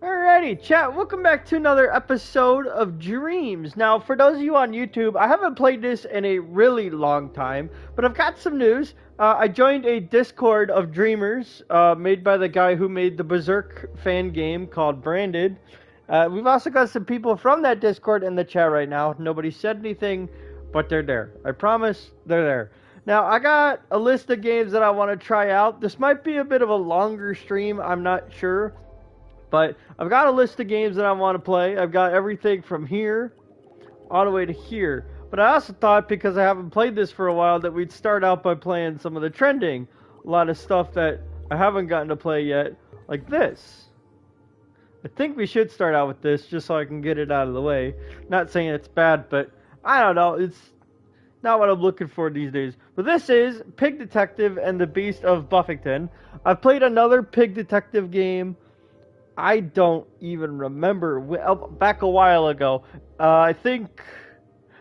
Alrighty, chat, welcome back to another episode of Dreams. Now, for those of you on YouTube, I haven't played this in a really long time, but I've got some news. I joined a Discord of Dreamers, made by the guy who made the Berserk fan game called Branded. We've also got some people from that Discord in the chat right now. Nobody said anything, but they're there. I promise, they're there. Now, I got a list of games that I want to try out. This might be a bit of a longer stream, I'm not sure. But I've got a list of games that I want to play. I've got everything from here all the way to here. But I also thought, because I haven't played this for a while, that we'd start out by playing some of the trending. A lot of stuff that I haven't gotten to play yet, like this. I think we should start out with this, just so I can get it out of the way. Not saying it's bad, but I don't know. It's not what I'm looking for these days. But this is Pig Detective and the Beast of Boffington. I've played another Pig Detective game. I don't even remember. Back a while ago. I think...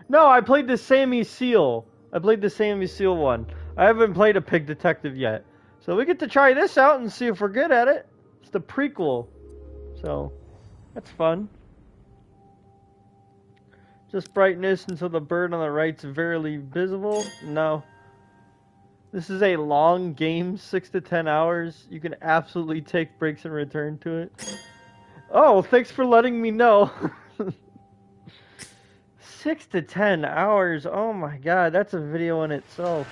No, I played the Sammy Seal. I played the Sammy Seal one. I haven't played a Pig Detective yet. So we get to try this out and see if we're good at it. It's the prequel. So, that's fun. Just brightness until the bird on the right's barely visible. No. This is a long game, 6 to 10 hours. You can absolutely take breaks and return to it. Oh, thanks for letting me know. 6 to 10 hours. Oh my god, that's a video in itself.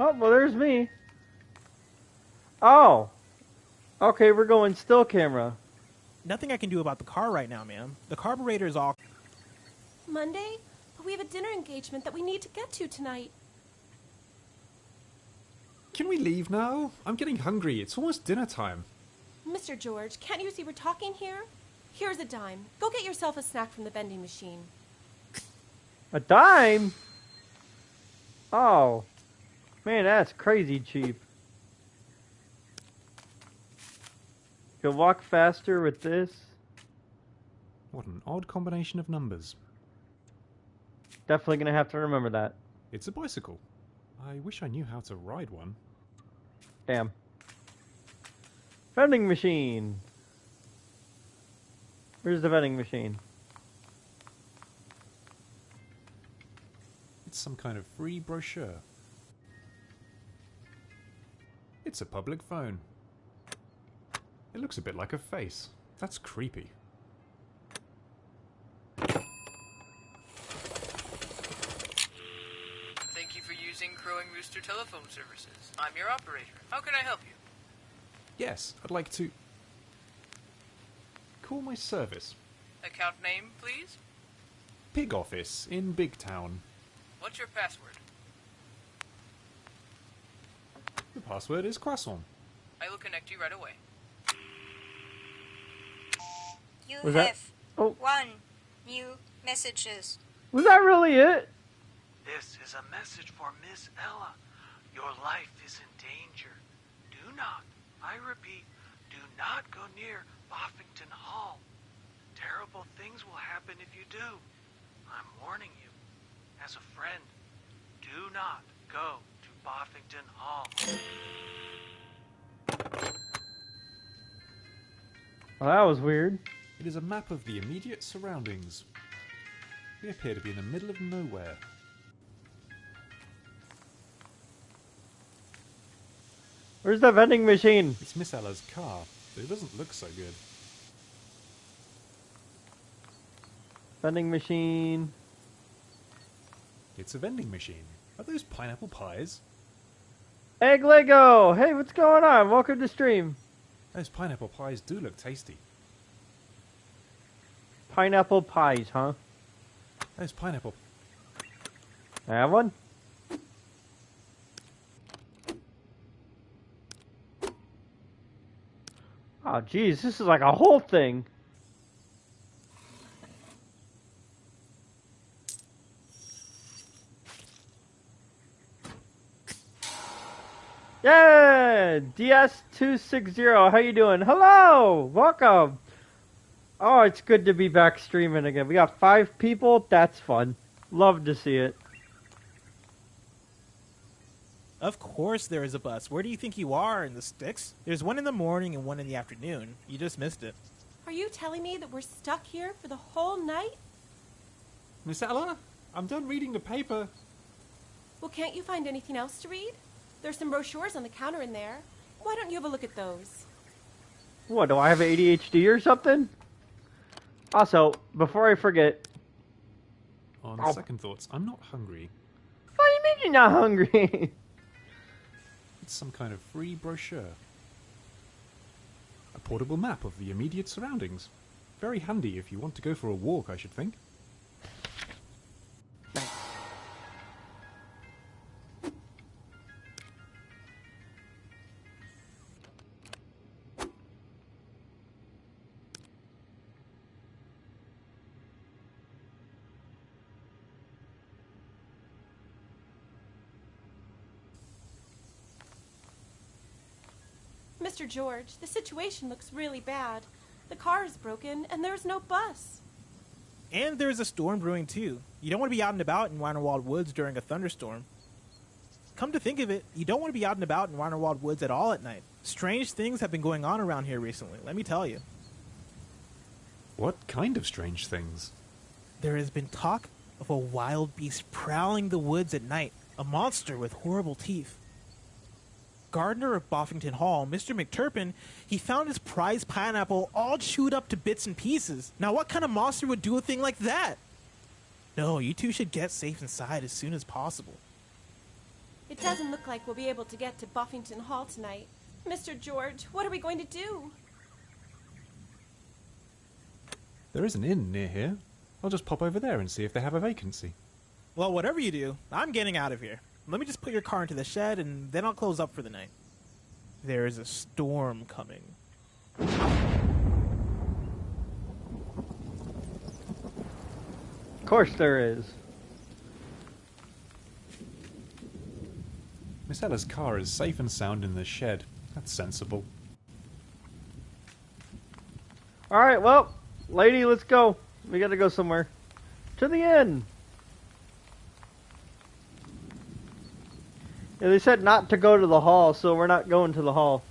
Oh, well, there's me. Oh. Okay, we're going still camera. Nothing I can do about the car right now, ma'am. The carburetor is all... Monday? But we have a dinner engagement that we need to get to tonight. Can we leave now? I'm getting hungry. It's almost dinner time. Mr. George, can't you see we're talking here? Here's a dime. Go get yourself a snack from the vending machine. A dime? Oh. Man, that's crazy cheap. You'll walk faster with this. What an odd combination of numbers. Definitely gonna have to remember that. It's a bicycle. I wish I knew how to ride one. Damn. Vending machine. Where's the vending machine? It's some kind of free brochure. It's a public phone. It looks a bit like a face. That's creepy. Thank you for using Crowing Rooster Telephone Services. I'm your operator. How can I help you? Yes, I'd like to... call my service. Account name, please? Pig office in Big Town. What's your password? The password is croissant. I will connect you right away. You Was have that... Oh. 1 new messages. Was that really it? This is a message for Miss Ella. Your life is in danger. Do not, I repeat, do not go near Boffington Hall. Terrible things will happen if you do. I'm warning you. As a friend, do not go to Boffington Hall. Well, that was weird. It is a map of the immediate surroundings. We appear to be in the middle of nowhere. Where's the vending machine? It's Miss Ella's car, but it doesn't look so good. Vending machine. It's a vending machine. Are those pineapple pies? Egg Lego! Hey, what's going on? Welcome to stream. Those pineapple pies do look tasty. Pineapple pies, huh? There's pineapple. I have one? Oh, geez, this is like a whole thing. Yeah, DS260. How you doing? Hello, welcome. Oh, it's good to be back streaming again. We got 5 people. That's fun. Love to see it. Of course there is a bus. Where do you think you are in the sticks? There's one in the morning and one in the afternoon. You just missed it. Are you telling me that we're stuck here for the whole night? Miss Ella, I'm done reading the paper. Well, can't you find anything else to read? There's some brochures on the counter in there. Why don't you have a look at those? What, do I have ADHD or something? Also, before I forget... On second thoughts, I'm not hungry. What do you mean you're not hungry? It's some kind of free brochure. A portable map of the immediate surroundings. Very handy if you want to go for a walk, I should think. Mr. George, the situation looks really bad. The car is broken, and there's no bus. And there's a storm brewing, too. You don't want to be out and about in Weinerwald Woods during a thunderstorm. Come to think of it, you don't want to be out and about in Weinerwald Woods at all at night. Strange things have been going on around here recently, let me tell you. What kind of strange things? There has been talk of a wild beast prowling the woods at night, a monster with horrible teeth. Gardener of Boffington Hall, Mr. McTurpin, he found his prize pineapple all chewed up to bits and pieces. Now what kind of monster would do a thing like that? No, you two should get safe inside as soon as possible. It doesn't look like we'll be able to get to Boffington Hall tonight. Mr. George, what are we going to do? There is an inn near here. I'll just pop over there and see if they have a vacancy. Well, whatever you do, I'm getting out of here. Let me just put your car into the shed, and then I'll close up for the night. There is a storm coming. Of course there is. Miss Ella's car is safe and sound in the shed. That's sensible. Alright, well, lady, let's go. We gotta go somewhere. To the inn. Yeah, they said not to go to the hall, so we're not going to the hall.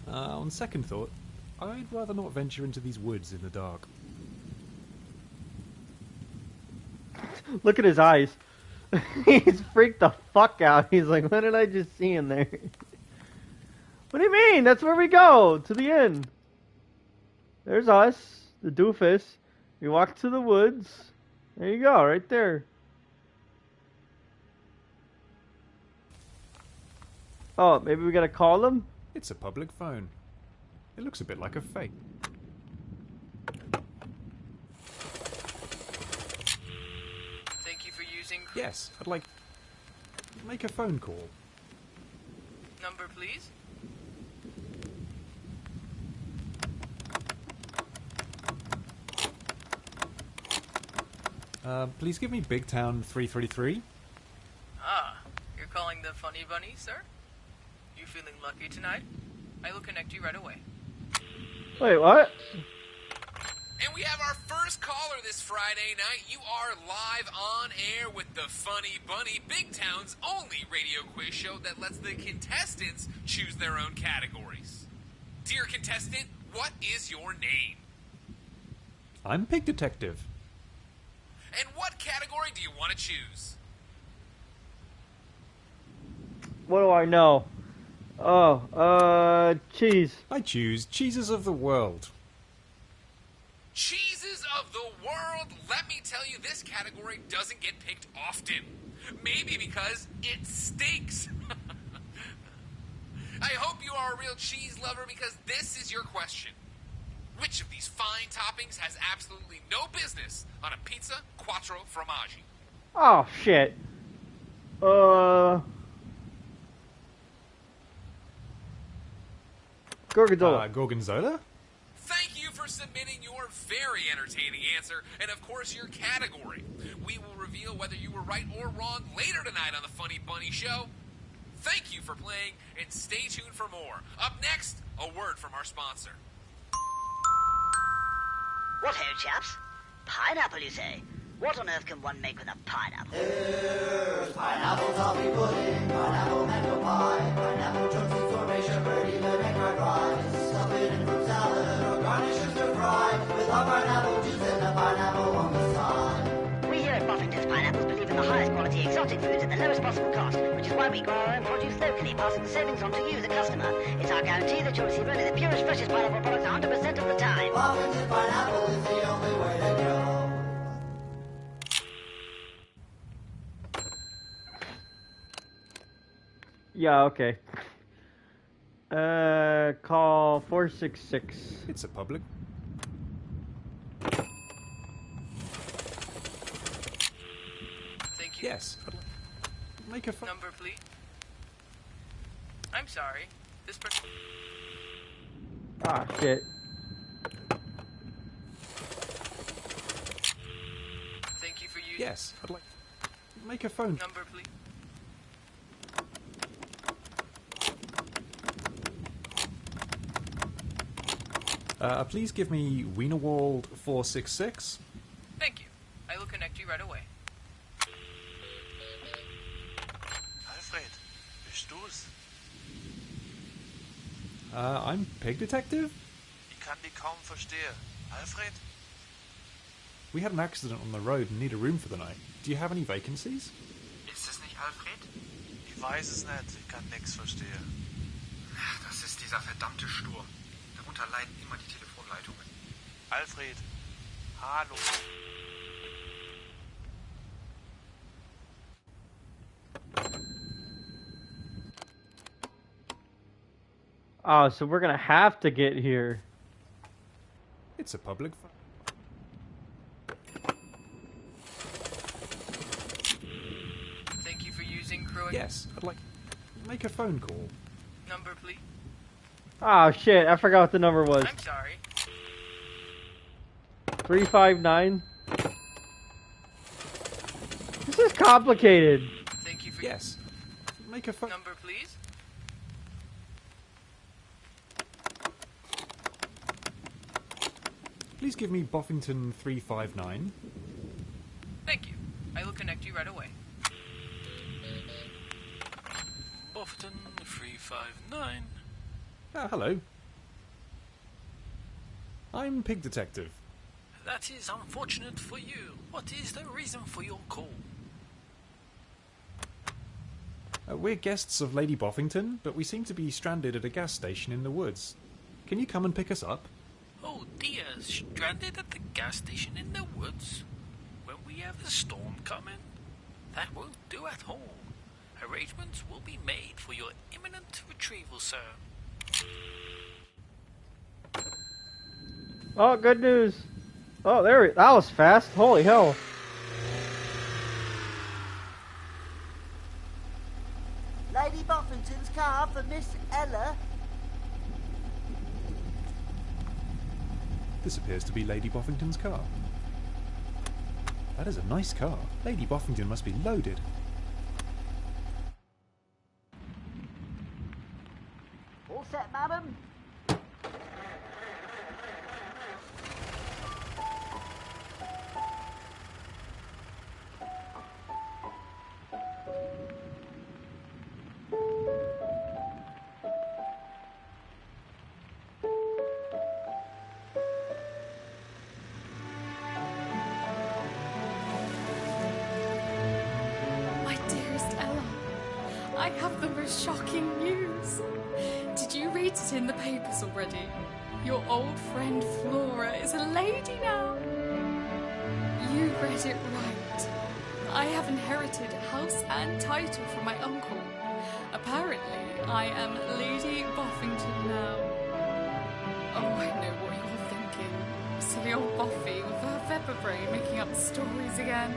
On second thought, I'd rather not venture into these woods in the dark. Look at his eyes. He's freaked the fuck out. He's like, what did I just see in there? What do you mean? That's where we go. To the inn. There's us. The doofus. We walk to the woods. There you go. Right there. Oh, maybe we gotta call them? It's a public phone. It looks a bit like a fake. Thank you for using... Yes, I'd like... make a phone call. Number, please? Please give me Big Town 333. Ah, you're calling the Funny Bunny, sir? You feeling lucky tonight? I will connect you right away. Wait, what? And we have our first caller this Friday night. You are live on air with the Funny Bunny, Big Town's only radio quiz show that lets the contestants choose their own categories. Dear contestant, what is your name? I'm Pig Detective. And what category do you want to choose? What do I know? Cheese. I choose cheeses of the world. Cheeses of the world? Let me tell you, this category doesn't get picked often. Maybe because it stinks. I hope you are a real cheese lover because this is your question. Which of these fine toppings has absolutely no business on a pizza quattro formaggi? Oh, shit. Gorgonzola. Gorgonzola? Thank you for submitting your very entertaining answer and, of course, your category. We will reveal whether you were right or wrong later tonight on the Funny Bunny Show. Thank you for playing, and stay tuned for more. Up next, a word from our sponsor. What ho, chaps? Pineapple, you say? What on earth can one make with a pineapple? There's pineapple toffee pudding, pineapple mango pie, pineapple chunks sorbet, birdie, lemon fried rice. Stuff it in fruit salad or garnish or stir fry with our pineapple juice and a pineapple on the side. We here at Boffington's Pineapples believe in the highest quality exotic foods at the lowest possible cost, which is why we grow our own produce locally, passing the savings on to you, the customer. It's our guarantee that you'll receive only the purest, freshest pineapple products 100% of the time. Boffington Pineapple is the only way to go. Yeah, okay. Call 466. It's a public. Thank you. Yes. Make a phone. Number, please. I'm sorry. This person. Ah, shit. Thank you for using. Yes. I'd like. Make a phone. Number, please. Please give me Wienerwald 466. Thank you. I will connect you right away. Alfred, bist du's? I'm Pig Detective. Ich kann dich kaum verstehen. Alfred? We had an accident on the road and need a room for the night. Do you have any vacancies? Ist es nicht Alfred? Ich weiß es nicht, ich kann nix verstehen. Das ist dieser verdammte Sturm. Darunter leiden immer die Telefonleitungen. Alfred, hallo. Oh, so we're gonna have to get here. It's a public phone. Thank you for using Croatian. Yes. I'd like. Make a phone call. Number, please. Oh, shit. I forgot what the number was. I'm sorry. 359. This is complicated. Thank you for. Yes. Make a phone. Number, please. Please give me Boffington 359. Thank you. I will connect you right away. Boffington 359. Hello. I'm Pig Detective. That is unfortunate for you. What is the reason for your call? We're guests of Lady Boffington, but we seem to be stranded at a gas station in the woods. Can you come and pick us up? Oh dear, stranded at the gas station in the woods? When we have a storm coming? That won't do at all. Arrangements will be made for your imminent retrieval, sir. Oh, good news. Oh, that was fast. Holy hell. Lady Boffington's car for Miss Ella. This appears to be Lady Boffington's car. That is a nice car. Lady Boffington must be loaded. All set, madam? My dearest Ella, I have the most shocking news. read it in the papers already. Your old friend Flora is a lady now. You read it right. I have inherited house and title from my uncle. Apparently, I am Lady Boffington now. Oh, I know what you're thinking. Silly old Boffy with her pepper brain making up stories again.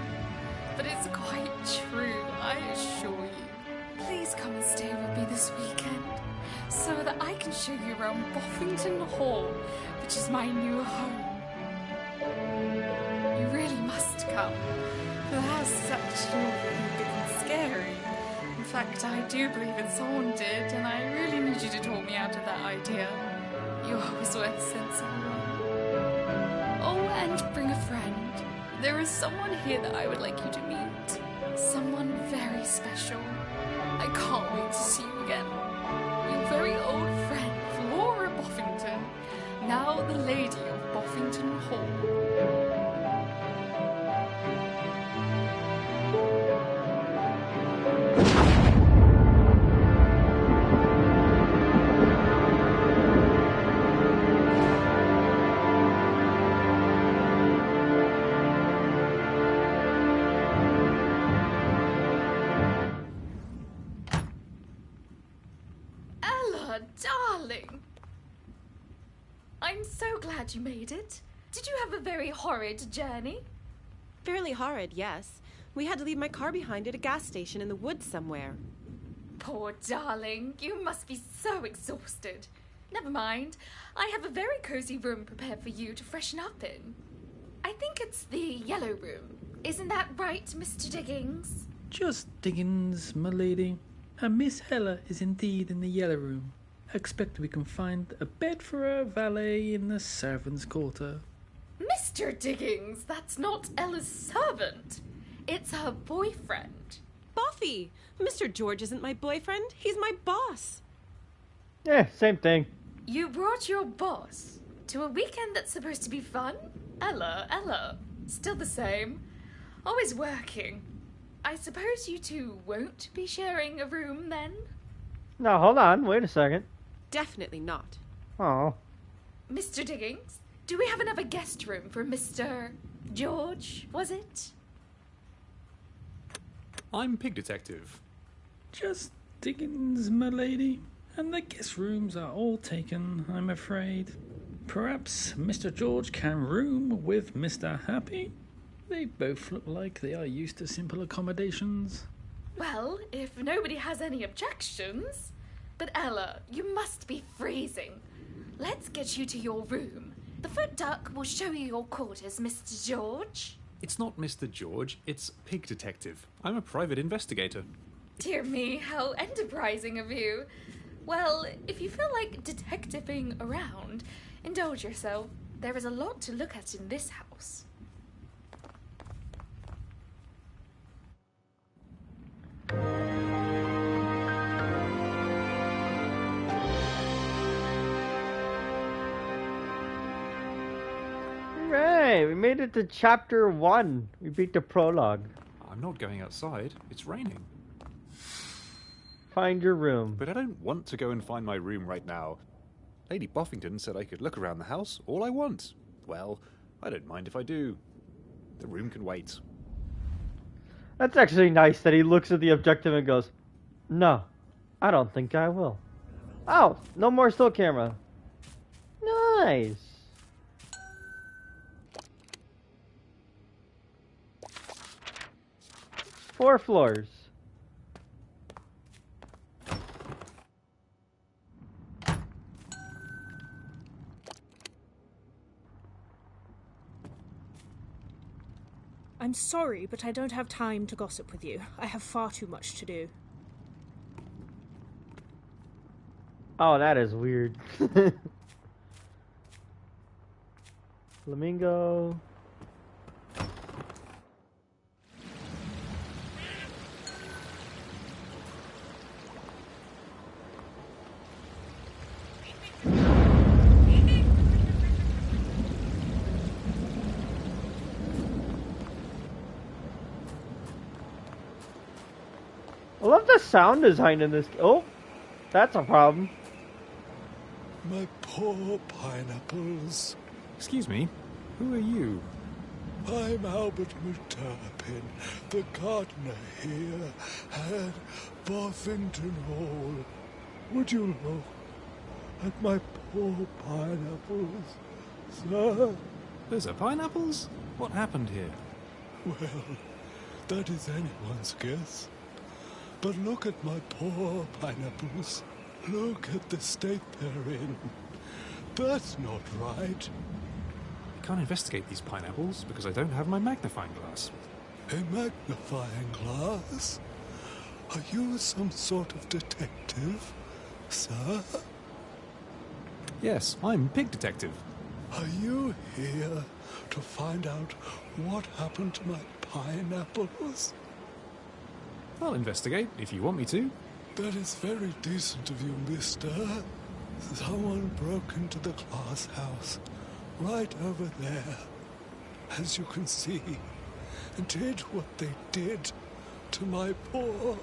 But it's quite true, I assure you. Please come and stay with me this weekend, so that I can show you around Boffington Hall, which is my new home. You really must come. The house is actually all a bit scary. In fact, I do believe it's haunted, and I really need you to talk me out of that idea. You're always worth sensible. Oh, and bring a friend. There is someone here that I would like you to meet. Someone very special. I can't wait to see you again. Your very old friend, Flora Boffington, now the Lady of Boffington Hall. Darling! I'm so glad you made it. Did you have a very horrid journey? Fairly horrid, yes. We had to leave my car behind at a gas station in the woods somewhere. Poor darling, you must be so exhausted. Never mind. I have a very cozy room prepared for you to freshen up in. I think it's the yellow room. Isn't that right, Mr. Diggins? Just Diggins, my lady. And Miss Hella is indeed in the yellow room. I expect we can find a bed for a valet in the servants' quarter. Mr. Diggins, that's not Ella's servant. It's her boyfriend. Buffy! Mr. George isn't my boyfriend. He's my boss. Yeah, same thing. You brought your boss to a weekend that's supposed to be fun? Ella. Still the same. Always working. I suppose you two won't be sharing a room then? No, hold on. Wait a second. Definitely not. Oh. Mr. Diggins, do we have another guest room for Mr. George, was it? I'm Pig Detective. Just Diggins, my lady. And the guest rooms are all taken, I'm afraid. Perhaps Mr. George can room with Mr. Happy? They both look like they are used to simple accommodations. Well, if nobody has any objections. But Ella, you must be freezing. Let's get you to your room. The foot duck will show you your quarters, Mr. George. It's not Mr. George, it's Pig Detective. I'm a private investigator. Dear me, how enterprising of you. Well, if you feel like detectiving around, indulge yourself. There is a lot to look at in this house. Hooray! We made it to chapter 1. We beat the prologue. I'm not going outside. It's raining. Find your room. But I don't want to go and find my room right now. Lady Boffington said I could look around the house all I want. Well, I don't mind if I do. The room can wait. That's actually nice that he looks at the objective and goes, no, I don't think I will. Oh, no more still camera. Nice. Four floors. I'm sorry, but I don't have time to gossip with you. I have far too much to do. Oh, that is weird. Flamingo. I love the sound design in this. Oh, that's a problem. My poor pineapples. Excuse me, who are you? I'm Albert McTurpin, the gardener here at Boffington Hall. Would you look at my poor pineapples, sir? Those are pineapples? What happened here? Well, that is anyone's guess. But look at my poor pineapples. Look at the state they're in. That's not right. I can't investigate these pineapples because I don't have my magnifying glass. A magnifying glass? Are you some sort of detective, sir? Yes, I'm Pig Detective. Are you here to find out what happened to my pineapples? I'll investigate if you want me to. That is very decent of you, mister. Someone broke into the glass house right over there, as you can see, and did what they did to my poor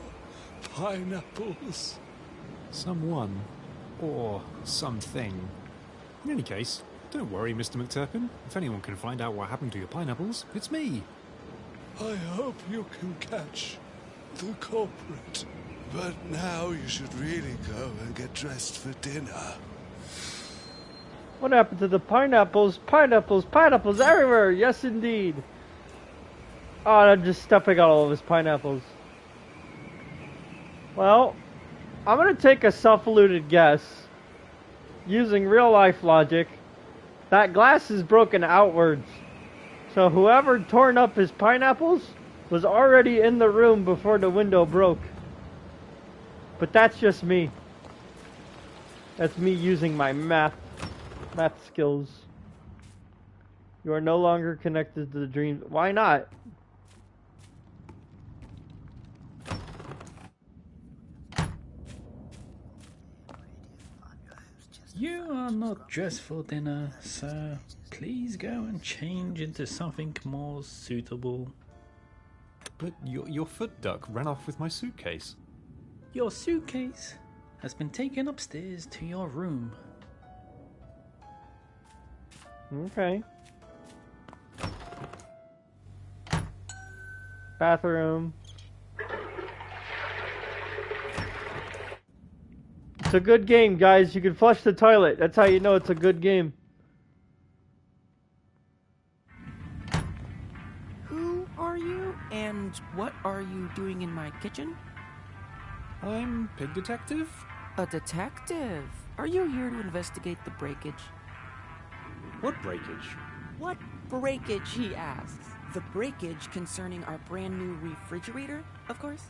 pineapples. Someone or something. In any case, don't worry, Mr. McTurpin. If anyone can find out what happened to your pineapples, it's me. I hope you can catch the culprit. But now you should really go and get dressed for dinner. What happened to the pineapples? Pineapples, pineapples everywhere! Yes, indeed. Oh, I'm just stepping on all of his pineapples. Well, I'm going to take a self-alluded guess, using real-life logic. That glass is broken outwards. So whoever torn up his pineapples was already in the room before the window broke. But that's just me. That's me using my math skills. You are no longer connected to the dream. Why not? You are not dressed for dinner, sir. Please go and change into something more suitable. But your foot duck ran off with my suitcase. Your suitcase has been taken upstairs to your room. Okay. Bathroom. It's a good game, guys. You can flush the toilet. That's how you know it's a good game. Who are you, and what are you doing in my kitchen? I'm Pig Detective. A detective? Are you here to investigate the breakage? What breakage? What breakage, he asks. The breakage concerning our brand new refrigerator, of course.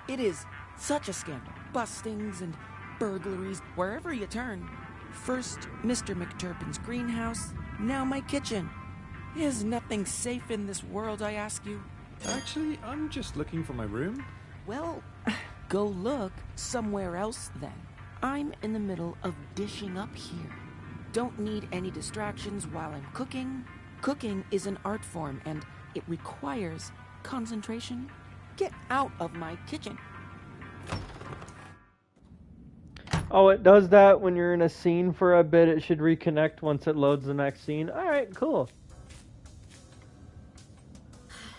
It is such a scandal. Bustings and burglaries wherever you turn. First, Mr. McTurpin's greenhouse, now my kitchen. Is nothing safe in this world, I ask you? Actually, I'm just looking for my room. Well, go look somewhere else then. I'm in the middle of dishing up here. Don't need any distractions while I'm cooking. Cooking is an art form and it requires concentration. Get out of my kitchen. Oh, it does that when you're in a scene for a bit. It should reconnect once it loads the next scene. Alright, cool.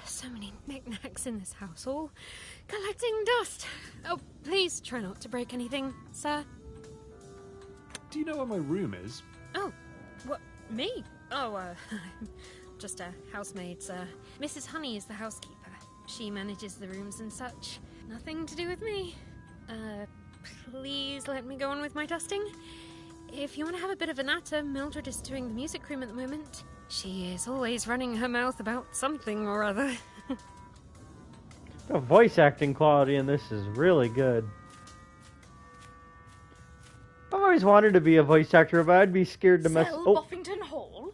So many knickknacks in this house, all collecting dust. Oh, please try not to break anything, sir. Do you know where my room is? Oh, what, me? Oh, just a housemaid, sir. Mrs. Honey is the housekeeper. She manages the rooms and such. Nothing to do with me. Please let me go on with my dusting. If you want to have a bit of a natter, Mildred is doing the music room at the moment. She is always running her mouth about something or other. The voice acting quality in this is really good. I've always wanted to be a voice actor, but I'd be scared to mess... Sell Oh. Boffington Hall?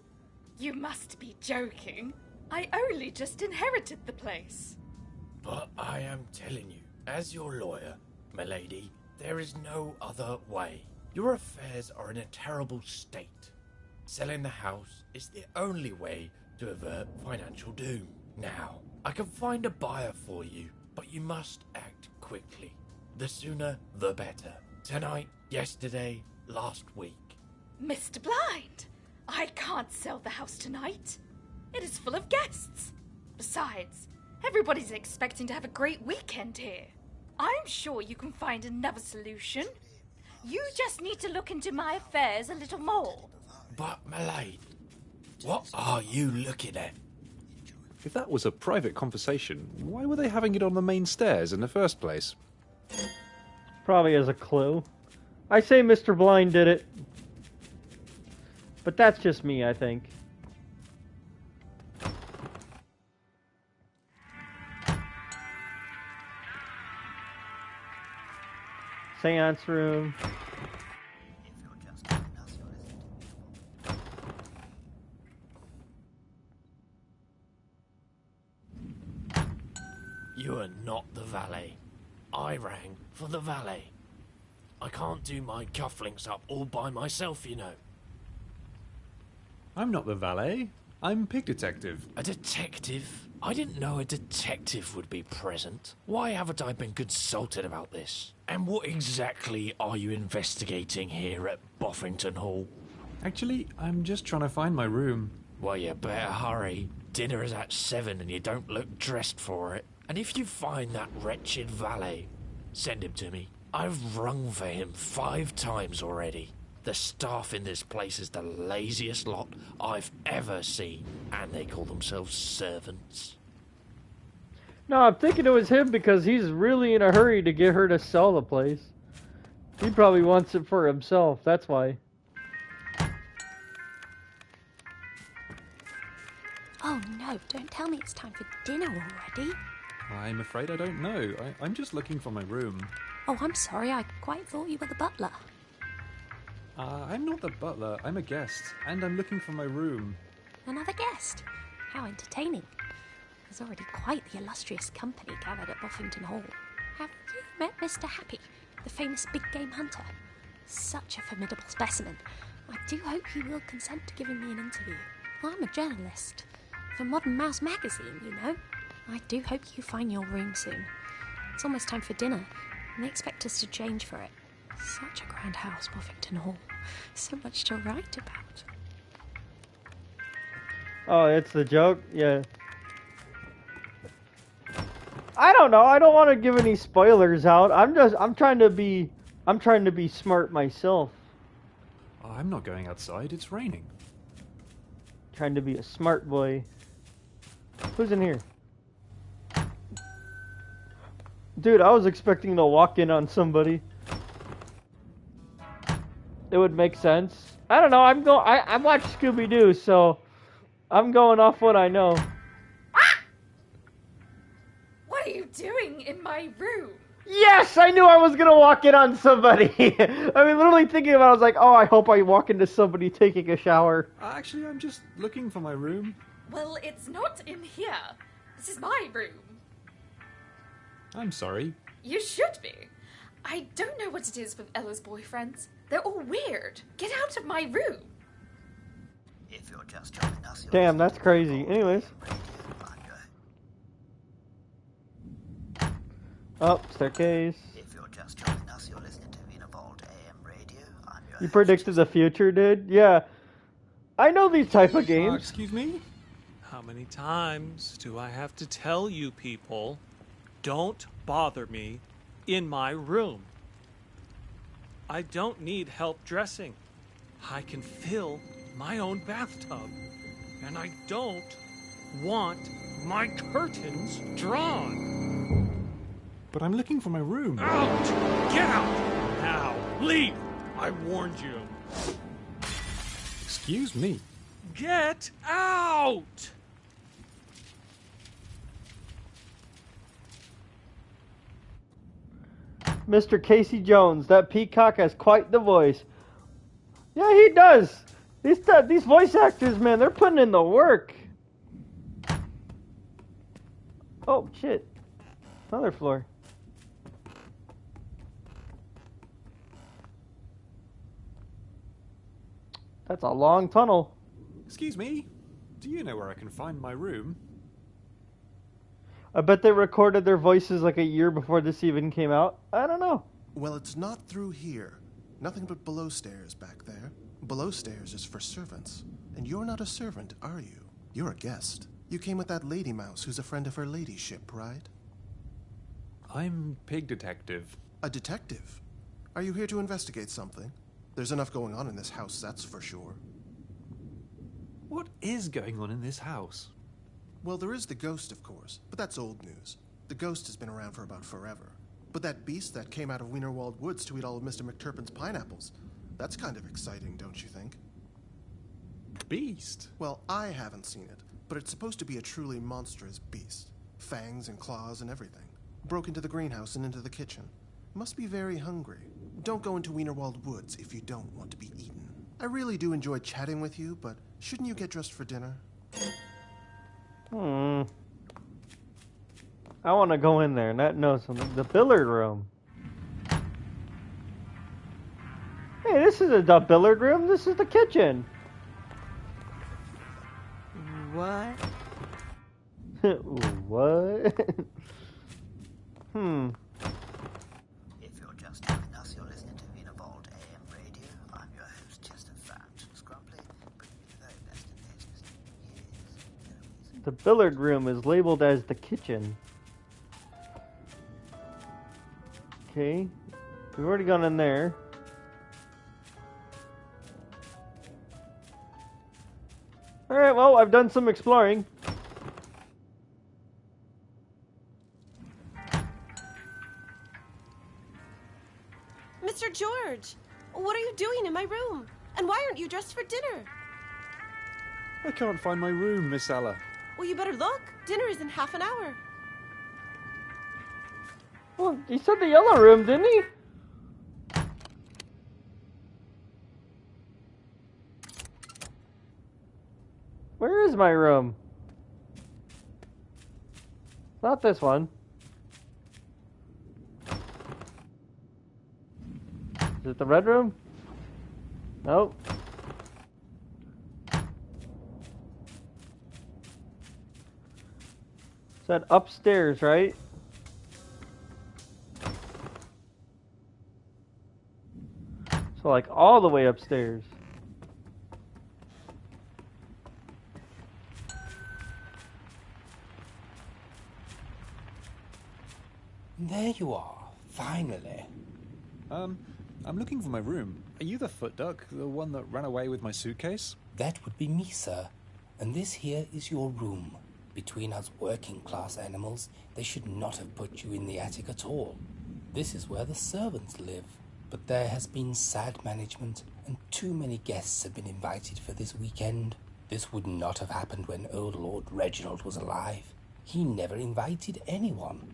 You must be joking. I only just inherited the place. But I am telling you, as your lawyer, milady, there is no other way. Your affairs are in a terrible state. Selling the house is the only way to avert financial doom. Now, I can find a buyer for you, but you must act quickly. The sooner, the better. Tonight, yesterday, last week. Mr. Blind, I can't sell the house tonight. It is full of guests. Besides, everybody's expecting to have a great weekend here. I'm sure you can find another solution. You just need to look into my affairs a little more. But, Malade, what are you looking at? If that was a private conversation, why were they having it on the main stairs in the first place? Probably as a clue. I say Mr. Blind did it. But that's just me, I think. Seance room. You are not the valet. I rang for the valet. I can't do my cufflinks up all by myself, you know. I'm not the valet. I'm Pig Detective. A detective? I didn't know a detective would be present. Why haven't I been consulted about this? And what exactly are you investigating here at Boffington Hall? Actually, I'm just trying to find my room. Well, you better hurry. Dinner is at 7 and you don't look dressed for it. And if you find that wretched valet, send him to me. I've rung for him 5 times already. The staff in this place is the laziest lot I've ever seen, and they call themselves servants. No, I'm thinking it was him because he's really in a hurry to get her to sell the place. He probably wants it for himself, that's why. Oh no, don't tell me it's time for dinner already. I'm afraid I don't know. I'm just looking for my room. Oh, I'm sorry, I quite thought you were the butler. I'm not the butler, I'm a guest, and I'm looking for my room. Another guest? How entertaining. There's already quite the illustrious company gathered at Boffington Hall. Have you met Mr. Happy, the famous big game hunter? Such a formidable specimen. I do hope he will consent to giving me an interview. I'm a journalist for Modern Mouse magazine, you know. I do hope you find your room soon. It's almost time for dinner, and they expect us to change for it. Such a grand house, Boffington Hall. So much to write about. Oh, it's the joke? Yeah. I don't know. I don't want to give any spoilers out. I'm trying to be smart myself. I'm not going outside. It's raining. Trying to be a smart boy. Who's in here? Dude, I was expecting to walk in on somebody. It would make sense. I don't know. I watched Scooby-Doo, so I'm going off what I know. What are you doing in my room? Yes, I knew I was gonna walk in on somebody. I mean, literally thinking about it, I was like, oh, I hope I walk into somebody taking a shower. Actually, I'm just looking for my room. Well, it's not in here. This is my room. I'm sorry. You should be. I don't know what it is with Ella's boyfriends. They're all weird. Get out of my room. If you're just joining us, Damn, that's crazy. Anyways. Oh, staircase. If you're just joining us, you're listening to Univald AM Radio. I'm your You predicted the future, dude? Yeah. I know these type of games. Excuse me? How many times do I have to tell you people, don't bother me in my room? I don't need help dressing. I can fill my own bathtub. And I don't want my curtains drawn. But I'm looking for my room. Out! Get out! Now! Leave! I warned you. Excuse me. Get out! Mr. Casey Jones, that peacock has quite the voice. Yeah, he does. These voice actors, man, they're putting in the work. Oh, shit. Another floor. That's a long tunnel. Excuse me. Do you know where I can find my room? I bet they recorded their voices like a year before this even came out. I don't know. Well, it's not through here. Nothing but below stairs back there. Below stairs is for servants. And you're not a servant, are you? You're a guest. You came with that lady mouse who's a friend of her ladyship, right? I'm Pig Detective. A detective? Are you here to investigate something? There's enough going on in this house, that's for sure. What is going on in this house? Well, there is the ghost, of course, but that's old news. The ghost has been around for about forever. But that beast that came out of Wienerwald Woods to eat all of Mr. McTurpin's pineapples, that's kind of exciting, don't you think? Beast? Well, I haven't seen it, but it's supposed to be a truly monstrous beast. Fangs and claws and everything. Broke into the greenhouse and into the kitchen. Must be very hungry. Don't go into Wienerwald Woods if you don't want to be eaten. I really do enjoy chatting with you, but shouldn't you get dressed for dinner? I want to go in there and not know something. The billiard room. Hey, this isn't the billiard room. This is the kitchen. What? What? If you're just joining us, you're listening to Wienerwald AM Radio. I'm your host, Chester Fat. Scrumply, bringing you the very best and latest. The billiard room is labeled as the kitchen. Okay. We've already gone in there. Alright, well, I've done some exploring. Mr. George, what are you doing in my room? And why aren't you dressed for dinner? I can't find my room, Miss Ella. Well, you better look. Dinner is in half an hour. Well, he said the yellow room, didn't he? Where is my room? It's not this one. Is it the red room? Nope. Is that upstairs, right? So like all the way upstairs. There you are, finally. I'm looking for my room. Are you the foot duck, the one that ran away with my suitcase? That would be me, sir. And this here is your room. Between us working class animals, they should not have put you in the attic at all. This is where the servants live. But there has been sad management, and too many guests have been invited for this weekend. This would not have happened when old Lord Reginald was alive. He never invited anyone,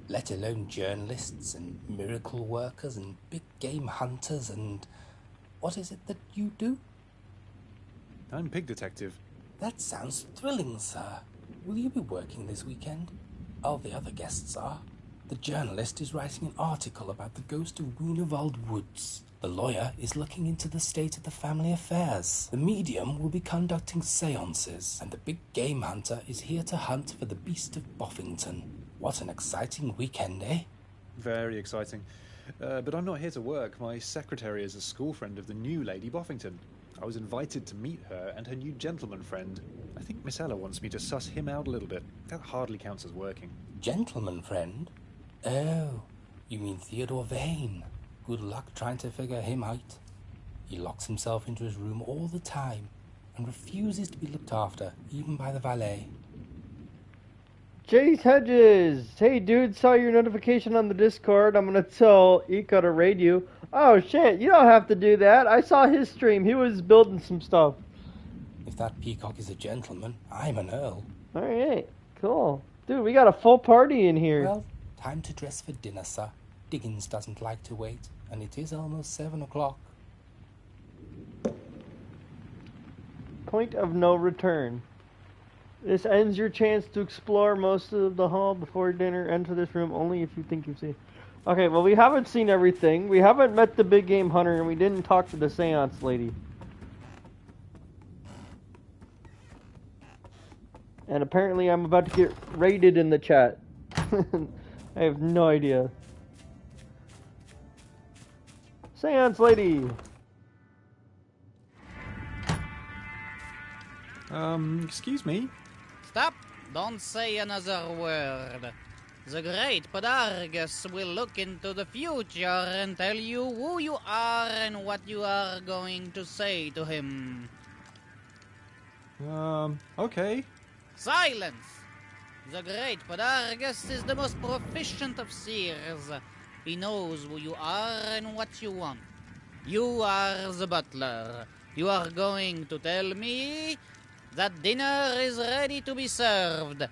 let alone journalists and miracle workers and big game hunters and... What is it that you do? I'm Pig Detective. That sounds thrilling, sir. Will you be working this weekend? All the other guests are. The journalist is writing an article about the ghost of Wienerwald Woods. The lawyer is looking into the state of the family affairs. The medium will be conducting seances. And the big game hunter is here to hunt for the beast of Boffington. What an exciting weekend, eh? Very exciting. But I'm not here to work. My secretary is a school friend of the new Lady Boffington. I was invited to meet her and her new gentleman friend. I think Miss Ella wants me to suss him out a little bit. That hardly counts as working. Gentleman friend? Oh, you mean Theodore Vane. Good luck trying to figure him out. He locks himself into his room all the time and refuses to be looked after, even by the valet. Jace Hedges! Hey dude, saw your notification on the Discord. I'm gonna tell Ika to raid you. Oh shit, you don't have to do that. I saw his stream. He was building some stuff. If that peacock is a gentleman, I'm an earl. Alright, cool. Dude, we got a full party in here. Well, time to dress for dinner, sir. Diggins doesn't like to wait, and it is almost 7 o'clock. Point of no return. This ends your chance to explore most of the hall before dinner. Enter this room only if you think you've seen. Okay, well, we haven't seen everything. We haven't met the big game hunter, and we didn't talk to the seance lady. And apparently I'm about to get raided in the chat. I have no idea. Seance lady! Excuse me? Stop! Don't say another word. The great Podargus will look into the future and tell you who you are and what you are going to say to him. Okay. Silence! The great Podargus is the most proficient of seers. He knows who you are and what you want. You are the butler. You are going to tell me that dinner is ready to be served.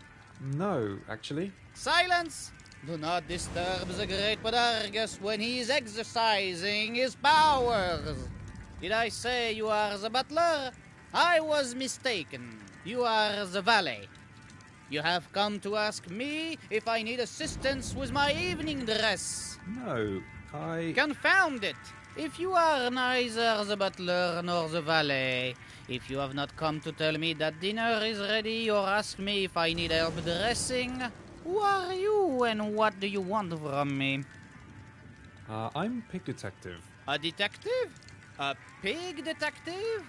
No, actually. Silence! Do not disturb the great Podargus when he is exercising his powers. Did I say you are the butler? I was mistaken. You are the valet. You have come to ask me if I need assistance with my evening dress. No, Confound it! If you are neither the butler nor the valet, if you have not come to tell me that dinner is ready or ask me if I need help dressing, who are you and what do you want from me? I'm Pig Detective. A detective? A pig detective?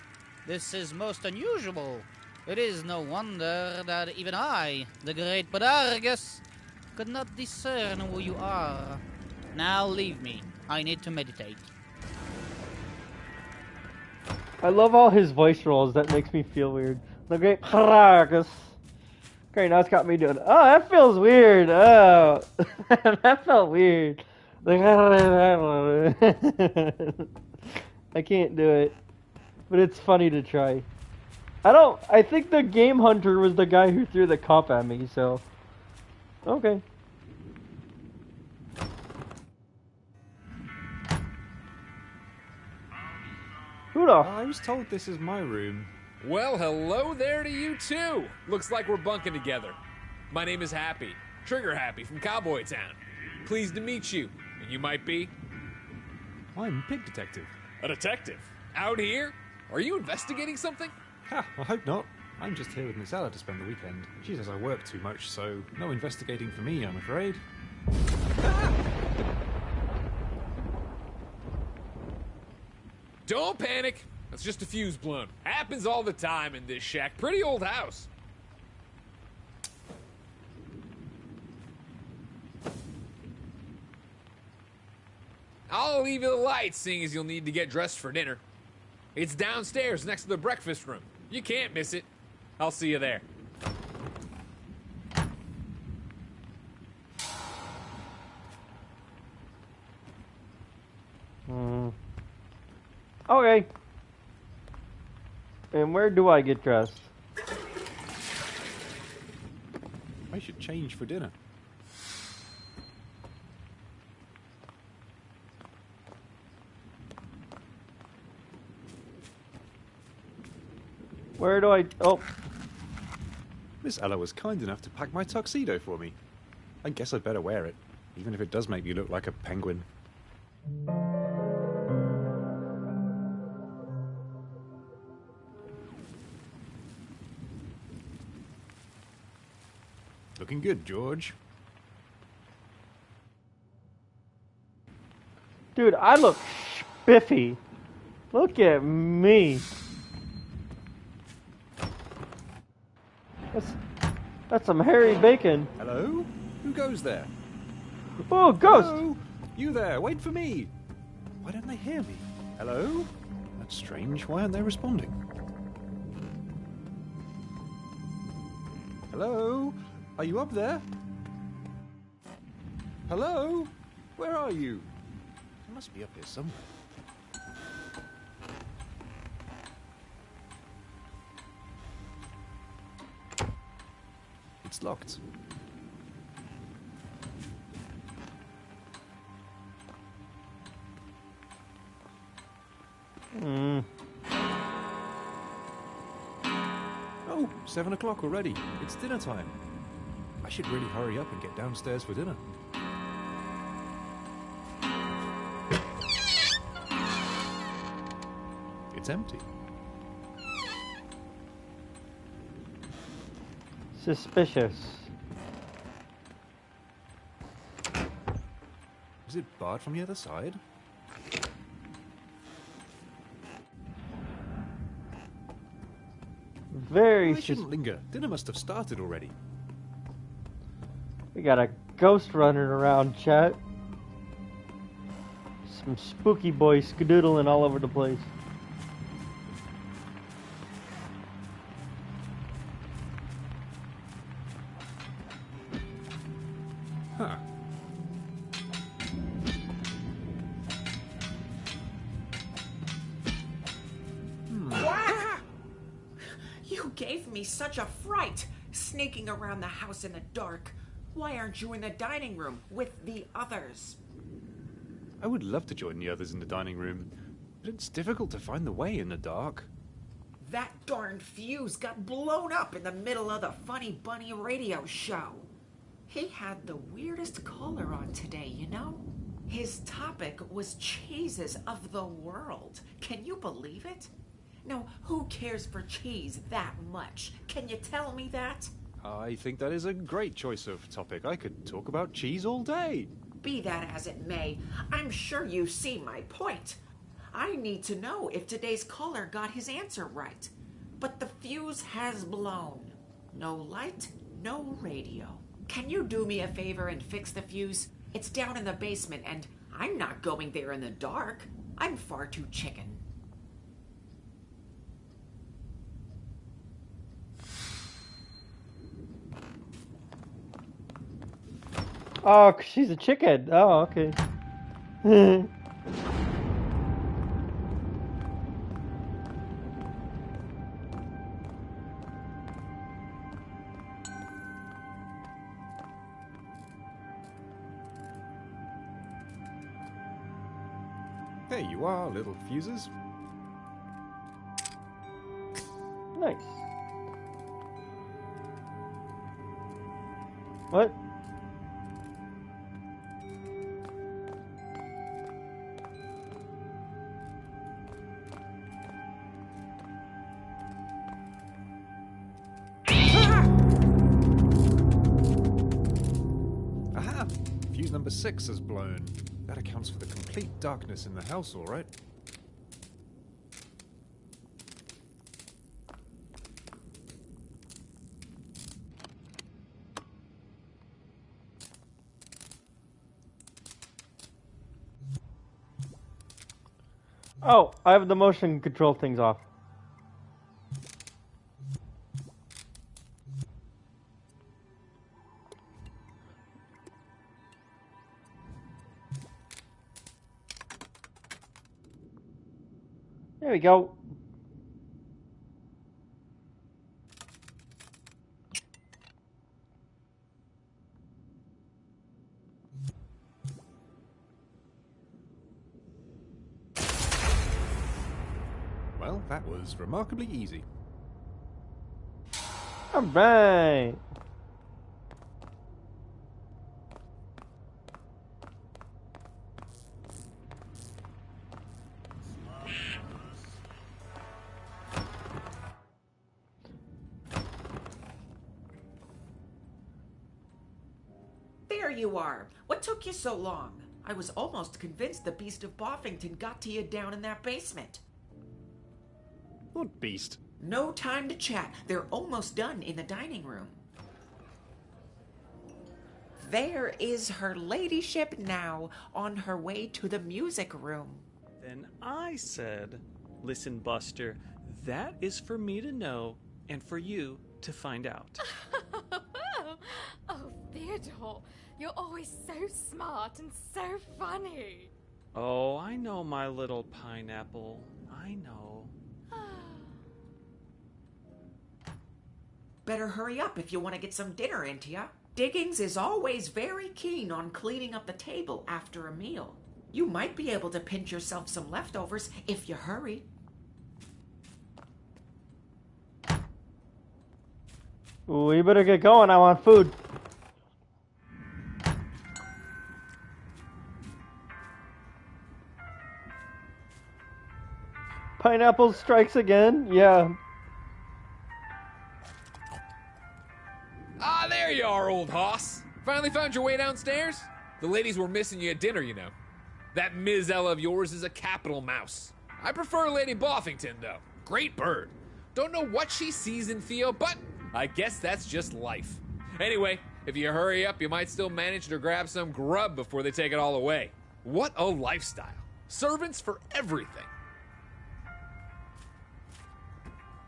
This is most unusual. It is no wonder that even I, the great Podargus, could not discern who you are. Now leave me. I need to meditate. I love all his voice rolls. That makes me feel weird. The great Podargus. Okay, now it's got me doing. Oh, that feels weird. Oh, that felt weird. I can't do it, but it's funny to try. I think the game hunter was the guy who threw the cup at me, so. Okay. I was told this is my room. Well, hello there to you too. Looks like we're bunking together. My name is Happy, Trigger Happy from Cowboy Town. Pleased to meet you. And you might be? I'm Pig Detective. A detective? Out here? Are you investigating something? Ha, I hope not. I'm just here with Miss Ella to spend the weekend. She says I work too much, so no investigating for me, I'm afraid. Don't panic. That's just a fuse blown. Happens all the time in this shack. Pretty old house. I'll leave you the lights, seeing as you'll need to get dressed for dinner. It's downstairs next to the breakfast room. You can't miss it. I'll see you there. Okay. And where do I get dressed? I should change for dinner. Where do I... Oh. Miss Ella was kind enough to pack my tuxedo for me. I guess I'd better wear it, even if it does make me look like a penguin. Looking good, George. Dude, I look spiffy. Look at me. That's some hairy bacon. Hello? Who goes there? Oh, ghost! Hello? You there, wait for me! Why don't they hear me? Hello? That's strange, why aren't they responding? Hello? Are you up there? Hello? Where are you? I must be up here somewhere. It's locked. Oh, 7 o'clock already. It's dinner time. I should really hurry up and get downstairs for dinner. It's empty. Suspicious. Is it barred from the other side? Very I shouldn't linger. Dinner must have started already. We got a ghost running around, chat. Some spooky boys skedoodling all over the place. Huh. Wow! You gave me such a fright, sneaking around the house in the dark. Why aren't you in the dining room with the others? I would love to join the others in the dining room, but it's difficult to find the way in the dark. That darn fuse got blown up in the middle of the Funny Bunny radio show. He had the weirdest collar on today, you know? His topic was cheeses of the world. Can you believe it? Now, who cares for cheese that much? Can you tell me that? I think that is a great choice of topic. I could talk about cheese all day. Be that as it may, I'm sure you see my point. I need to know if today's caller got his answer right. But the fuse has blown. No light, no radio. Can you do me a favor and fix the fuse? It's down in the basement and I'm not going there in the dark. I'm far too chicken. Oh, she's a chicken. Oh, okay. There you are, little fuses. Nice. What? Aha! Fuse number 6 has blown. That accounts for the complete darkness in the house, all right. Oh, I have the motion control things off. There we go. Well, that was remarkably easy. All right. There you are. What took you so long? I was almost convinced the beast of Boffington got to you down in that basement. What beast? No time to chat. They're almost done in the dining room. There is her ladyship now, on her way to the music room. Then I said, listen, Buster, that is for me to know and for you to find out. Oh, Theodore, you're always so smart and so funny. Oh, I know, my little pineapple. I know. Better hurry up if you want to get some dinner into ya. Diggins is always very keen on cleaning up the table after a meal. You might be able to pinch yourself some leftovers if you hurry. We better get going. I want food. Pineapple strikes again. Yeah. Ah, there you are, old hoss. Finally found your way downstairs? The ladies were missing you at dinner, you know. That Ms. Ella of yours is a capital mouse. I prefer Lady Boffington, though. Great bird. Don't know what she sees in Theo, but I guess that's just life. Anyway, if you hurry up, you might still manage to grab some grub before they take it all away. What a lifestyle. Servants for everything.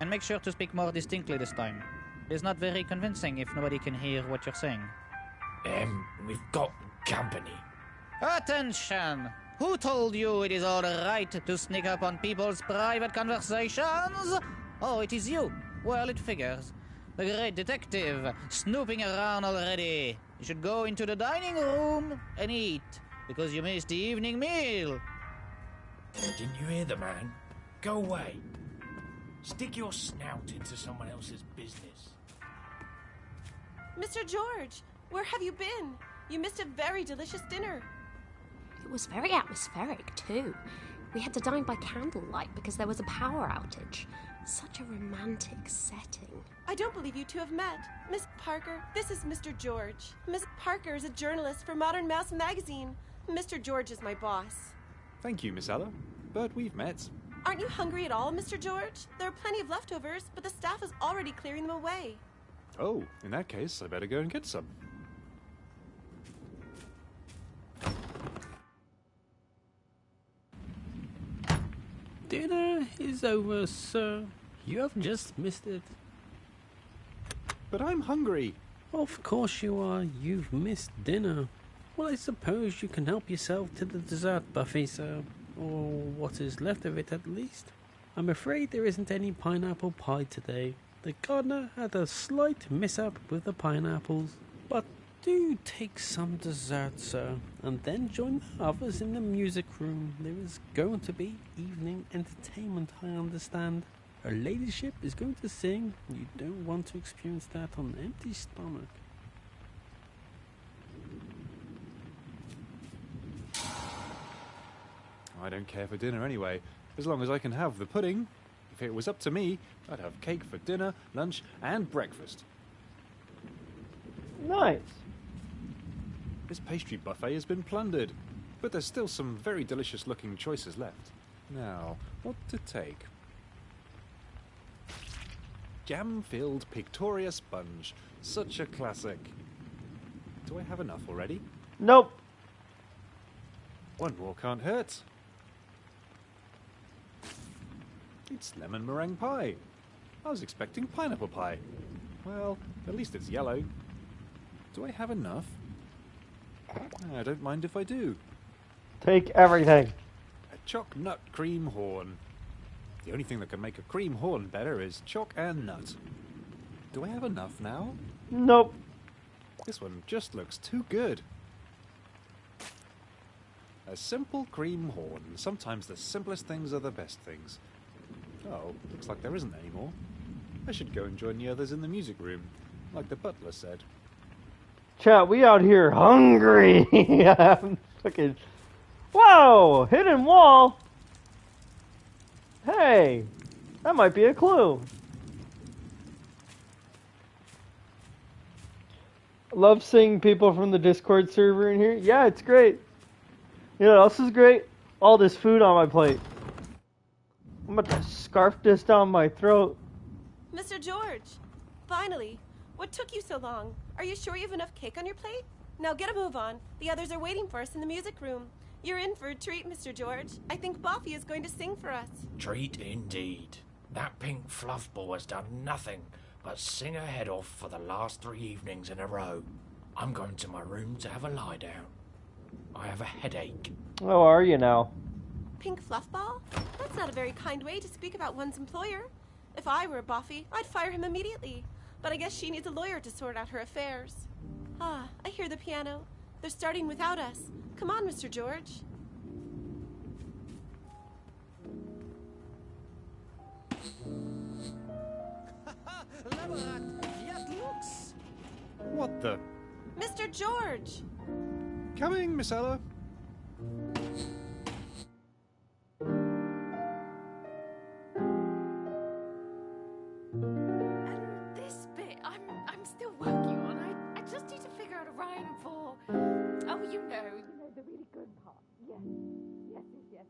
And make sure to speak more distinctly this time. It's not very convincing if nobody can hear what you're saying. We've got company. Attention! Who told you it is all right to sneak up on people's private conversations? Oh, it is you. Well, it figures. The great detective, snooping around already. You should go into the dining room and eat, because you missed the evening meal. Didn't you hear the man? Go away. Stick your snout into someone else's business. Mr. George, where have you been? You missed a very delicious dinner. It was very atmospheric, too. We had to dine by candlelight because there was a power outage. Such a romantic setting. I don't believe you two have met. Miss Parker, this is Mr. George. Miss Parker is a journalist for Modern Mouse magazine. Mr. George is my boss. Thank you, Miss Ella. But we've met. Aren't you hungry at all, Mr. George? There are plenty of leftovers, but the staff is already clearing them away. Oh, in that case, I better go and get some. Dinner is over, sir. You have just missed it. But I'm hungry. Of course you are. You've missed dinner. Well, I suppose you can help yourself to the dessert buffet, sir. Or what is left of it, at least. I'm afraid there isn't any pineapple pie today. The gardener had a slight mishap with the pineapples. But do take some dessert, sir, and then join the others in the music room. There is going to be evening entertainment, I understand. Her ladyship is going to sing. You don't want to experience that on an empty stomach. I don't care for dinner anyway, as long as I can have the pudding. If it was up to me, I'd have cake for dinner, lunch, and breakfast. Nice. This pastry buffet has been plundered, but there's still some very delicious looking choices left. Now, what to take? Jam-filled Pictoria sponge. Such a classic. Do I have enough already? Nope. One more can't hurt. It's lemon meringue pie. I was expecting pineapple pie. Well, at least it's yellow. Do I have enough? I don't mind if I do. Take everything. A choc nut cream horn. The only thing that can make a cream horn better is choc and nut. Do I have enough now? Nope. This one just looks too good. A simple cream horn. Sometimes the simplest things are the best things. Oh, looks like there isn't any more. I should go and join the others in the music room, like the butler said. Chat, we out here hungry. Fucking. Whoa! Hidden wall. Hey, that might be a clue. Love seeing people from the Discord server in here. Yeah, it's great. You know what else is great? All this food on my plate. I'm about to scarf this down my throat. Mr. George, finally. What took you so long? Are you sure you have enough cake on your plate? Now get a move on. The others are waiting for us in the music room. You're in for a treat, Mr. George. I think Boffy is going to sing for us. Treat indeed. That pink fluff ball has done nothing but sing her head off for the last 3 evenings in a row. I'm going to my room to have a lie down. I have a headache. How are you now? Pink fluffball? That's not a very kind way to speak about one's employer. If I were Boffy, I'd fire him immediately. But I guess she needs a lawyer to sort out her affairs. Ah, I hear the piano. They're starting without us. Come on, Mr. George. What the? Mr. George! Coming, Miss Ella. This bit, I'm still working on. I just need to figure out a rhyme for. Oh, you know the really good part. Yes.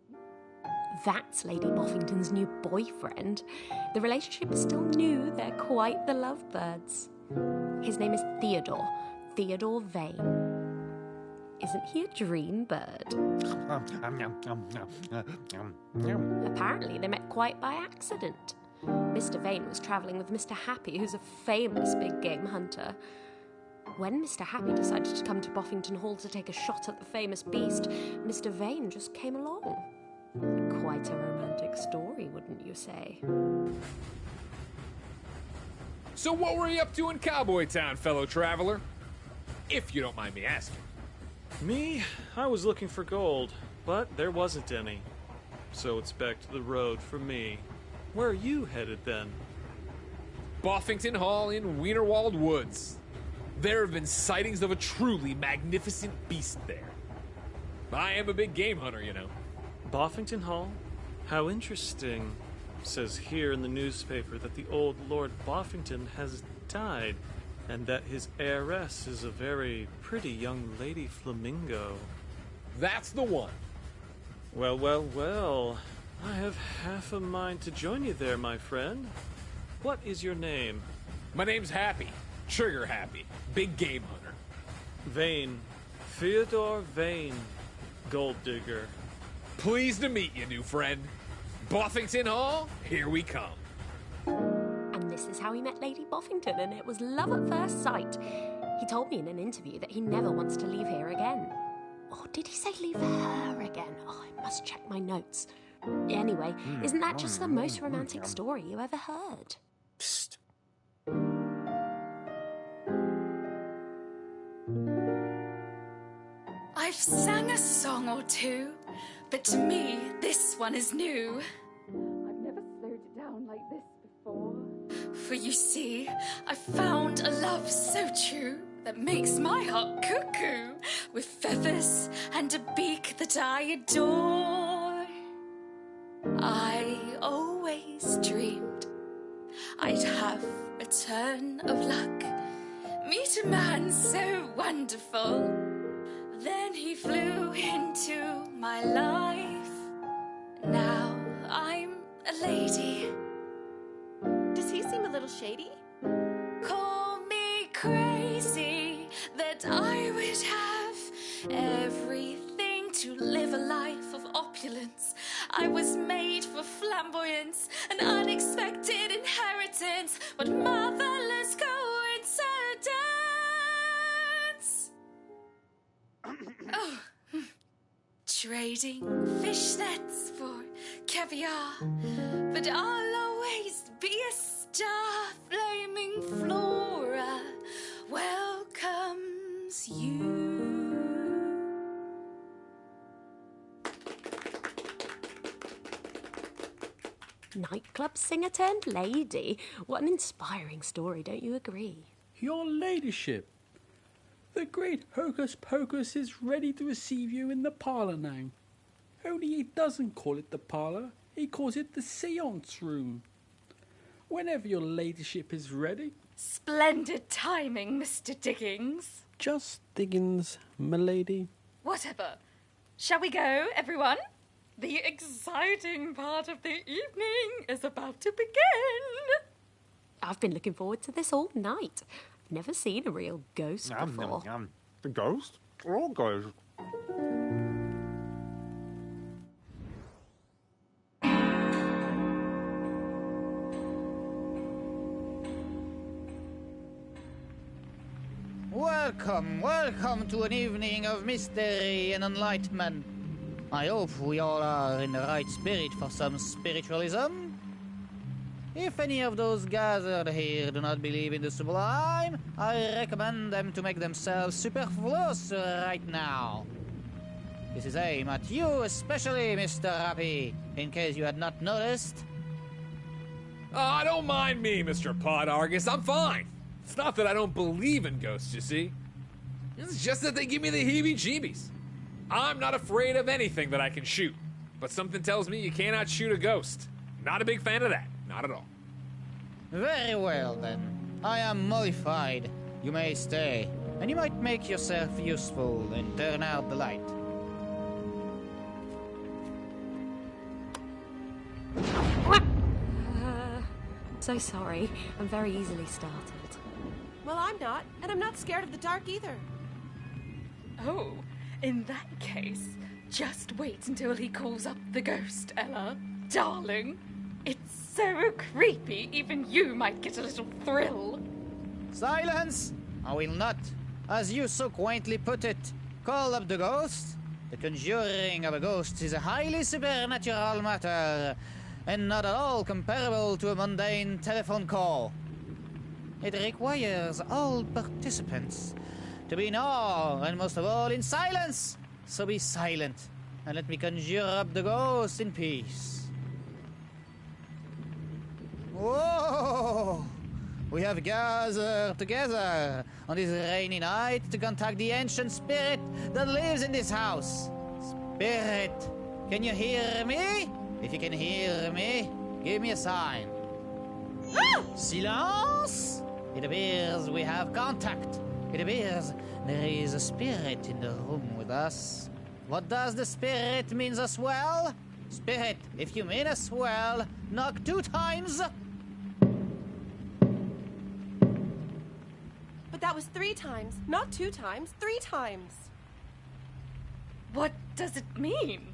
that's Lady Boffington's new boyfriend. The relationship is still new, they're quite the lovebirds. His name is Theodore Vane. Isn't he a dream bird? Apparently they met quite by accident. Mr. Vane was travelling with Mr. Happy, who's a famous big game hunter. When Mr. Happy decided to come to Boffington Hall to take a shot at the famous beast, Mr. Vane just came along. Quite a romantic story, wouldn't you say? So what were you up to in Cowboy Town, fellow traveler? If you don't mind me asking. Me? I was looking for gold, but there wasn't any. So it's back to the road for me. Where are you headed then? Boffington Hall in Wienerwald Woods. There have been sightings of a truly magnificent beast there. I am a big game hunter, you know. Boffington Hall? How interesting. Says here in the newspaper that the old Lord Boffington has died, and that his heiress is a very pretty young lady flamingo. That's the one. Well, well, well. I have half a mind to join you there, my friend. What is your name? My name's Happy. Trigger Happy. Big game hunter. Vane. Theodore Vane. Gold digger. Pleased to meet you, new friend. Boffington Hall, here we come. And this is how he met Lady Boffington, and it was love at first sight. He told me in an interview that he never wants to leave here again. Or did he say leave her again? Oh, I must check my notes. Anyway, isn't that just the most romantic story you ever heard? Psst. I've sang a song or two, but to me, this one is new. I've never slowed it down like this before. For you see, I found a love so true that makes my heart cuckoo, with feathers and a beak that I adore. I always dreamed I'd have a turn of luck, meet a man so wonderful. Then he flew into my life. Now I'm a lady. Does he seem a little shady? Call me crazy that I would have everything to live a life of opulence. I was made for flamboyance, an unexpected inheritance, but marvelous coincidence. Oh, trading fishnets for caviar, but I'll always be a star. Flaming Flora welcomes you. Nightclub singer turned lady. What an inspiring story, don't you agree? Your ladyship, the great Hocus Pocus is ready to receive you in the parlour now. Only he doesn't call it the parlour, he calls it the séance room. Whenever your ladyship is ready. Splendid timing, Mr. Diggins. Just Diggins, m'lady. Whatever. Shall we go, everyone? The exciting part of the evening is about to begin. I've been looking forward to this all night. I've never seen a real ghost before. The ghost? All ghost. Welcome to an evening of mystery and enlightenment. I hope we all are in the right spirit for some spiritualism. If any of those gathered here do not believe in the sublime, I recommend them to make themselves superfluous right now. This is aimed at you especially, Mr. Happy, in case you had not noticed. Oh, don't mind me, Mr. Podargus. I'm fine. It's not that I don't believe in ghosts, you see. It's just that they give me the heebie-jeebies. I'm not afraid of anything that I can shoot, but something tells me you cannot shoot a ghost. Not a big fan of that. Not at all. Very well, then. I am mollified. You may stay, and you might make yourself useful and turn out the light. So sorry. I'm very easily startled. Well, I'm not, and I'm not scared of the dark either. Oh, in that case, just wait until he calls up the ghost, Ella. Darling, it's so creepy, even you might get a little thrill. Silence! I will not. As you so quaintly put it, call up the ghost. The conjuring of a ghost is a highly supernatural matter, and not at all comparable to a mundane telephone call. It requires all participants to be in awe, and most of all in silence. So be silent, and let me conjure up the ghost in peace. Whoa! We have gathered together on this rainy night to contact the ancient spirit that lives in this house. Spirit, can you hear me? If you can hear me, give me a sign. Silence! It appears we have contact. It appears there is a spirit in the room with us. What does the spirit mean as well? Spirit, if you mean as well, knock 2 times. But that was 3 times, not 2 times, 3 times. What does it mean?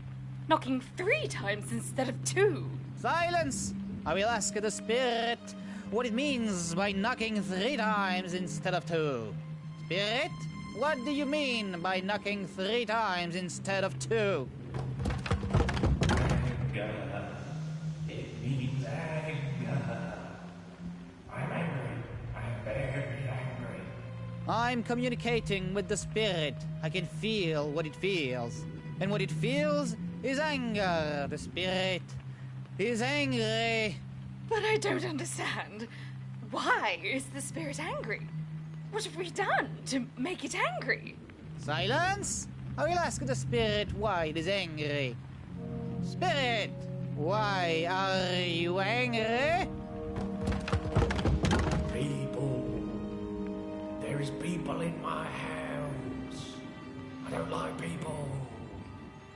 Knocking 3 times instead of 2? Silence! I will ask the spirit what it means by knocking 3 times instead of 2. Spirit, what do you mean by knocking 3 times instead of 2? Anger. It means anger. I'm angry. I'm very angry. I'm communicating with the spirit. I can feel what it feels. And what it feels is anger. The spirit is angry. But I don't understand. Why is the spirit angry? What have we done to make it angry? Silence! I will ask the spirit why it is angry. Spirit, why are you angry? People. There is people in my house. I don't like people.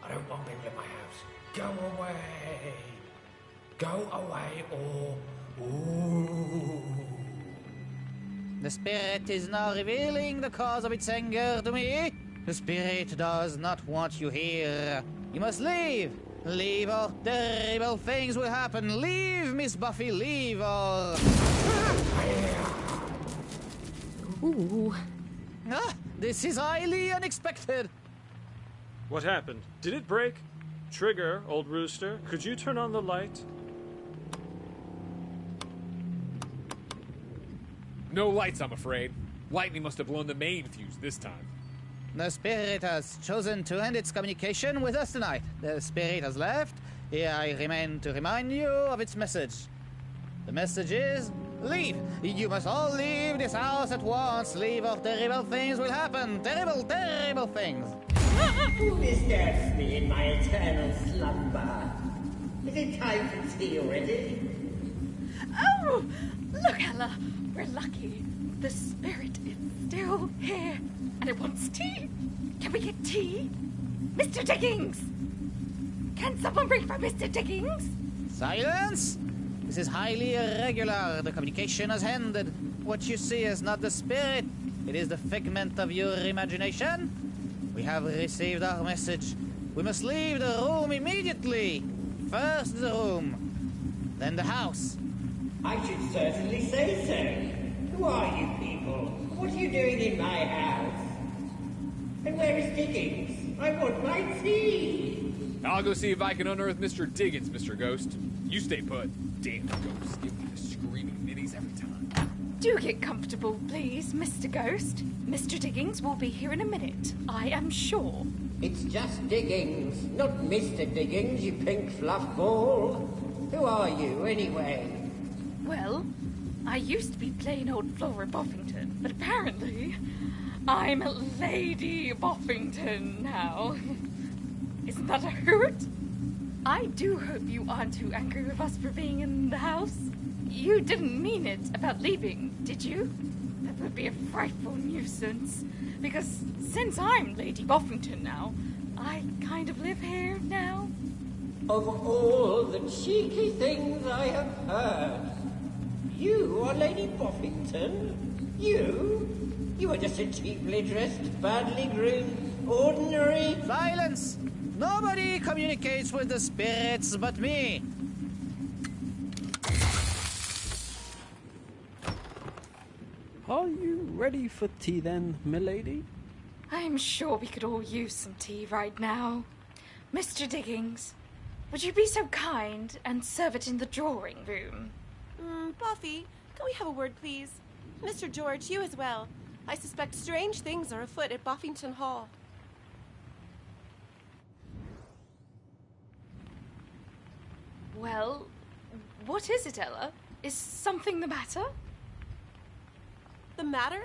I don't want people in my house. Go away. Go away or... Ooh. The spirit is now revealing the cause of its anger to me. The spirit does not want you here. You must leave. Leave or terrible things will happen. Leave, Miss Buffy, leave or... Ooh. Ah, this is highly unexpected. What happened? Did it break? Trigger, old rooster, could you turn on the light? No lights, I'm afraid. Lightning must have blown the main fuse this time. The spirit has chosen to end its communication with us tonight. The spirit has left. Here I remain to remind you of its message. The message is, leave. You must all leave this house at once. Leave or terrible things will happen. Terrible, terrible things. Who disturbs me in my eternal slumber? Is it time for tea already? Oh! Look, Ella! We're lucky. The spirit is still here. And it wants tea. Can we get tea? Mr. Diggins! Can someone bring for Mr. Diggins? Silence! This is highly irregular. The communication has ended. What you see is not the spirit. It is the figment of your imagination. We have received our message. We must leave the room immediately. First the room, then the house. I should certainly say so. Who are you people? What are you doing in my house? And where is Diggins? I want my tea. I'll go see if I can unearth Mr. Diggins, Mr. Ghost. You stay put. Damn ghosts give me the screaming ninnies every time. Do get comfortable, please, Mr. Ghost. Mr. Diggins will be here in a minute, I am sure. It's just Diggins, not Mr. Diggins, you pink fluff ball. Who are you, anyway? Well, I used to be plain old Flora Boffington, but apparently I'm Lady Boffington now. Isn't that a hoot? I do hope you aren't too angry with us for being in the house. You didn't mean it about leaving, did you? That would be a frightful nuisance, because since I'm Lady Boffington now, I kind of live here now. Of all the cheeky things I have heard, You are Lady Boffington? You? You are just a cheaply dressed, badly groomed, ordinary... Silence! Nobody communicates with the spirits but me. Are you ready for tea then, milady? I'm sure we could all use some tea right now. Mr. Diggins, would you be so kind and serve it in the drawing room? Buffy, can we have a word, please? Mr. George, you as well. I suspect strange things are afoot at Boffington Hall. Well, what is it, Ella? Is something the matter? The matter?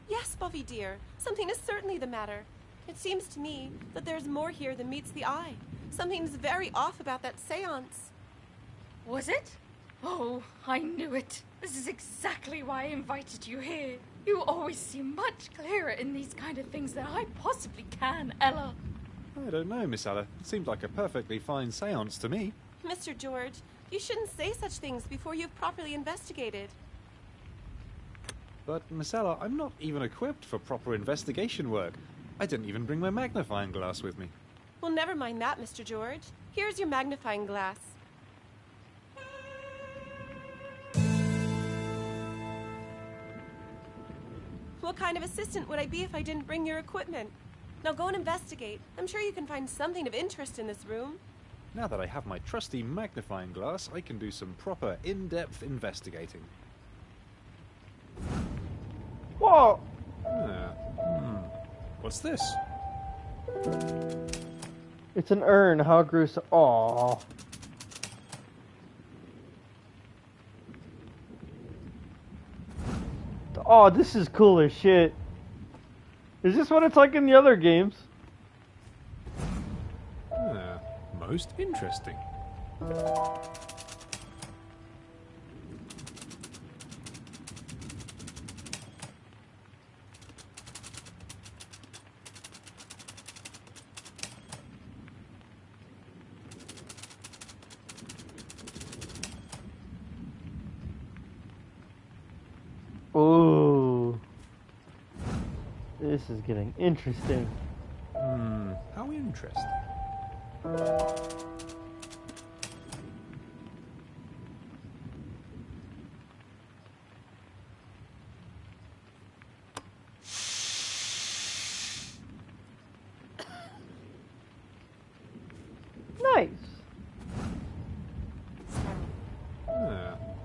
Yes, Buffy dear. Something is certainly the matter. It seems to me that there's more here than meets the eye. Something's very off about that seance. Was it? Oh, I knew it. This is exactly why I invited you here. You always seem much clearer in these kind of things than I possibly can, Ella. I don't know, Miss Ella. It seemed like a perfectly fine seance to me. Mr. George, you shouldn't say such things before you've properly investigated. But, Miss Ella, I'm not even equipped for proper investigation work. I didn't even bring my magnifying glass with me. Well, never mind that, Mr. George. Here's your magnifying glass. What kind of assistant would I be if I didn't bring your equipment? Now go and investigate. I'm sure you can find something of interest in this room. Now that I have my trusty magnifying glass, I can do some proper, in-depth investigating. Whoa! What's this? It's an urn. How gruesome. Aww. Oh, this is cool as shit. Is this what it's like in the other games? Most interesting. Ooh. This is getting interesting. How interesting. Nice.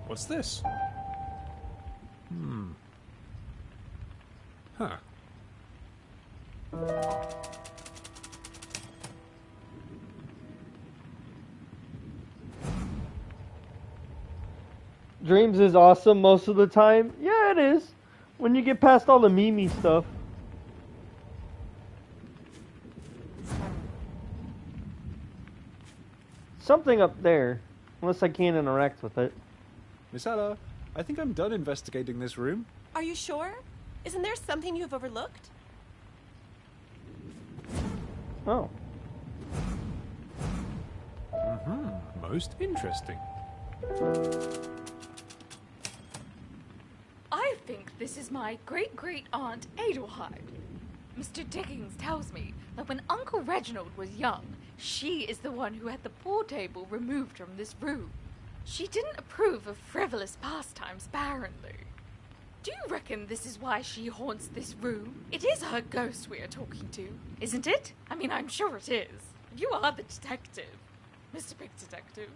What's this? Huh. Dreams is awesome most of the time. Yeah, it is. When you get past all the meme stuff. Something up there. Unless I can't interact with it. Miss Ella, I think I'm done investigating this room. Are you sure? Isn't there something you've overlooked? Oh. Most interesting. I think this is my great-great-aunt Adelheid. Mr. Dickens tells me that when Uncle Reginald was young, she is the one who had the pool table removed from this room. She didn't approve of frivolous pastimes, apparently. Do you reckon this is why she haunts this room? It is her ghost we are talking to, isn't it? I mean, I'm sure it is. You are the detective, Mr. Big Detective.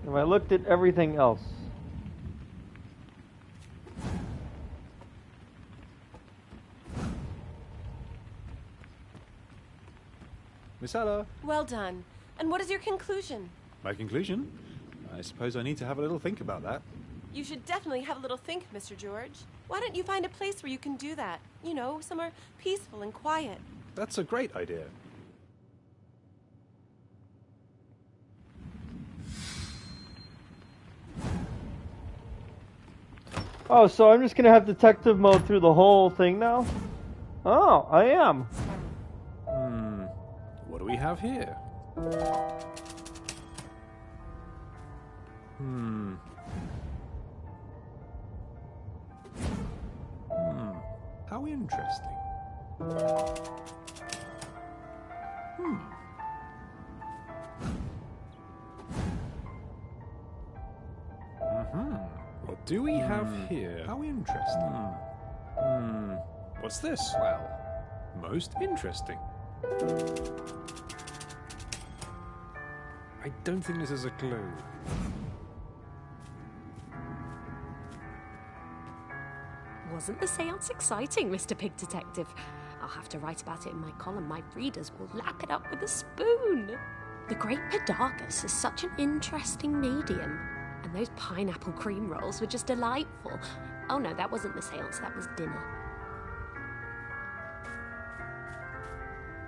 Have I looked at everything else? Miss Ella. Well done. And what is your conclusion? My conclusion? I suppose I need to have a little think about that. You should definitely have a little think, Mr. George. Why don't you find a place where you can do that? You know, somewhere peaceful and quiet. That's a great idea. Oh, so I'm just gonna have detective mode through the whole thing now? Oh, I am. What do we have here? How interesting. What do we have here? How interesting. What's this? Well, most interesting. I don't think this is a clue. Wasn't the seance exciting, Mr. Pig Detective? I'll have to write about it in my column. My readers will lap it up with a spoon. The Great Podagus is such an interesting medium. And those pineapple cream rolls were just delightful. Oh no, that wasn't the seance, that was dinner.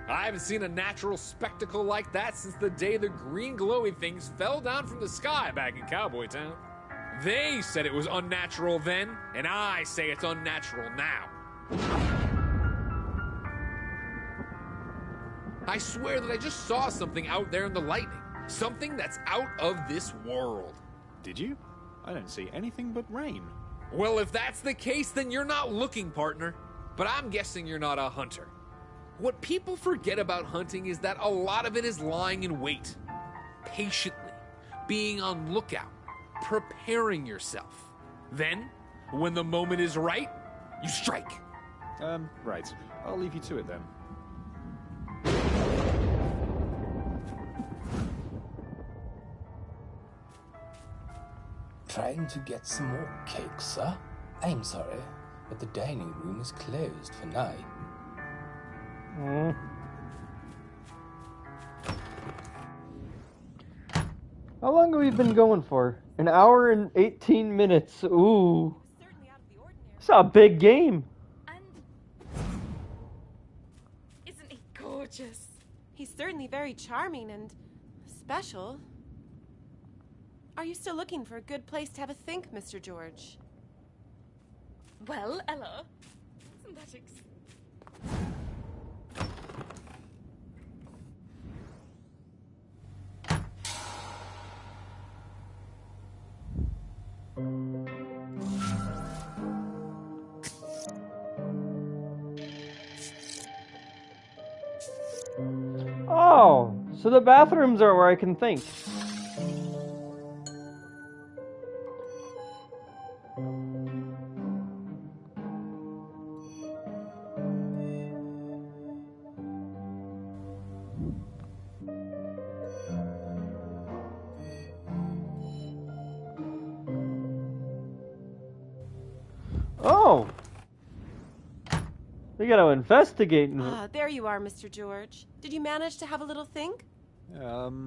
I haven't seen a natural spectacle like that since the day the green glowy things fell down from the sky back in Cowboy Town. They said it was unnatural then, and I say it's unnatural now. I swear that I just saw something out there in the lightning. Something that's out of this world. Did you? I don't see anything but rain. Well, if that's the case, then you're not looking, partner. But I'm guessing you're not a hunter. What people forget about hunting is that a lot of it is lying in wait. Patiently. Being on lookout. Preparing yourself. Then, when the moment is right, you strike. Right. I'll leave you to it then. Trying to get some more cake, sir? I'm sorry, but the dining room is closed for night. How long have we been going for? An hour and 18 minutes. Ooh. It's a big game. Isn't he gorgeous? He's certainly very charming and special. Are you still looking for a good place to have a think, Mr. George? Well, Ella, isn't that Oh, so the bathrooms are where I can think. Oh! We gotta investigate. Ah, there you are, Mr. George. Did you manage to have a little think? Your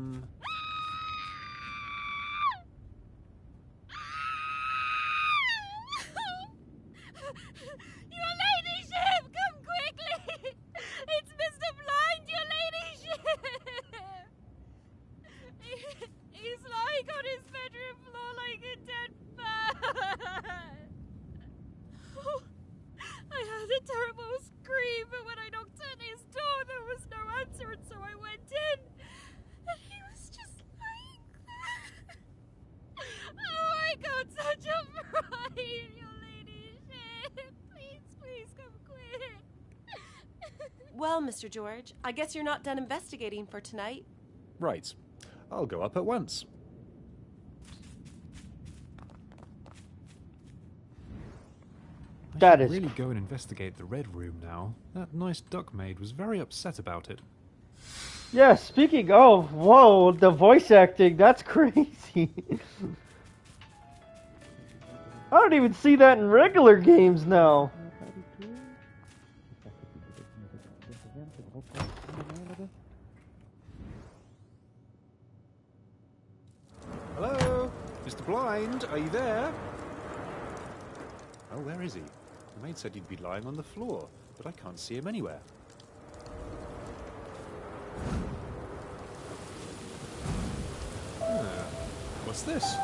ladyship, come quickly! It's Mr. Blind, your ladyship! He's lying on his bedroom floor like a dead man. I heard a terrible scream, but when I knocked on his door, there was no answer, and so I went in, and he was just lying there. Oh, I got such a fright, your ladyship. Please come quick. Well, Mr. George, I guess you're not done investigating for tonight. Right. I'll go up at once. That is really go and investigate the Red Room now. That nice duck maid was very upset about it. Yeah, speaking of, whoa, the voice acting, that's crazy. I don't even see that in regular games now. Hello? Mr. Blind, are you there? Oh, where is he? The maid said he'd be lying on the floor, but I can't see him anywhere. What's this?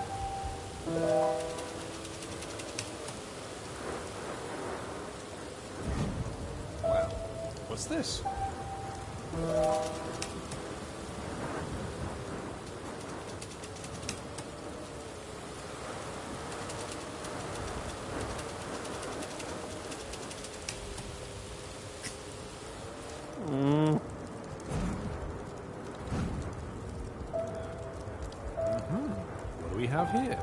Well, what's this? have here?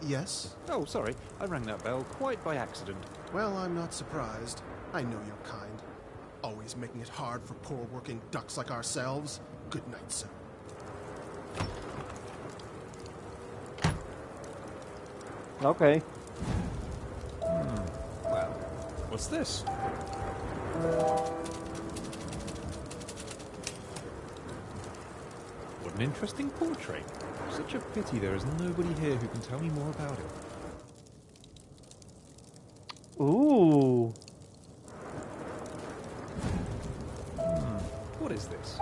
Yes? Oh, sorry. I rang that bell quite by accident. Well, I'm not surprised. I know your kind. Always making it hard for poor working ducks like ourselves. Good night, sir. Okay. Well, what's this? What an interesting portrait. Such a pity there is nobody here who can tell me more about it. Ooh. What is this?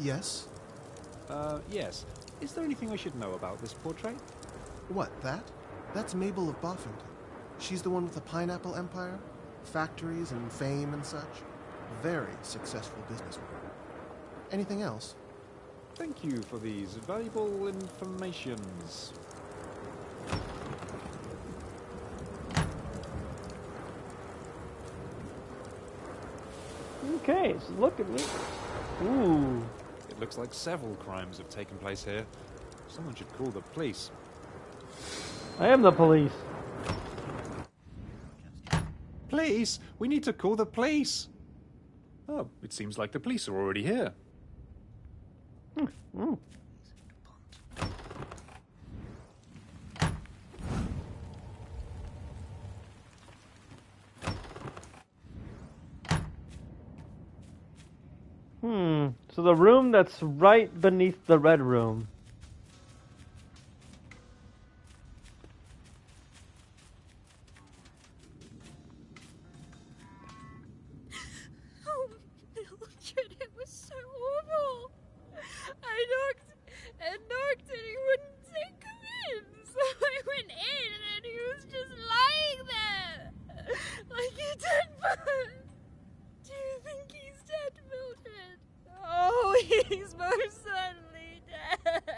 Yes? Yes. Is there anything I should know about this portrait? What, that? That's Mabel of Boffington. She's the one with the pineapple empire, factories and fame and such. Very successful businesswoman. Anything else? Thank you for these valuable informations. Okay, so look at me. Ooh. It looks like several crimes have taken place here. Someone should call the police. I am the police. Police! We need to call the police! Oh, it seems like the police are already here. So the room that's right beneath the red room. Oh, Mildred, it was so awful. I knocked and knocked and he wouldn't say come in. So I went in and he was just lying there. Like a dead bird. Do you think he's dead, Mildred? Oh, he's most certainly dead.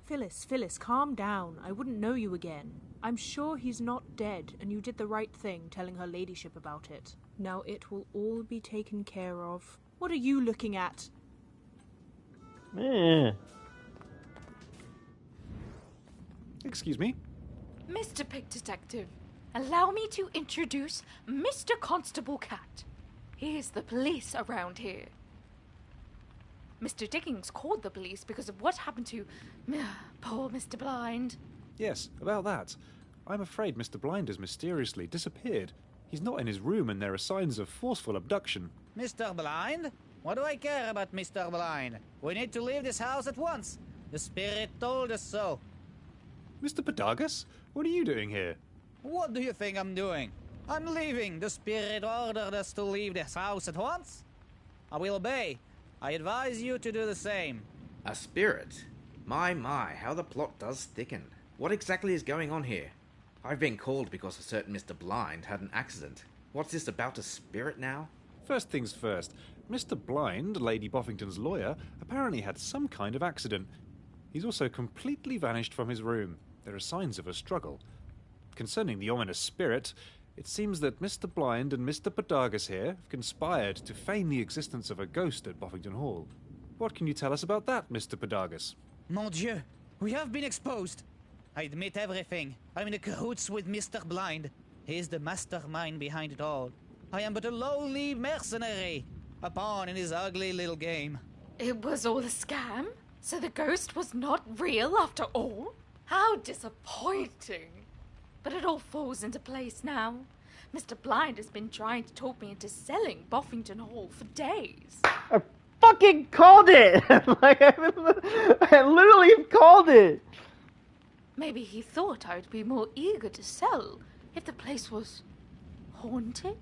Phyllis, calm down. I wouldn't know you again. I'm sure he's not dead, and you did the right thing telling her ladyship about it. Now it will all be taken care of. What are you looking at? Excuse me? Mr. Pig Detective, allow me to introduce Mr. Constable Cat. He is the police around here. Mr. Dickens called the police because of what happened to poor Mr. Blind. Yes, about that. I'm afraid Mr. Blind has mysteriously disappeared. He's not in his room and there are signs of forceful abduction. Mr. Blind? What do I care about Mr. Blind? We need to leave this house at once. The spirit told us so. Mr. Pedagus? What are you doing here? What do you think I'm doing? I'm leaving. The spirit ordered us to leave this house at once. I will obey. I advise you to do the same. A spirit? My, how the plot does thicken. What exactly is going on here? I've been called because a certain Mr. Blind had an accident. What's this about a spirit now? First things first. Mr. Blind, Lady Boffington's lawyer, apparently had some kind of accident. He's also completely vanished from his room. There are signs of a struggle. Concerning the ominous spirit, it seems that Mr. Blind and Mr. Pedagus here have conspired to feign the existence of a ghost at Boffington Hall. What can you tell us about that, Mr. Pedagus? Mon Dieu, we have been exposed. I admit everything. I'm in cahoots with Mr. Blind. He is the mastermind behind it all. I am but a lowly mercenary, a pawn in his ugly little game. It was all a scam? So the ghost was not real after all? How disappointing. But it all falls into place now. Mr. Blind has been trying to talk me into selling Boffington Hall for days. I fucking called it! I literally called it! Maybe he thought I would be more eager to sell if the place was haunted?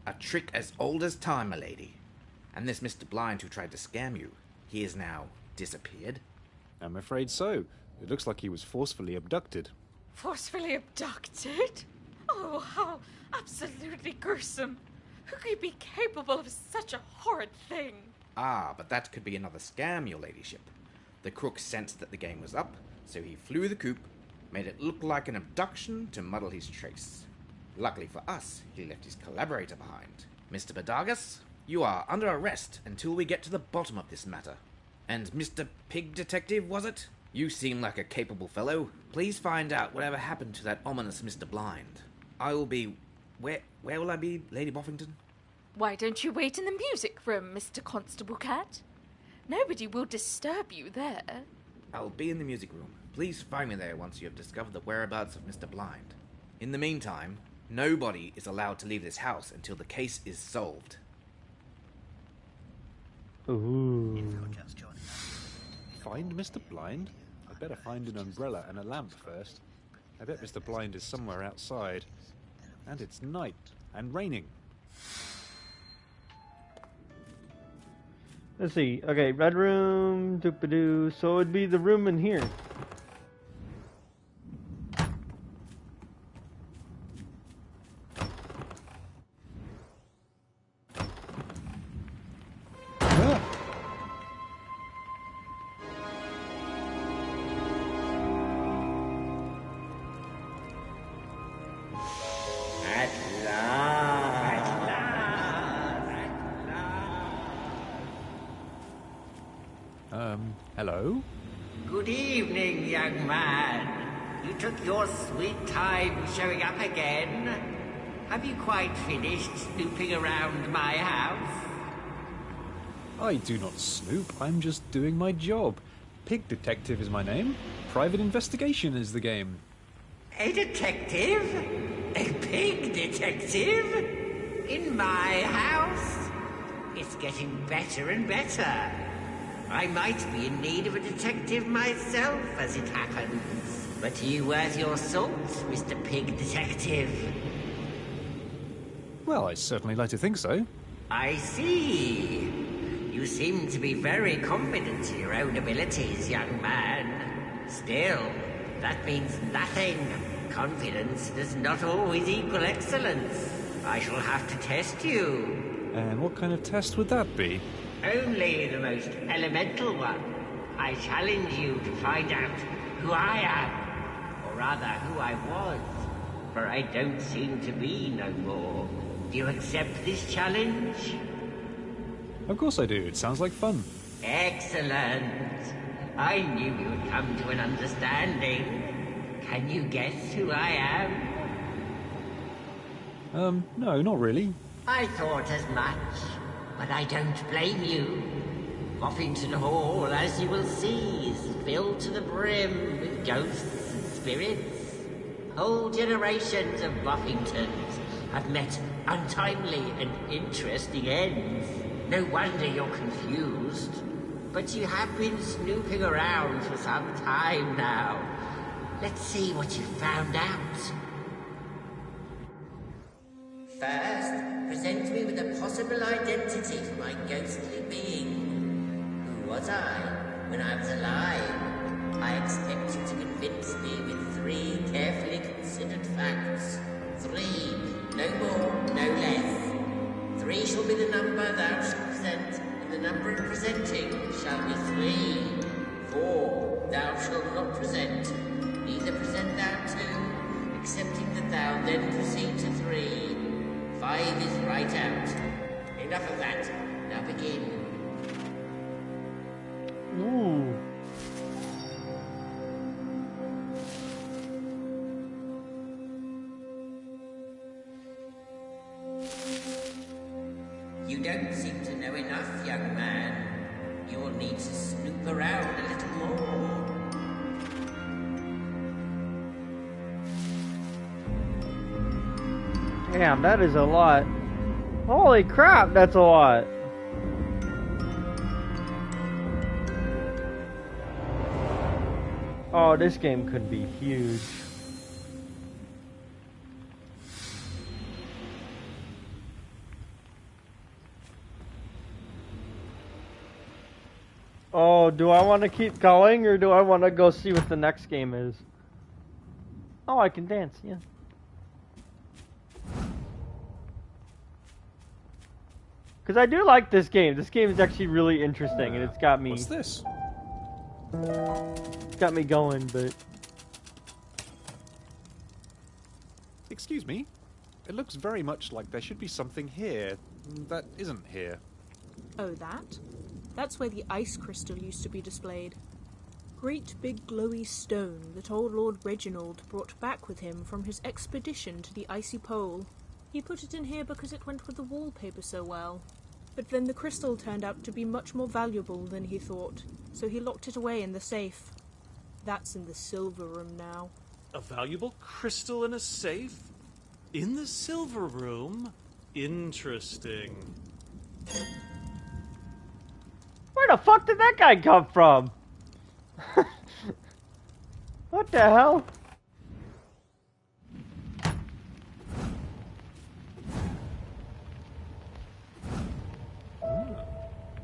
A trick as old as time, milady. And this Mr. Blind who tried to scam you, he is now disappeared? I'm afraid so. It looks like he was forcefully abducted. Forcefully abducted? Oh, how absolutely gruesome. Who could be capable of such a horrid thing? Ah, but that could be another scam, your ladyship. The crook sensed that the game was up, so he flew the coop, made it look like an abduction to muddle his trace. Luckily for us, he left his collaborator behind. Mr. Bodagas, you are under arrest until we get to the bottom of this matter. And Mr. Pig Detective, was it? You seem like a capable fellow. Please find out whatever happened to that ominous Mr. Blind. I will be... Where will I be, Lady Boffington? Why don't you wait in the music room, Mr. Constable Cat? Nobody will disturb you there. I'll be in the music room. Please find me there once you have discovered the whereabouts of Mr. Blind. In the meantime, nobody is allowed to leave this house until the case is solved. Ooh. Find Mr. Blind? I'd better find an umbrella and a lamp first. I bet Mr. Blind is somewhere outside. And it's night and raining. Let's see. Okay, red room, doop-a-doo. So it'd be the room in here. Hello? Good evening, young man. You took your sweet time showing up again. Have you quite finished snooping around my house? I do not snoop, I'm just doing my job. Pig Detective is my name. Private Investigation is the game. A detective? A pig detective? In my house? It's getting better and better. I might be in need of a detective myself, as it happens. But are you worth your salt, Mr. Pig Detective? Well, I certainly like to think so. I see. You seem to be very confident in your own abilities, young man. Still, that means nothing. Confidence does not always equal excellence. I shall have to test you. And what kind of test would that be? Only the most elemental one. I challenge you to find out who I am. Or rather, who I was. For I don't seem to be no more. Do you accept this challenge? Of course I do. It sounds like fun. Excellent. I knew you'd come to an understanding. Can you guess who I am? No, not really. I thought as much. But I don't blame you. Boffington Hall, as you will see, is filled to the brim with ghosts and spirits. Whole generations of Boffingtons have met untimely and interesting ends. No wonder you're confused. But you have been snooping around for some time now. Let's see what you found out. First, present me with a possible identity for my ghostly being. Who was I when I was alive? I expect you to convince me with 3 carefully considered facts. 3, no more, no less. 3 shall be the number thou shalt present, and the number it presenting shall be 3. 4, thou shalt not present, neither present thou 2, excepting that thou then proceed to 3. 5 is right out. Enough of that. Now begin. Ooh. You don't seem to know enough, young man. You will need to snoop around a little more. Damn, that is a lot. Holy crap, that's a lot. Oh, this game could be huge. Oh, do I want to keep going or do I want to go see what the next game is? Oh, I can dance, yeah. Because I do like this game. This game is actually really interesting and it's got me... What's this? It's got me going, but... Excuse me? It looks very much like there should be something here that isn't here. Oh, that? That's where the ice crystal used to be displayed. Great big glowy stone that old Lord Reginald brought back with him from his expedition to the icy pole. He put it in here because it went with the wallpaper so well. But then the crystal turned out to be much more valuable than he thought, so he locked it away in the safe. That's in the silver room now. A valuable crystal in a safe? In the silver room? Interesting. Where the fuck did that guy come from? What the hell?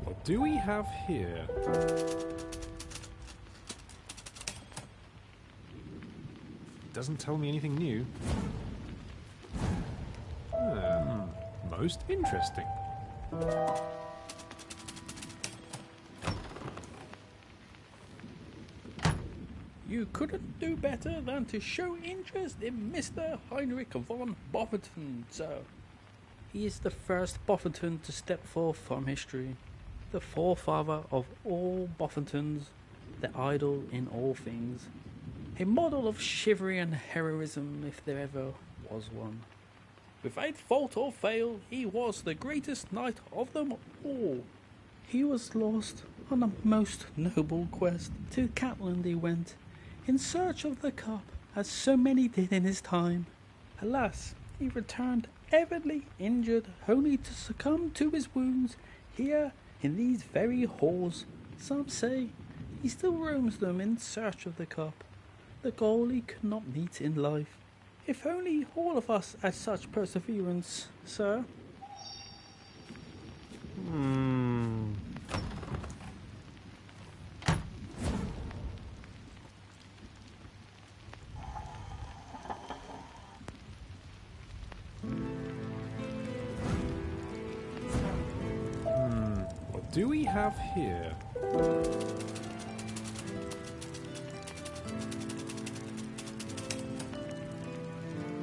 What do we have here? Doesn't tell me anything new. Most interesting. You couldn't do better than to show interest in Mr. Heinrich von Boffington, sir. He is the first Boffington to step forth from history, the forefather of all Boffingtons, the idol in all things, a model of chivalry and heroism if there ever was one. Without fault or fail, he was the greatest knight of them all. He was lost on a most noble quest. To Catland he went, in search of the cup, as so many did in his time. Alas, he returned evidently injured, only to succumb to his wounds here in these very halls. Some say he still roams them in search of the cup, the goal he could not meet in life. If only all of us had such perseverance, sir. What do we have here?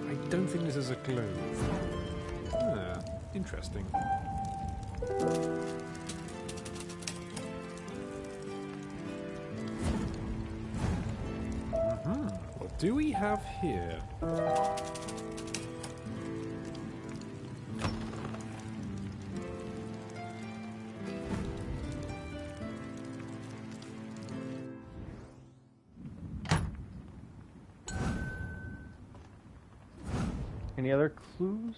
I don't think this is a clue. Interesting. What do we have here? Any other clues?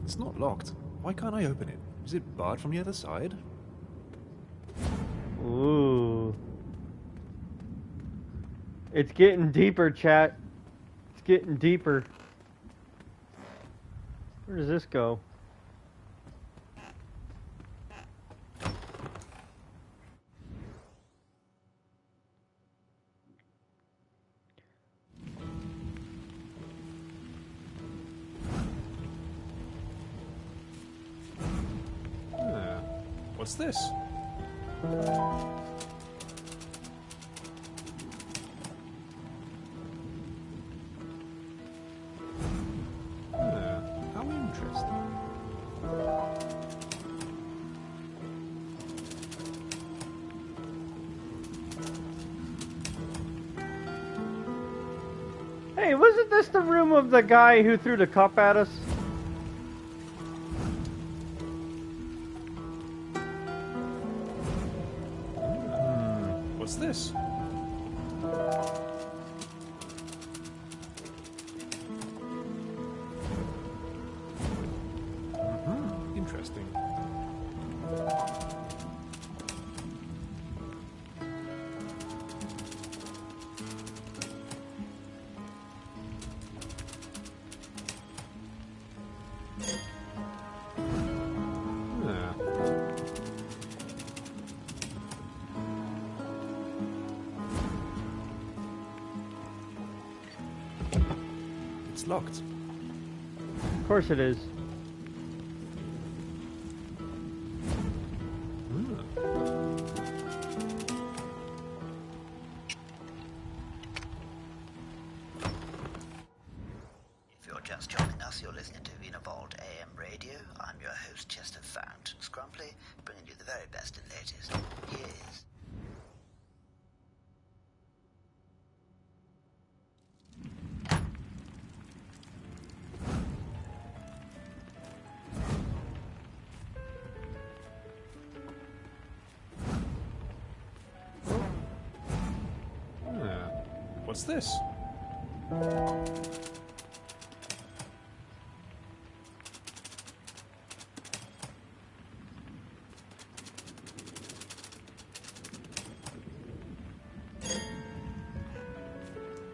It's not locked. Why can't I open it? Is it barred from the other side? Ooh. It's getting deeper, chat. It's getting deeper. Where does this go? What's this? How interesting. Hey, wasn't this the room of the guy who threw the cup at us? What's this? Interesting. It's locked. Of course it is. If you're just joining us, you're listening to Wiener Vault AM Radio. I'm your host, Chester Fountain Scrumpley, bringing you the very best and latest. Here's... What's this?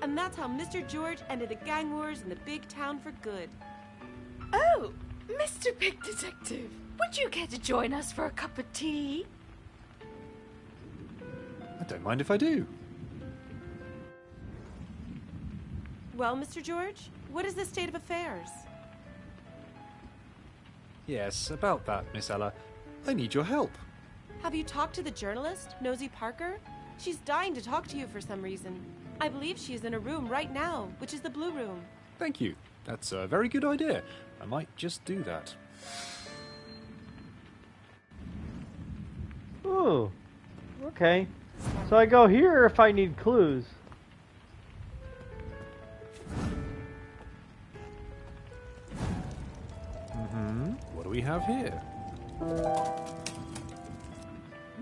And that's how Mr. George ended the gang wars in the big town for good. Oh, Mr. Pig Detective, would you care to join us for a cup of tea? I don't mind if I do. Well, Mr. George, what is the state of affairs? Yes, about that, Miss Ella. I need your help. Have you talked to the journalist, Nosy Parker? She's dying to talk to you for some reason. I believe she is in a room right now, which is the Blue Room. Thank you. That's a very good idea. I might just do that. Ooh. Okay. So I go here if I need clues. What do we have here?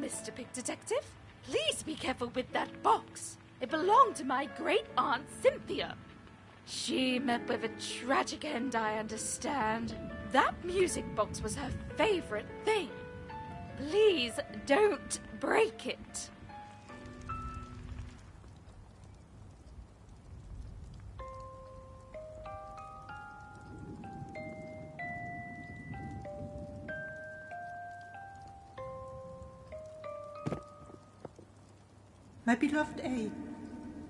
Mr. Pig Detective, please be careful with that box. It belonged to my great aunt Cynthia. She met with a tragic end, I understand. That music box was her favorite thing. Please don't break it. My beloved A,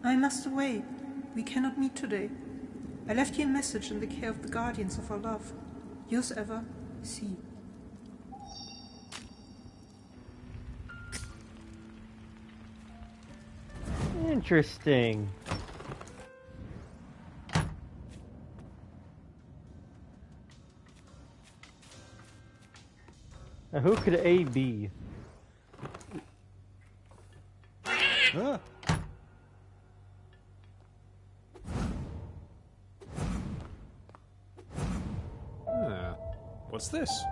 I must away. We cannot meet today. I left you a message in the care of the guardians of our love. Yours ever, C. Interesting. Now who could A be? Ah. What's this?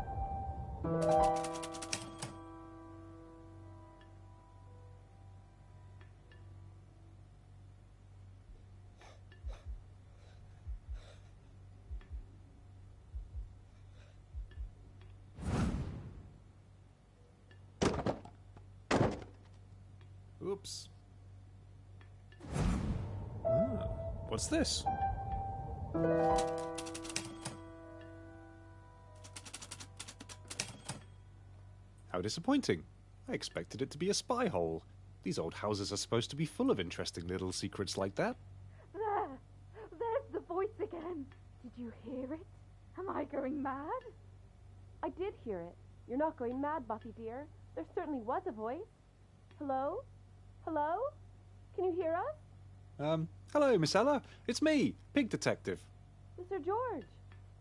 Oops. What's this? How disappointing. I expected it to be a spy hole. These old houses are supposed to be full of interesting little secrets like that. There's the voice again. Did you hear it? Am I going mad? I did hear it. You're not going mad, Buffy dear. There certainly was a voice. Hello? Hello? Can you hear us? Hello, Miss Ella. It's me, Pig Detective. Mr. George,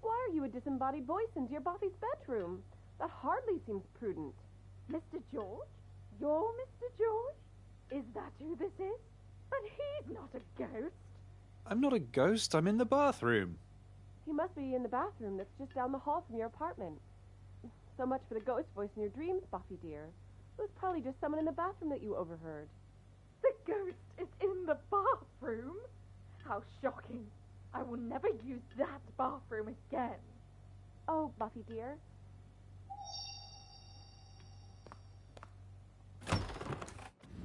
why are you a disembodied voice into your Buffy's bedroom? That hardly seems prudent. Mr. George? You're Mr. George? Is that who this is? But he's not a ghost. I'm not a ghost. I'm in the bathroom. He must be in the bathroom that's just down the hall from your apartment. So much for the ghost voice in your dreams, Buffy dear. It was probably just someone in the bathroom that you overheard. ghost is in the bathroom? How shocking. I will never use that bathroom again. Oh, Buffy dear.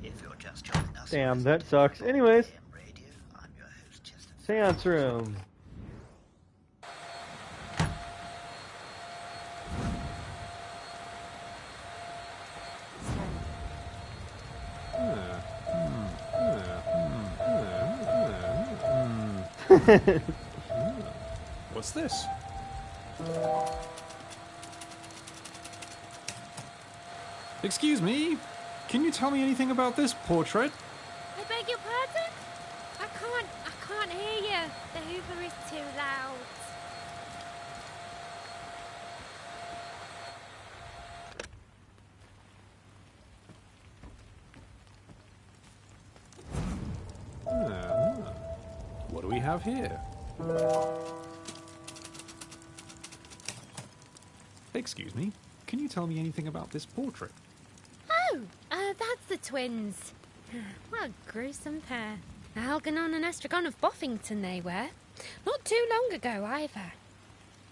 If you're just joining us, Damn, that sucks. Anyways, seance room. What's this? Excuse me, can you tell me anything about this portrait? I beg your pardon? I can't hear you. The Hoover is too loud. What do we have here? Excuse me, can you tell me anything about this portrait? Oh, that's the twins. What a gruesome pair. Algernon and Estragon of Boffington they were. Not too long ago either.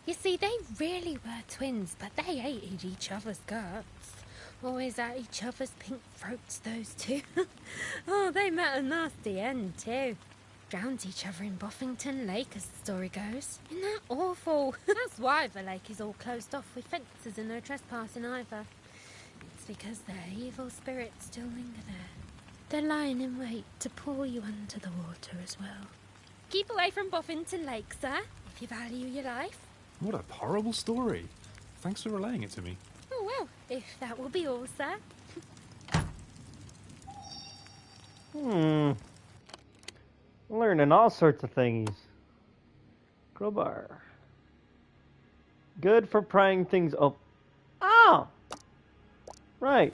You see, they really were twins, but they hated each other's guts. Always at each other's pink throats, those two. Oh, they met a nasty end too. Drowned each other in Boffington Lake, as the story goes. Isn't that awful? That's why the lake is all closed off with fences and no trespassing either. It's because their evil spirits still linger there. They're lying in wait to pull you under the water as well. Keep away from Boffington Lake, sir, if you value your life. What a horrible story. Thanks for relaying it to me. Oh, well, if that will be all, sir. Learning all sorts of thingies. Crowbar. Good for prying things up. Oh! Right.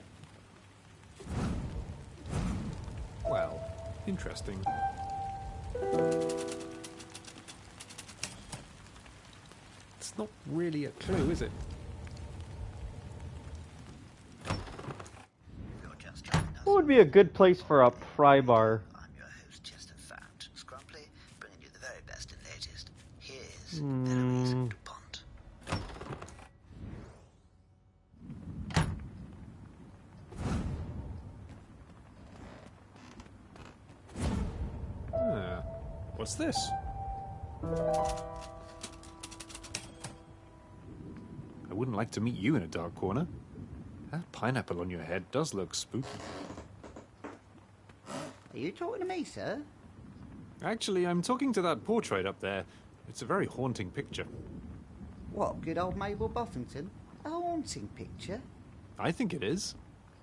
Well, interesting. It's not really a clue, is it? What would be a good place for a pry bar? What's this? I wouldn't like to meet you in a dark corner. That pineapple on your head does look spooky. Are you talking to me, sir? Actually, I'm talking to that portrait up there. It's a very haunting picture. What, good old Mabel Boffington? A haunting picture? I think it is.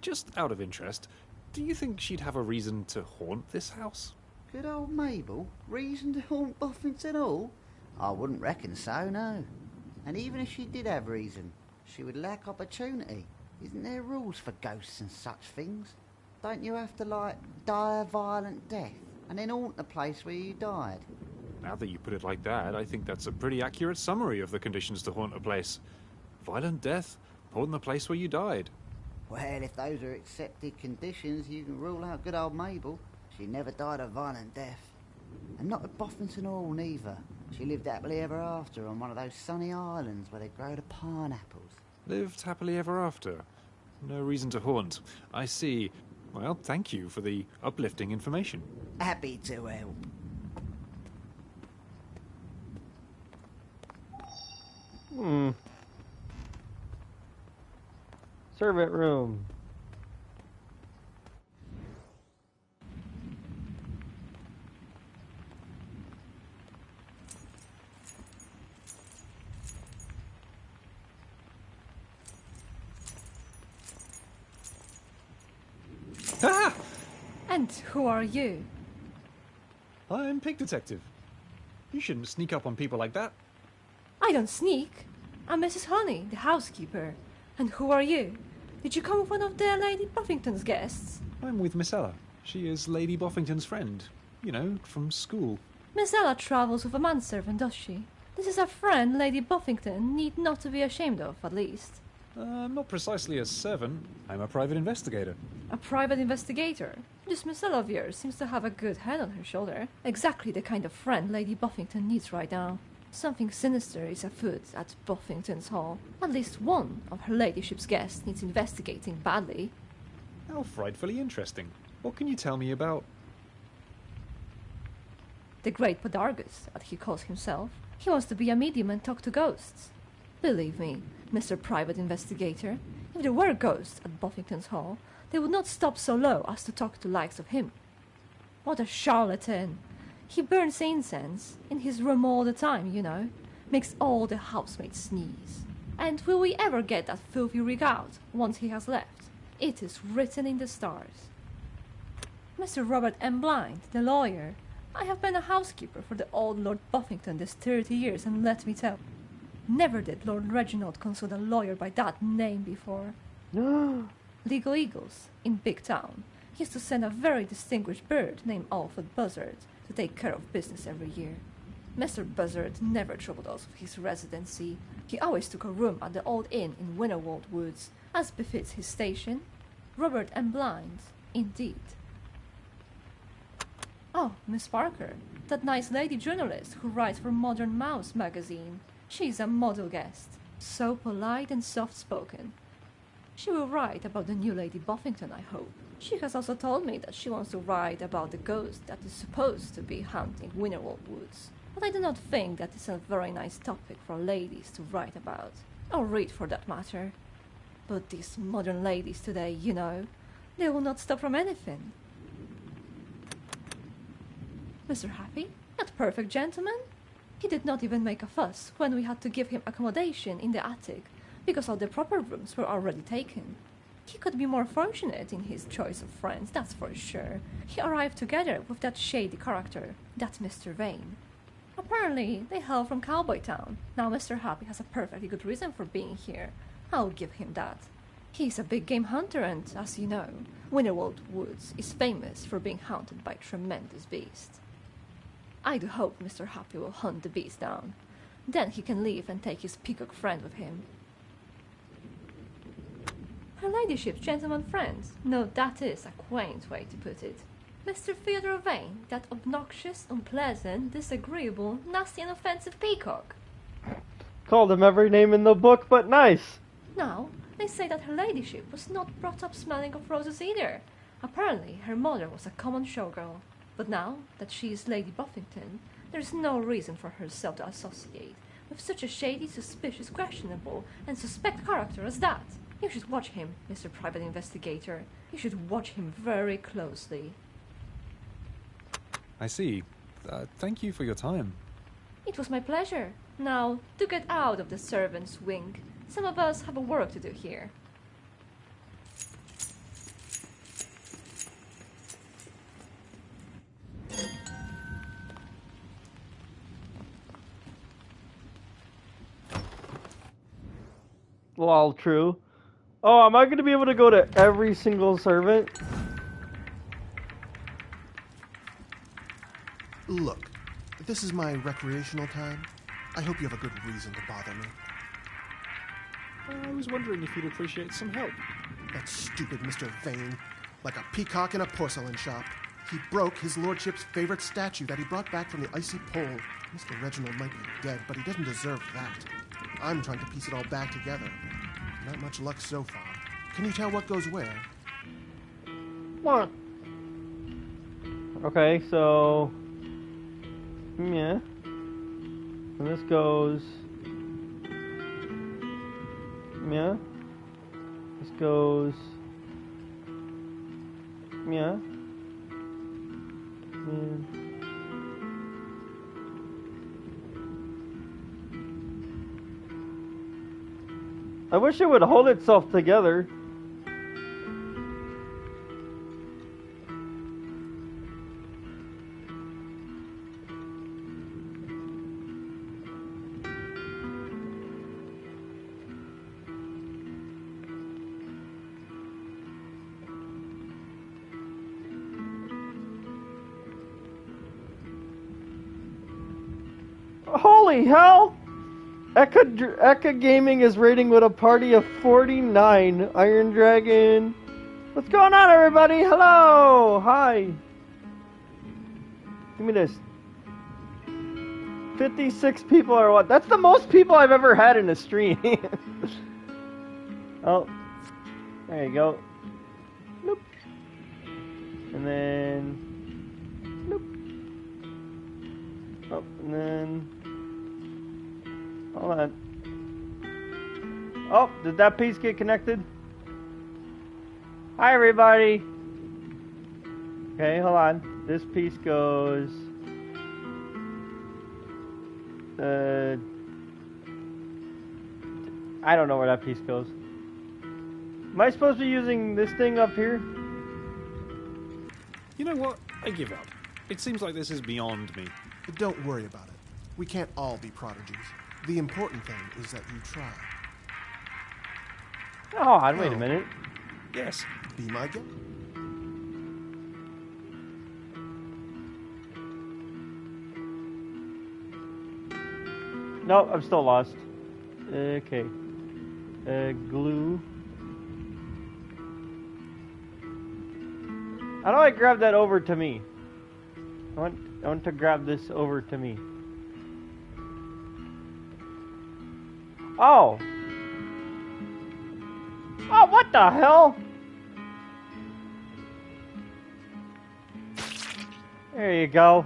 Just out of interest, do you think she'd have a reason to haunt this house? Good old Mabel? Reason to haunt Boffington Hall? I wouldn't reckon so, no. And even if she did have reason, she would lack opportunity. Isn't there rules for ghosts and such things? Don't you have to, like, die a violent death and then haunt the place where you died? Now that you put it like that, I think that's a pretty accurate summary of the conditions to haunt a place. Violent death, haunt the place where you died. Well, if those are accepted conditions, you can rule out good old Mabel. She never died a violent death. And not at Boffington Hall, neither. She lived happily ever after on one of those sunny islands where they grow the pineapples. Lived happily ever after. No reason to haunt. I see. Well, thank you for the uplifting information. Happy to help. Servant room. Ah! And who are you? I'm Pig Detective. You shouldn't sneak up on people like that. I don't sneak. I'm Mrs. Honey, the housekeeper. And who are you? Did you come with one of the Lady Buffington's guests? I'm with Miss Ella. She is Lady Boffington's friend. You know, from school. Miss Ella travels with a manservant, does she? This is a friend Lady Buffington need not to be ashamed of, at least. I'm not precisely a servant. I'm a private investigator. A private investigator? This Miss Ella of yours seems to have a good head on her shoulder. Exactly the kind of friend Lady Boffington needs right now. Something sinister is afoot at Boffington's Hall. At least one of her ladyship's guests needs investigating badly. How frightfully interesting. What can you tell me about... The great Podargus, as he calls himself. He wants to be a medium and talk to ghosts. Believe me, Mr. Private Investigator, if there were ghosts at Boffington's Hall, they would not stop so low as to talk to likes of him. What a charlatan! He burns incense in his room all the time, you know. Makes all the housemates sneeze. And will we ever get that filthy rig out once he has left? It is written in the stars. Mr. Robert M. Blind, the lawyer. I have been a housekeeper for the old Lord Boffington this 30 years, and let me tell you, never did Lord Reginald consult a lawyer by that name before. Legal Eagles, in Big Town, used to send a very distinguished bird named Alfred Buzzard to take care of business every year. Mr. Buzzard never troubled us with his residency. He always took a room at the old inn in Winterwald Woods, as befits his station. Robert M. Blind, indeed. Oh, Miss Parker, that nice lady journalist who writes for Modern Mouse magazine. She's a model guest, so polite and soft-spoken. She will write about the new Lady Boffington, I hope. She has also told me that she wants to write about the ghost that is supposed to be haunting Winterwald Woods. But I do not think that is a very nice topic for ladies to write about, or read for that matter. But these modern ladies today, you know, they will not stop from anything. Mr. Happy, that perfect gentleman? He did not even make a fuss when we had to give him accommodation in the attic, because all the proper rooms were already taken. He could be more fortunate in his choice of friends, that's for sure. He arrived together with that shady character, that Mr. Vane. Apparently, they hail from Cowboy Town. Now Mr. Happy has a perfectly good reason for being here. I'll give him that. He's a big game hunter and, as you know, Winterwald Woods is famous for being haunted by tremendous beasts. I do hope Mr. Happy will hunt the beast down. Then he can leave and take his peacock friend with him. Her ladyship's gentleman friend. No, that is a quaint way to put it. Mr. Theodore Vane, that obnoxious, unpleasant, disagreeable, nasty and offensive peacock. Called him every name in the book but nice. Now, they say that her ladyship was not brought up smelling of roses either. Apparently, her mother was a common showgirl. But now that she is Lady Boffington, there is no reason for herself to associate with such a shady, suspicious, questionable, and suspect character as that. You should watch him, Mr. Private Investigator. You should watch him very closely. I see. Thank you for your time. It was my pleasure. Now, do get out of the servants' wing. Some of us have a work to do here. Lol, true. Oh, am I going to be able to go to every single servant? Look, this is my recreational time. I hope you have a good reason to bother me. I was wondering if you'd appreciate some help. That stupid Mr. Vane. Like a peacock in a porcelain shop. He broke his lordship's favorite statue that he brought back from the icy pole. Mr. Reginald might be dead, but he doesn't deserve that. I'm trying to piece it all back together. Not much luck so far. Can you tell what goes where? What? Okay, so... yeah. And this goes... yeah. This goes... yeah. And... I wish it would hold itself together. Holy hell! Eka Gaming is rating with a party of 49. Iron Dragon. What's going on, everybody? Hello! Hi. Give me this. 56 people or what? That's the most people I've ever had in a stream. Oh. There you go. Nope. And then... Nope. Oh, and then... Hold on. Oh, did that piece get connected? Hi, everybody. Okay, hold on. This piece goes... I don't know where that piece goes. Am I supposed to be using this thing up here? You know what? I give up. It seems like this is beyond me. But don't worry about it. We can't all be prodigies. The important thing is that you try. Oh, hold on, wait a minute. Yes. Be my guest. No, I'm still lost. Okay. Glue. How do I grab that over to me? I want to grab this over to me. Oh! Oh, what the hell? There you go.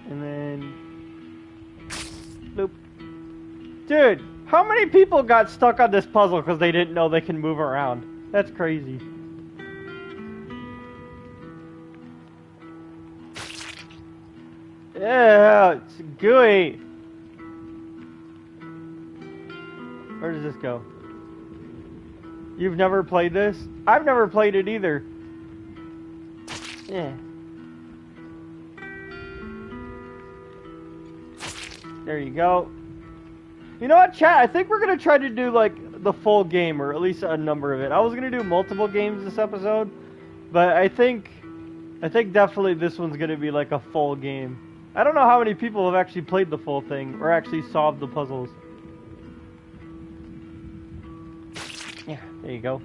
And then... Loop. Dude, how many people got stuck on this puzzle because they didn't know they can move around? That's crazy. Yeah, it's gooey. Where does this go? You've never played this? I've never played it either. Yeah. There you go. You know what, chat? I think we're gonna try to do like the full game, or at least a number of it. I was gonna do multiple games this episode, but I think definitely this one's gonna be like a full game. I don't know how many people have actually played the full thing or actually solved the puzzles. Yeah, there you go.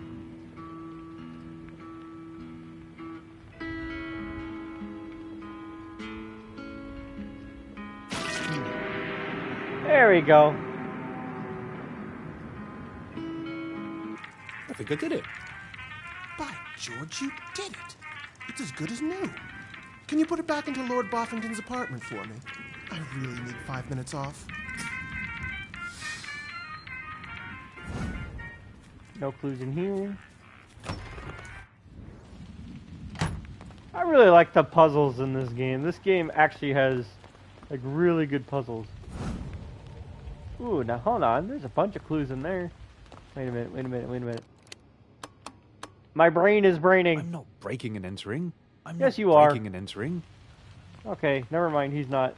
There we go. I think I did it. By George, you did it. It's as good as new. Can you put it back into Lord Boffington's apartment for me? I really need 5 minutes off. No clues in here. I really like the puzzles in this game. This game actually has like really good puzzles. Ooh, now hold on. There's a bunch of clues in there. Wait a minute, wait a minute, wait a minute. My brain is braining. I'm not breaking and entering. I'm yes, not you are. breaking and entering. Okay, never mind. He's not.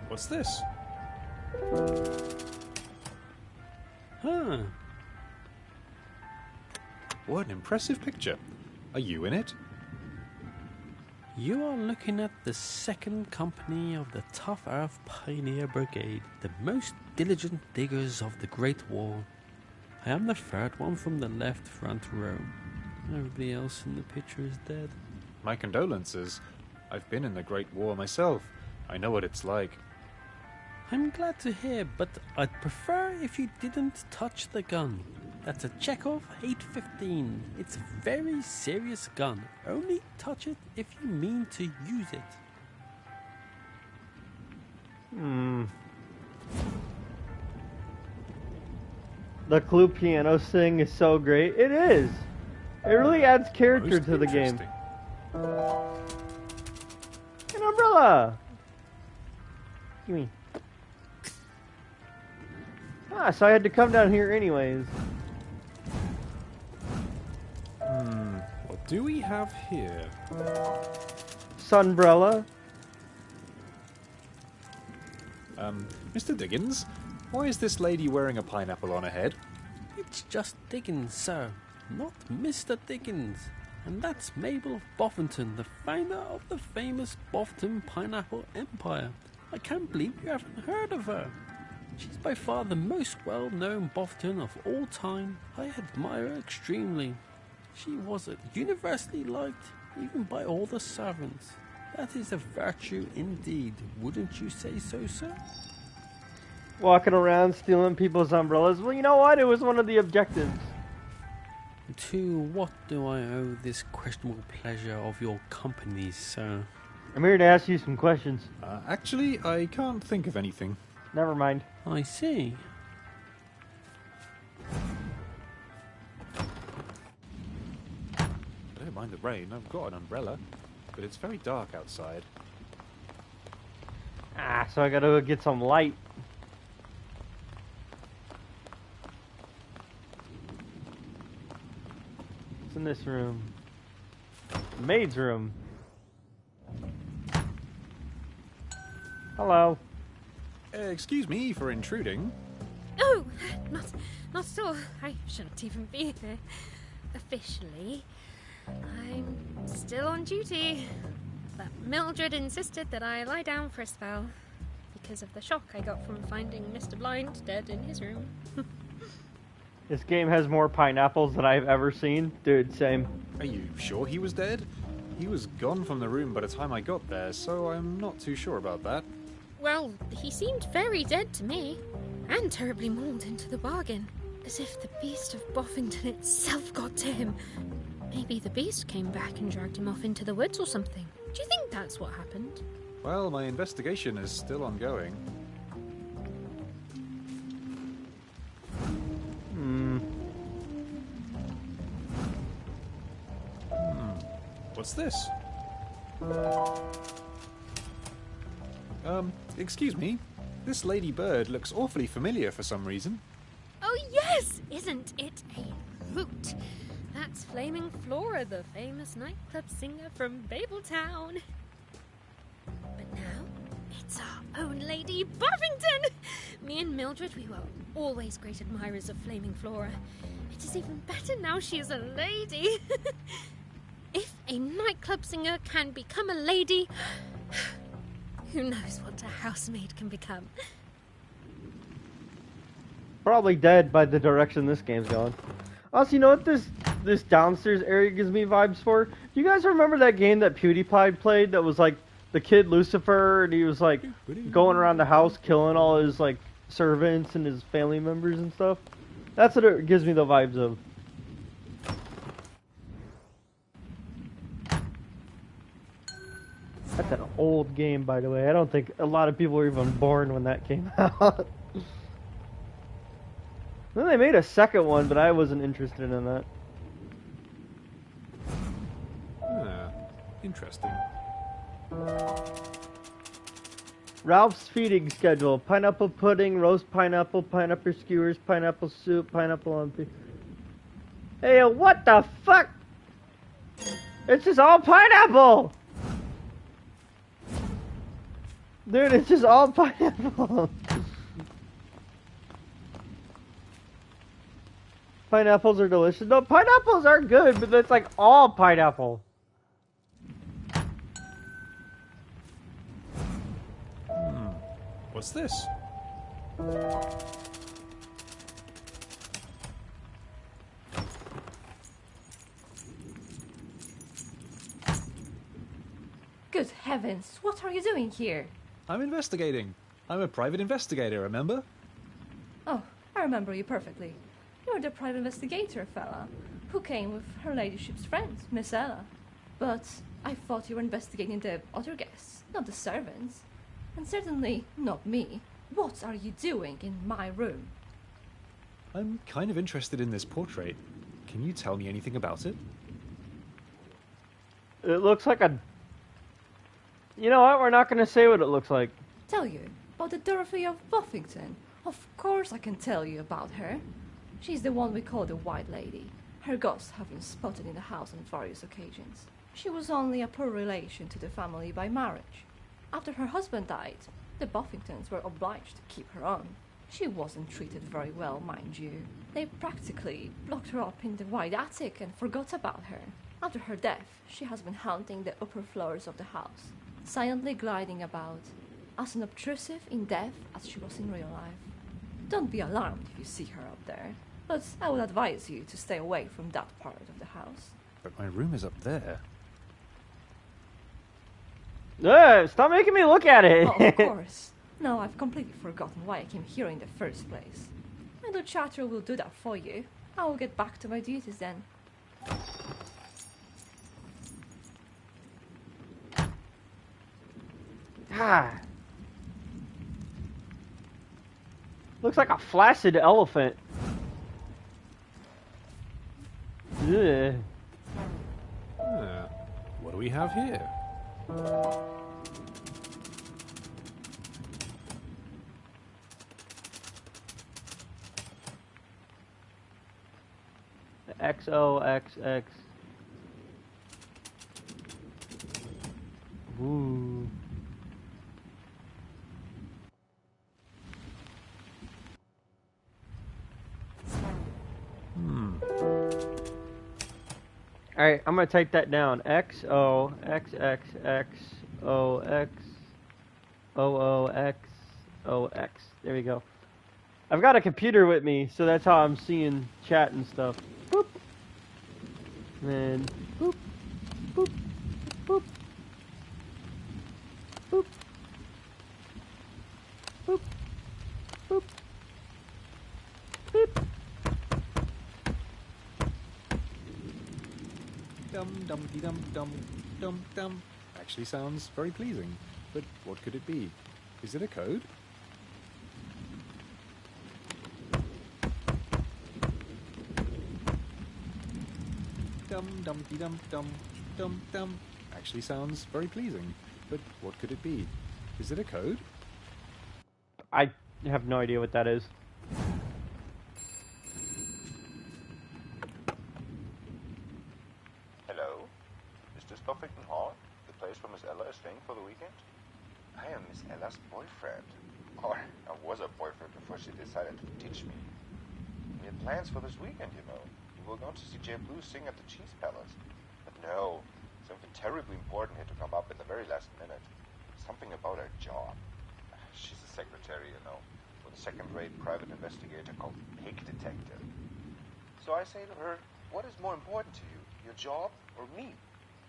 What's this? Huh. What an impressive picture. Are you in it? You are looking at the second company of the Tough Earth Pioneer Brigade, the most diligent diggers of the Great War. I am the third one from the left front row. Everybody else in the picture is dead. My condolences. I've been in the Great War myself. I know what it's like. I'm glad to hear, but I'd prefer if you didn't touch the gun. That's a Chekhov 815. It's a very serious gun. Only touch it if you mean to use it. The clue piano thing is so great. It is. It really adds character to the game. An umbrella. Give me. Ah, so I had to come down here anyways. What do we have here? Sunbrella. Mr. Dickens, why is this lady wearing a pineapple on her head? It's just Dickens, sir, not Mr. Dickens. And that's Mabel of Boffington, the founder of the famous Boffington Pineapple Empire. I can't believe you haven't heard of her. She's by far the most well-known Boffington of all time. I admire her extremely. She was universally liked, even by all the servants. That is a virtue indeed, wouldn't you say so, sir? Walking around stealing people's umbrellas. Well, you know what? It was one of the objectives. To what do I owe this questionable pleasure of your company, sir? I'm here to ask you some questions. Actually, I can't think of anything. Never mind. I see. I don't mind the rain. I've got an umbrella. But it's very dark outside. So I gotta go get some light. What's in this room? The maid's room. Hello. Excuse me for intruding. Oh, not at all. I shouldn't even be here. Officially, I'm still on duty. But Mildred insisted that I lie down for a spell because of the shock I got from finding Mr. Blind dead in his room. This game has more pineapples than I've ever seen. Dude, same. Are you sure he was dead? He was gone from the room by the time I got there, so I'm not too sure about that. Well, he seemed very dead to me, and terribly mauled into the bargain, as if the beast of Boffington itself got to him. Maybe the beast came back and dragged him off into the woods or something. Do you think that's what happened? Well, my investigation is still ongoing. What's this? Excuse me. This lady bird looks awfully familiar for some reason. Oh yes! Isn't it a hoot? That's Flaming Flora, the famous nightclub singer from Babeltown. But now, it's our own Lady Boffington! Me and Mildred, we were always great admirers of Flaming Flora. It is even better now she is a lady. If a nightclub singer can become a lady, who knows what a housemaid can become? Probably dead by the direction this game's going. Also, you know what this downstairs area gives me vibes for? Do you guys remember that game that PewDiePie played that was like the kid Lucifer and he was like going around the house killing all his like servants and his family members and stuff? That's what it gives me the vibes of. That's an old game, by the way. I don't think a lot of people were even born when that came out. Then they made a second one, but I wasn't interested in that. Interesting. Ralph's feeding schedule: pineapple pudding, roast pineapple, pineapple skewers, pineapple soup, pineapple on pizza. Hey, what the fuck? It's just all pineapple! Dude, it's just all pineapple. Pineapples are delicious. No, pineapples are good, but it's like all pineapple. What's this? Good heavens, what are you doing here? I'm investigating. I'm a private investigator, remember? Oh, I remember you perfectly. You're the private investigator fella who came with her ladyship's friend, Miss Ella. But I thought you were investigating the other guests, not the servants. And certainly not me. What are you doing in my room? I'm kind of interested in this portrait. Can you tell me anything about it? It looks like a... You know what? We're not going to say what it looks like. Tell you about the Dorothy of Boffington. Of course I can tell you about her. She's the one we call the White Lady. Her ghosts have been spotted in the house on various occasions. She was only a poor relation to the family by marriage. After her husband died, the Boffingtons were obliged to keep her on. She wasn't treated very well, mind you. They practically locked her up in the wide attic and forgot about her. After her death, she has been haunting the upper floors of the house, silently gliding about, as unobtrusive in death as she was in real life. Don't be alarmed if you see her up there, but I would advise you to stay away from that part of the house. But my room is up there. Stop making me look at it! Oh, of course. No, I've completely forgotten why I came here in the first place. My little chatter will do that for you. I will get back to my duties then. Ah. Looks like a flaccid elephant. Ugh. What do we have here? XOXX. Ooh. Alright, I'm gonna type that down. XOXXXOXOOXOX. There we go. I've got a computer with me, so that's how I'm seeing chat and stuff. Boop. And boop. Boop. Boop. Boop. Boop. Boop. Beep. Dum. Actually sounds very pleasing. But what could it be? Is it a code? Dum. Actually sounds very pleasing. But what could it be? Is it a code? I have no idea what that is. Hello? Is this Boffington Hall? The place where Miss Ella is staying for the weekend? I am Miss Ella's boyfriend. Or I was a boyfriend before she decided to ditch me. We had plans for this weekend, you know. We were going to see Jay Blue sing at the Cheese Palace. But no, something terribly important had to come up at the very last minute. Something about her job. She's a secretary, you know, with a second-rate private investigator called Pig Detective. So I say to her, what is more important to you, your job or me?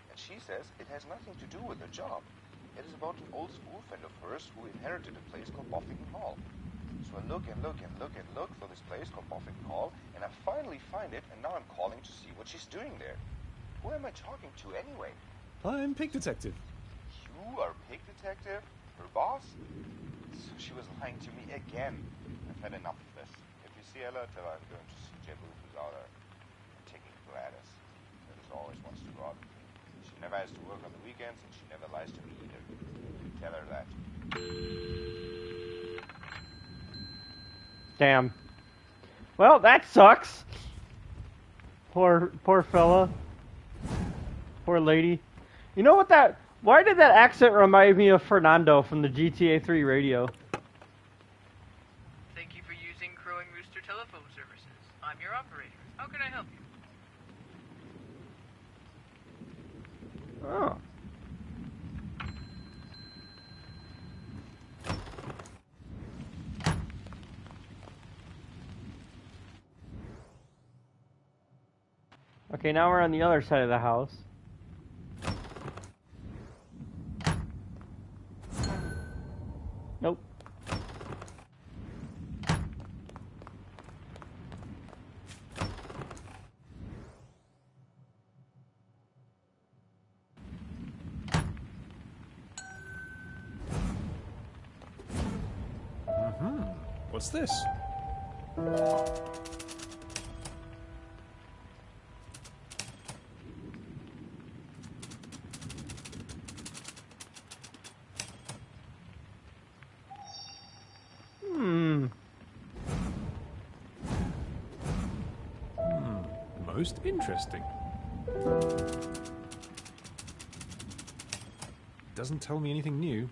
And she says it has nothing to do with her job. It is about an old school friend of hers who inherited a place called Boffington Hall. So I look for this place called Boffington Hall, and I finally find it, and now I'm calling to see what she's doing there. Who am I talking to anyway? I'm Pig Detective. You are Pig Detective? Her boss? So she was lying to me again. I've had enough of this. If you see Ella, tell her I'm going to see Jebu, who's out there. I'm taking Gladys. Gladys always wants to go out with me. She never has to work on the weekends, and she never lies to me either. Tell her that. Damn. Well, that sucks. Poor fella. Poor lady. You know what that... Why did that accent remind me of Fernando from the GTA 3 radio? Thank you for using Crowing Rooster telephone services. I'm your operator. How can I help you? Oh. Okay, now we're on the other side of the house. Nope. What's this? Most interesting. Doesn't tell me anything new.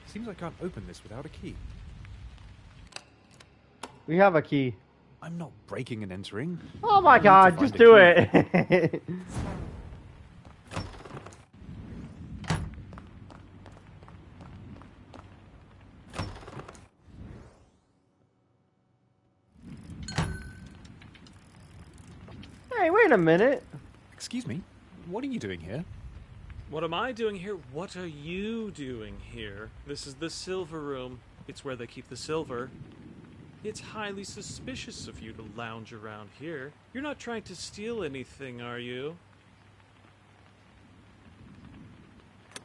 Seems I can't open this without a key. We have a key. I'm not breaking and entering. Oh my I need to god, find just a do key. it. Hey, wait a minute. Excuse me, what are you doing here? What am I doing here? What are you doing here? This is the silver room. It's where they keep the silver. It's highly suspicious of you to lounge around here. You're not trying to steal anything, are you?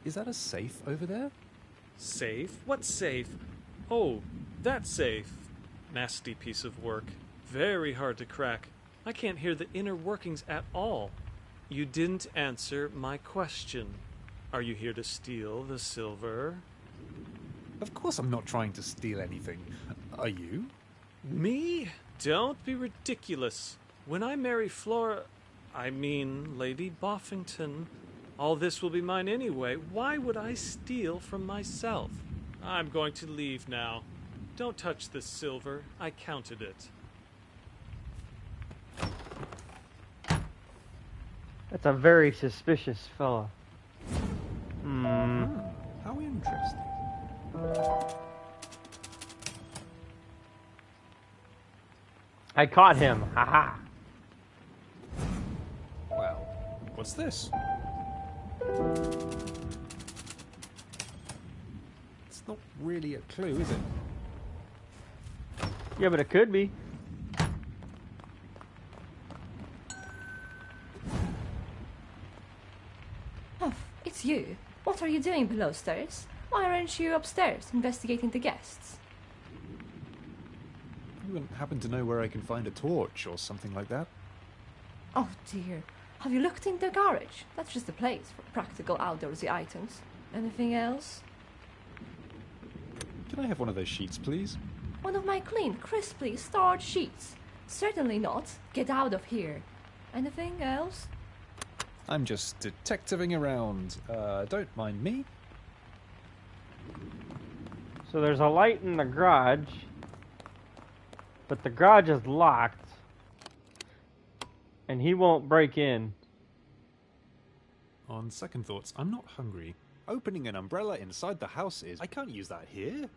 Is that a safe over there? Safe? What safe? Oh, that safe. Nasty piece of work. Very hard to crack. I can't hear the inner workings at all. You didn't answer my question. Are you here to steal the silver? Of course I'm not trying to steal anything. Are you? Me? Don't be ridiculous. When I marry Lady Boffington, all this will be mine anyway. Why would I steal from myself? I'm going to leave now. Don't touch this silver. I counted it. That's a very suspicious fella. How interesting. I caught him. Haha. Well, what's this? It's not really a clue, is it? Yeah, but it could be. Oh, it's you. What are you doing below stairs? Why aren't you upstairs investigating the guests? You wouldn't happen to know where I can find a torch or something like that? Oh dear. Have you looked in the garage? That's just a place for practical outdoorsy items. Anything else? Can I have one of those sheets, please? One of my clean, crisply starred sheets. Certainly not. Get out of here. Anything else? I'm just detectiving around. Don't mind me. So there's a light in the garage, but the garage is locked, and he won't break in. On second thoughts, I'm not hungry. Opening an umbrella inside the house is... I can't use that here.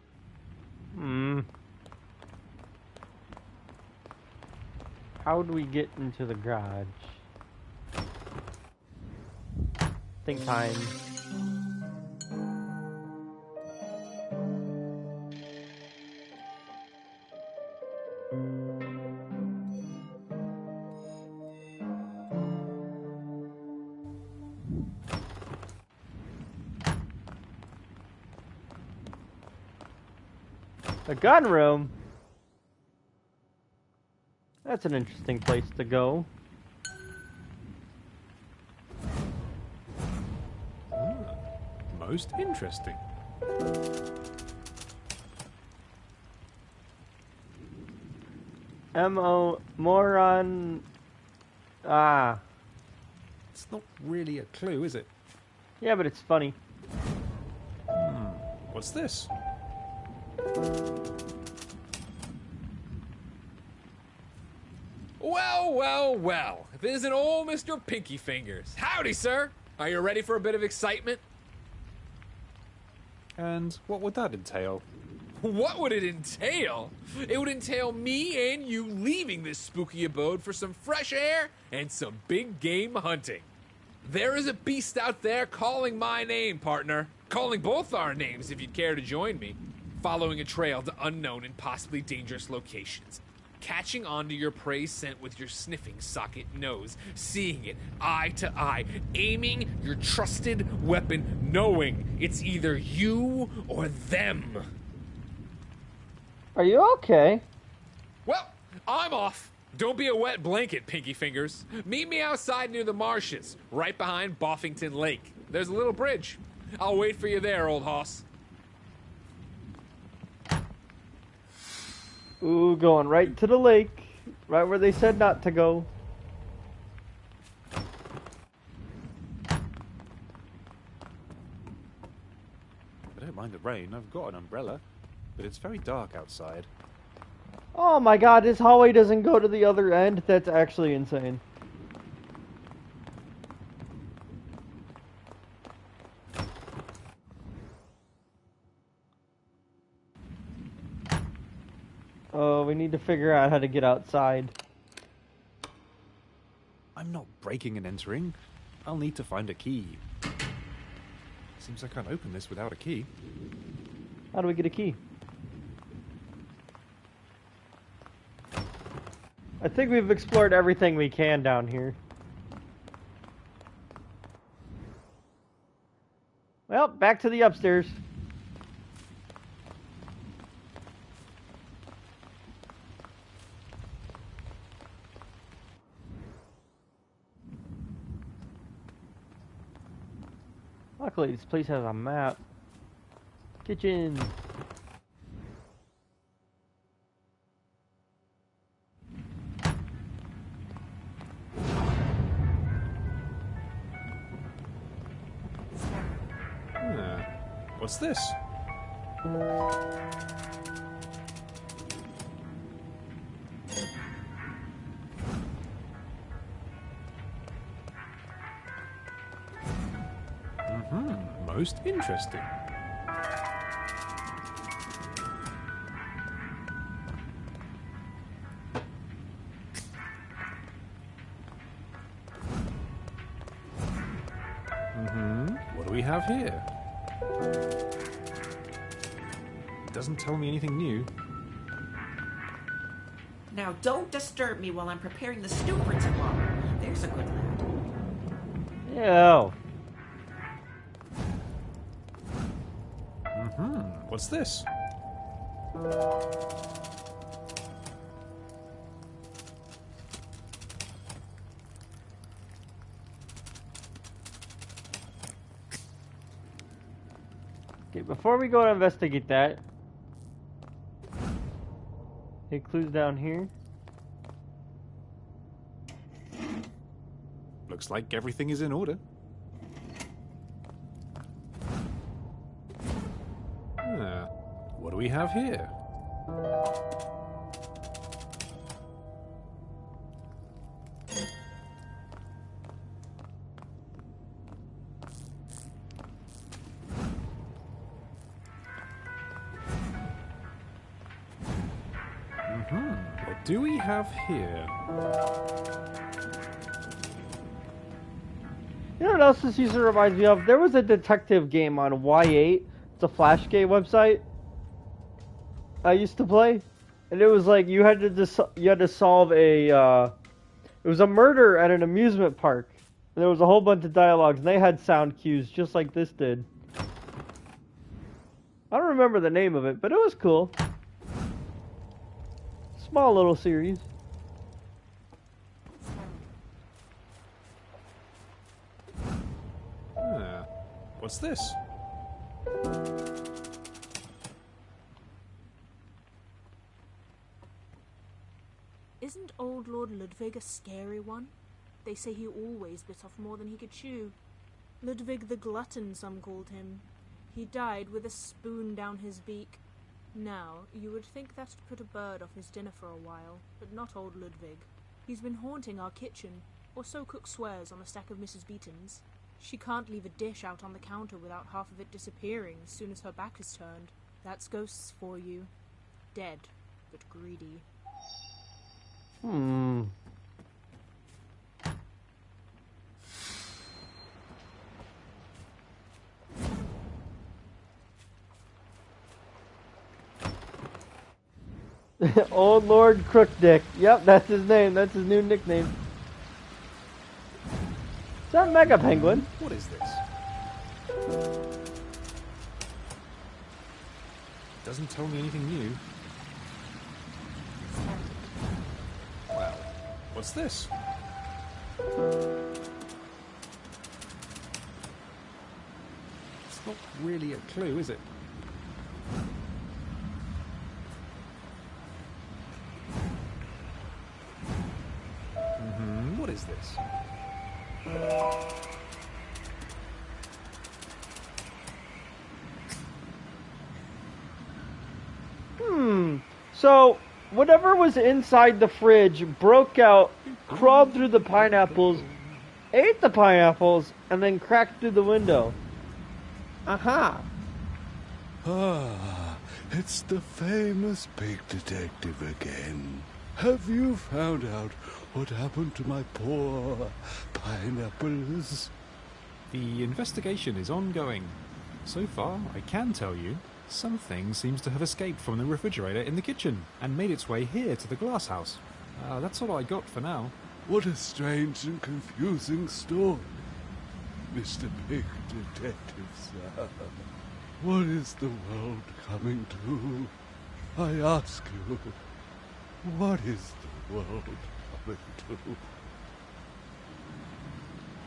How do we get into the garage? Think time. The gun room? That's an interesting place to go. Most interesting. M.O. Moron... Ah. It's not really a clue, is it? Yeah, but it's funny. What's this? Well, well, well. If it isn't old Mr. Pinky Fingers. Howdy, sir. Are you ready for a bit of excitement? And what would that entail? What would it entail? It would entail me and you leaving this spooky abode for some fresh air and some big game hunting. There is a beast out there calling my name, partner. Calling both our names if you'd care to join me. Following a trail to unknown and possibly dangerous locations. Catching onto your prey scent with your sniffing socket nose. Seeing it eye to eye. Aiming your trusted weapon, knowing it's either you or them. Are you okay? Well, I'm off. Don't be a wet blanket, Pinky Fingers. Meet me outside near the marshes, right behind Boffington Lake. There's a little bridge. I'll wait for you there, old hoss. Ooh, going right to the lake. Right where they said not to go. I don't mind the rain. I've got an umbrella. But it's very dark outside. Oh my god, this hallway doesn't go to the other end? That's actually insane. Oh, we need to figure out how to get outside. I'm not breaking and entering. I'll need to find a key. Seems I can't open this without a key. How do we get a key? I think we've explored everything we can down here. Well, back to the upstairs. Luckily, this place has a map. Kitchen. What's this? Most interesting. What do we have here? It doesn't tell me anything new. Now don't disturb me while I'm preparing the stew for tomorrow. There's a good lad. Ew. What's this? Okay, before we go to investigate that, any clues down here? Looks like everything is in order. What do we have here? What do we have here? You know what else this user reminds me of? There was a detective game on Y8. It's a Flash game website I used to play, and it was like you had to solve a it was a murder at an amusement park, and there was a whole bunch of dialogues, and they had sound cues just like this did. I don't remember the name of it, but it was cool. Small little series. What's this? Isn't old Lord Ludwig a scary one? They say he always bit off more than he could chew. Ludwig the Glutton, some called him. He died with a spoon down his beak. Now, you would think that'd put a bird off his dinner for a while, but not old Ludwig. He's been haunting our kitchen, or so cook swears on a stack of Mrs. Beaton's. She can't leave a dish out on the counter without half of it disappearing as soon as her back is turned. That's ghosts for you. Dead, but greedy. Old Lord Crookdick. Yep, that's his name. That's his new nickname. Is that Mega Penguin? What is this? Doesn't tell me anything new. Well, what's this? It's not really a clue, is it? secrets. So, whatever was inside the fridge broke out, crawled through the pineapples, ate the pineapples, and then cracked through the window. Aha! Ah, it's the famous big detective again. Have you found out what happened to my poor pineapples? The investigation is ongoing. So far, I can tell you, something seems to have escaped from the refrigerator in the kitchen and made its way here to the glass house. That's all I got for now. What a strange and confusing story, Mr. Big Detective, sir. What is the world coming to? I ask you, what is the world coming to?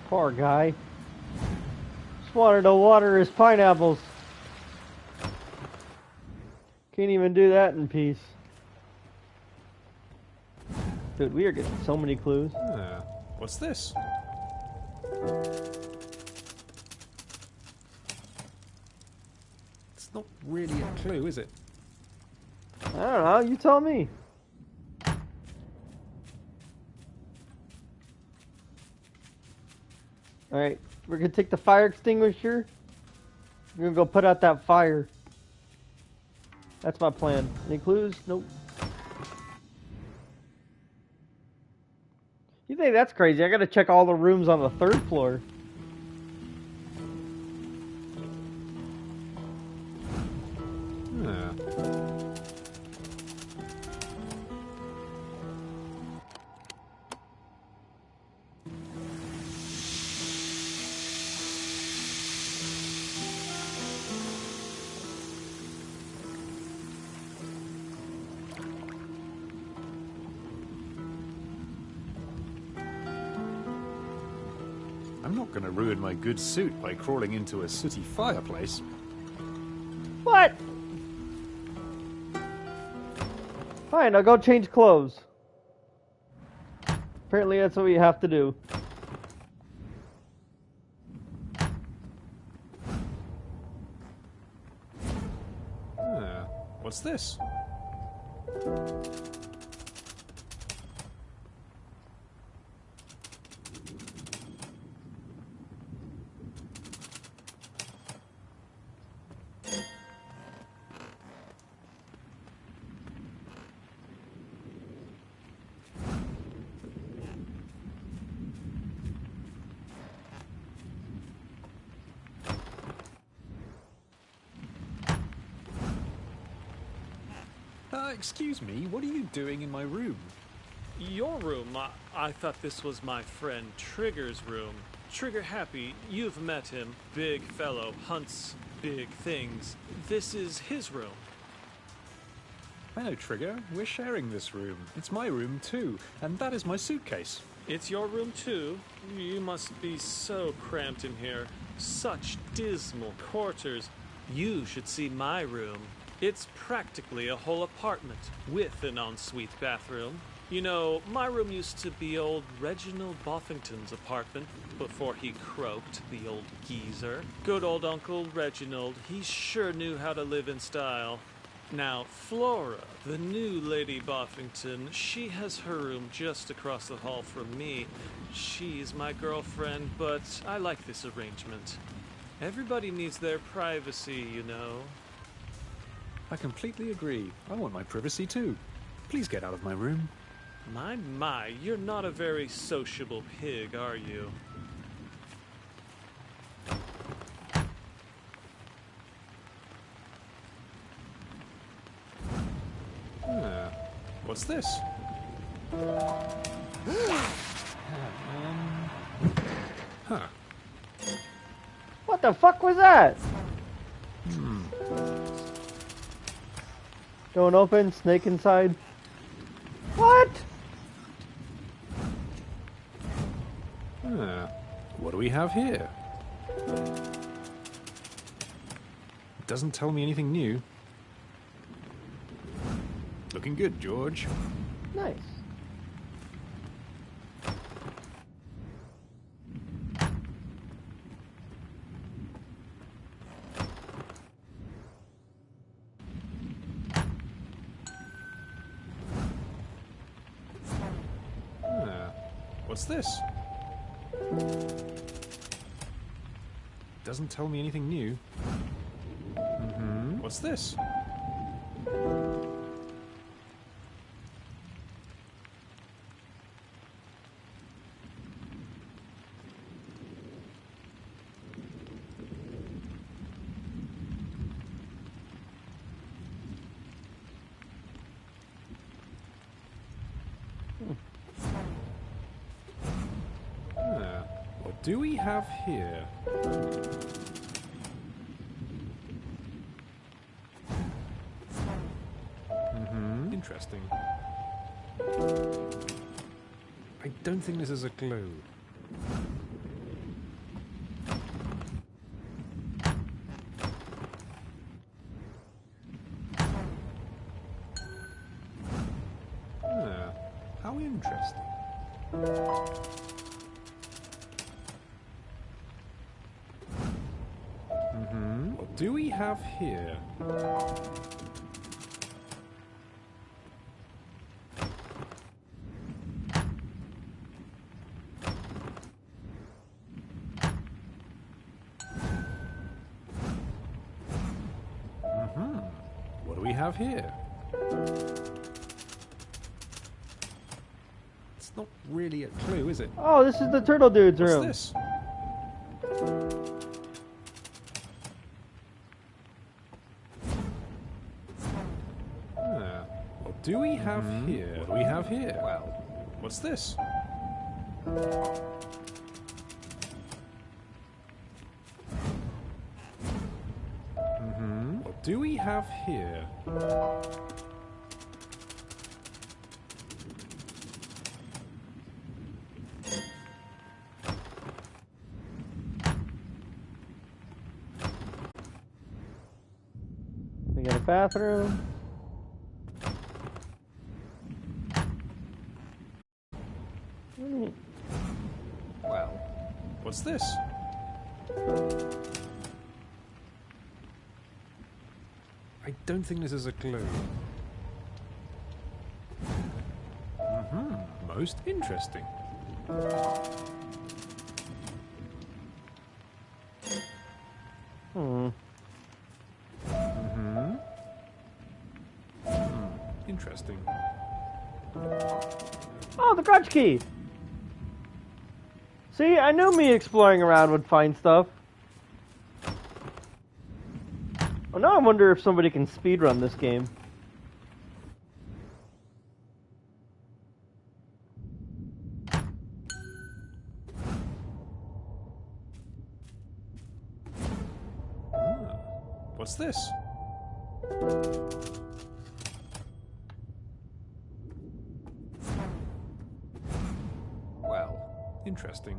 Poor guy. Just wanted to water his pineapples. Can't even do that in peace. Dude, we are getting so many clues. What's this? It's not really a clue, is it? I don't know, you tell me. Alright, we're gonna take the fire extinguisher. We're gonna go put out that fire. That's my plan. Any clues? Nope. You think that's crazy? I gotta check all the rooms on the 3rd floor. I'm not going to ruin my good suit by crawling into a sooty fireplace. What? Fine, I'll go change clothes. Apparently that's what we have to do. What's this? Excuse me, what are you doing in my room? Your room? I thought this was my friend Trigger's room. Trigger Happy, you've met him. Big fellow, hunts big things. This is his room. I know, Trigger. We're sharing this room. It's my room too, and that is my suitcase. It's your room too? You must be so cramped in here. Such dismal quarters. You should see my room. It's practically a whole apartment with an ensuite bathroom. You know, my room used to be old Reginald Boffington's apartment before he croaked, the old geezer. Good old Uncle Reginald, he sure knew how to live in style. Now, Flora, the new Lady Boffington, she has her room just across the hall from me. She's my girlfriend, but I like this arrangement. Everybody needs their privacy, you know. I completely agree. I want my privacy too. Please get out of my room. My, you're not a very sociable pig, are you? What's this? Huh. What the fuck was that? Don't open, snake inside. What? What do we have here? Doesn't tell me anything new. Looking good, George. Nice. What's this? Doesn't tell me anything new. What's this? What do we have here? Interesting. I don't think this is a clue. How interesting. What do we have here? What do we have here? It's not really a clue, is it? Oh, this is the turtle dude's room. What's this? What do we have here? What do we have here? Well, what's this? What do we have here? We got a bathroom. Well, what's this? I don't think this is a clue. Most interesting. Interesting. Oh, the garage key! See, I knew me exploring around would find stuff. Well, now I wonder if somebody can speedrun this game. What's this? Well, interesting.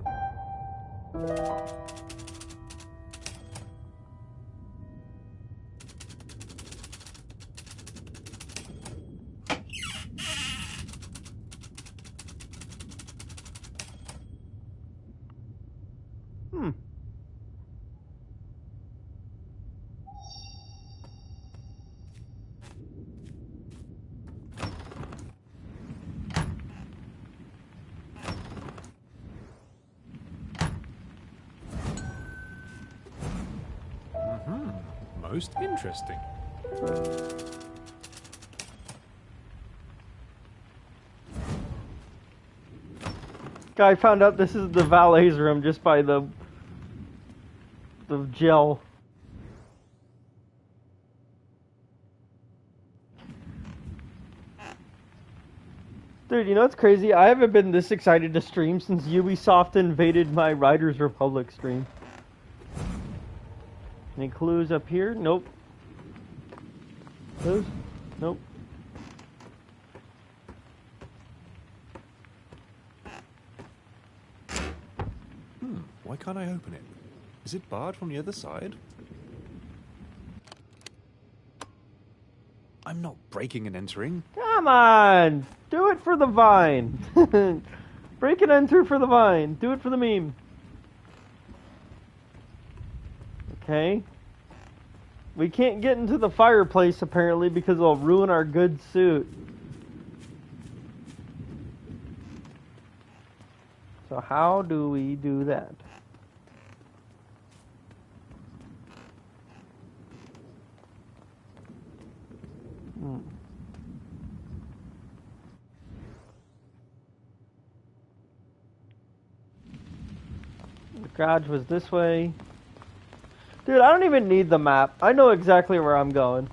Most interesting. Guy found out this is the valet's room just by the gel. Dude, you know what's crazy? I haven't been this excited to stream since Ubisoft invaded my Riders Republic stream. Any clues up here? Nope. Clues? Nope. Why can't I open it? Is it barred from the other side? I'm not breaking and entering. Come on! Do it for the vine! Break and enter for the vine. Do it for the meme. Okay. We can't get into the fireplace apparently because it'll ruin our good suit. So how do we do that? The garage was this way. Dude, I don't even need the map. I know exactly where I'm going.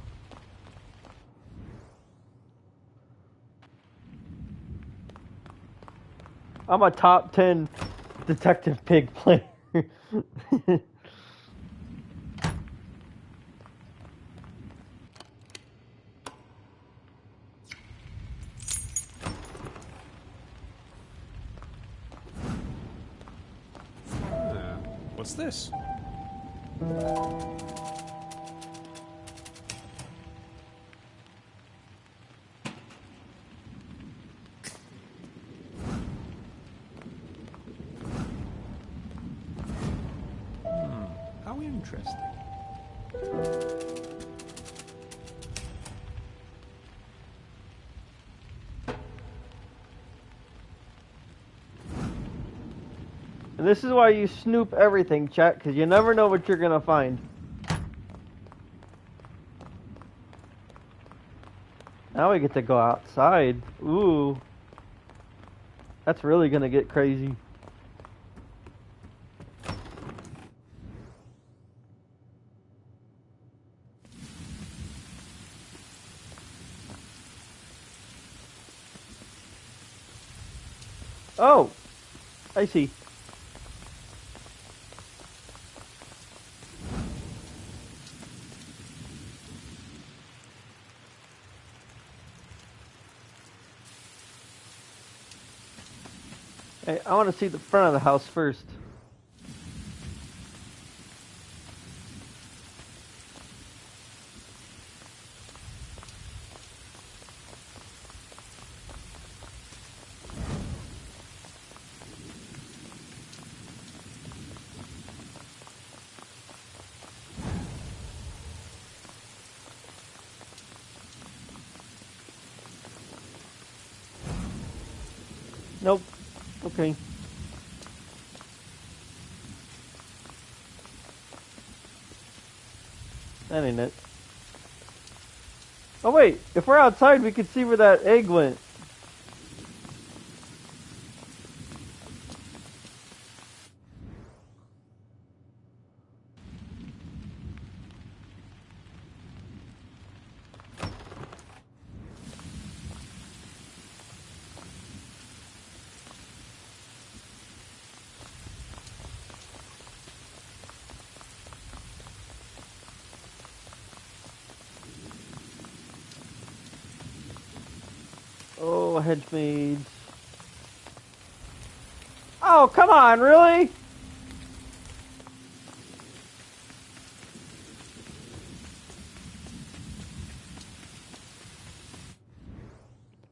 I'm a top 10 Detective Pig player. What's this? How interesting. And this is why you snoop everything, chat, because you never know what you're going to find. Now we get to go outside. Ooh. That's really going to get crazy. Oh, I see. Hey, I want to see the front of the house first. Nope. Okay. That ain't it. Oh wait, if we're outside we can see where that egg went. Oh, hedge maze. Oh, come on, really?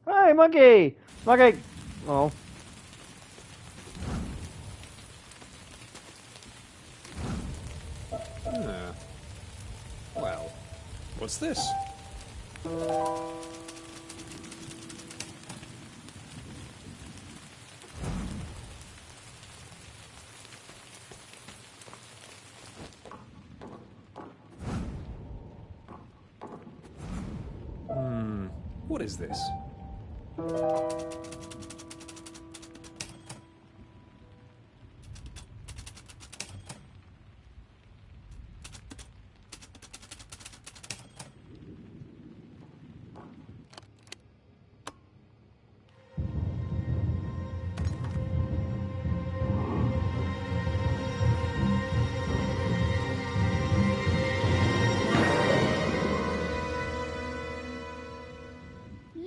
Hey, monkey! Monkey! Oh. Well, what's this? What is this?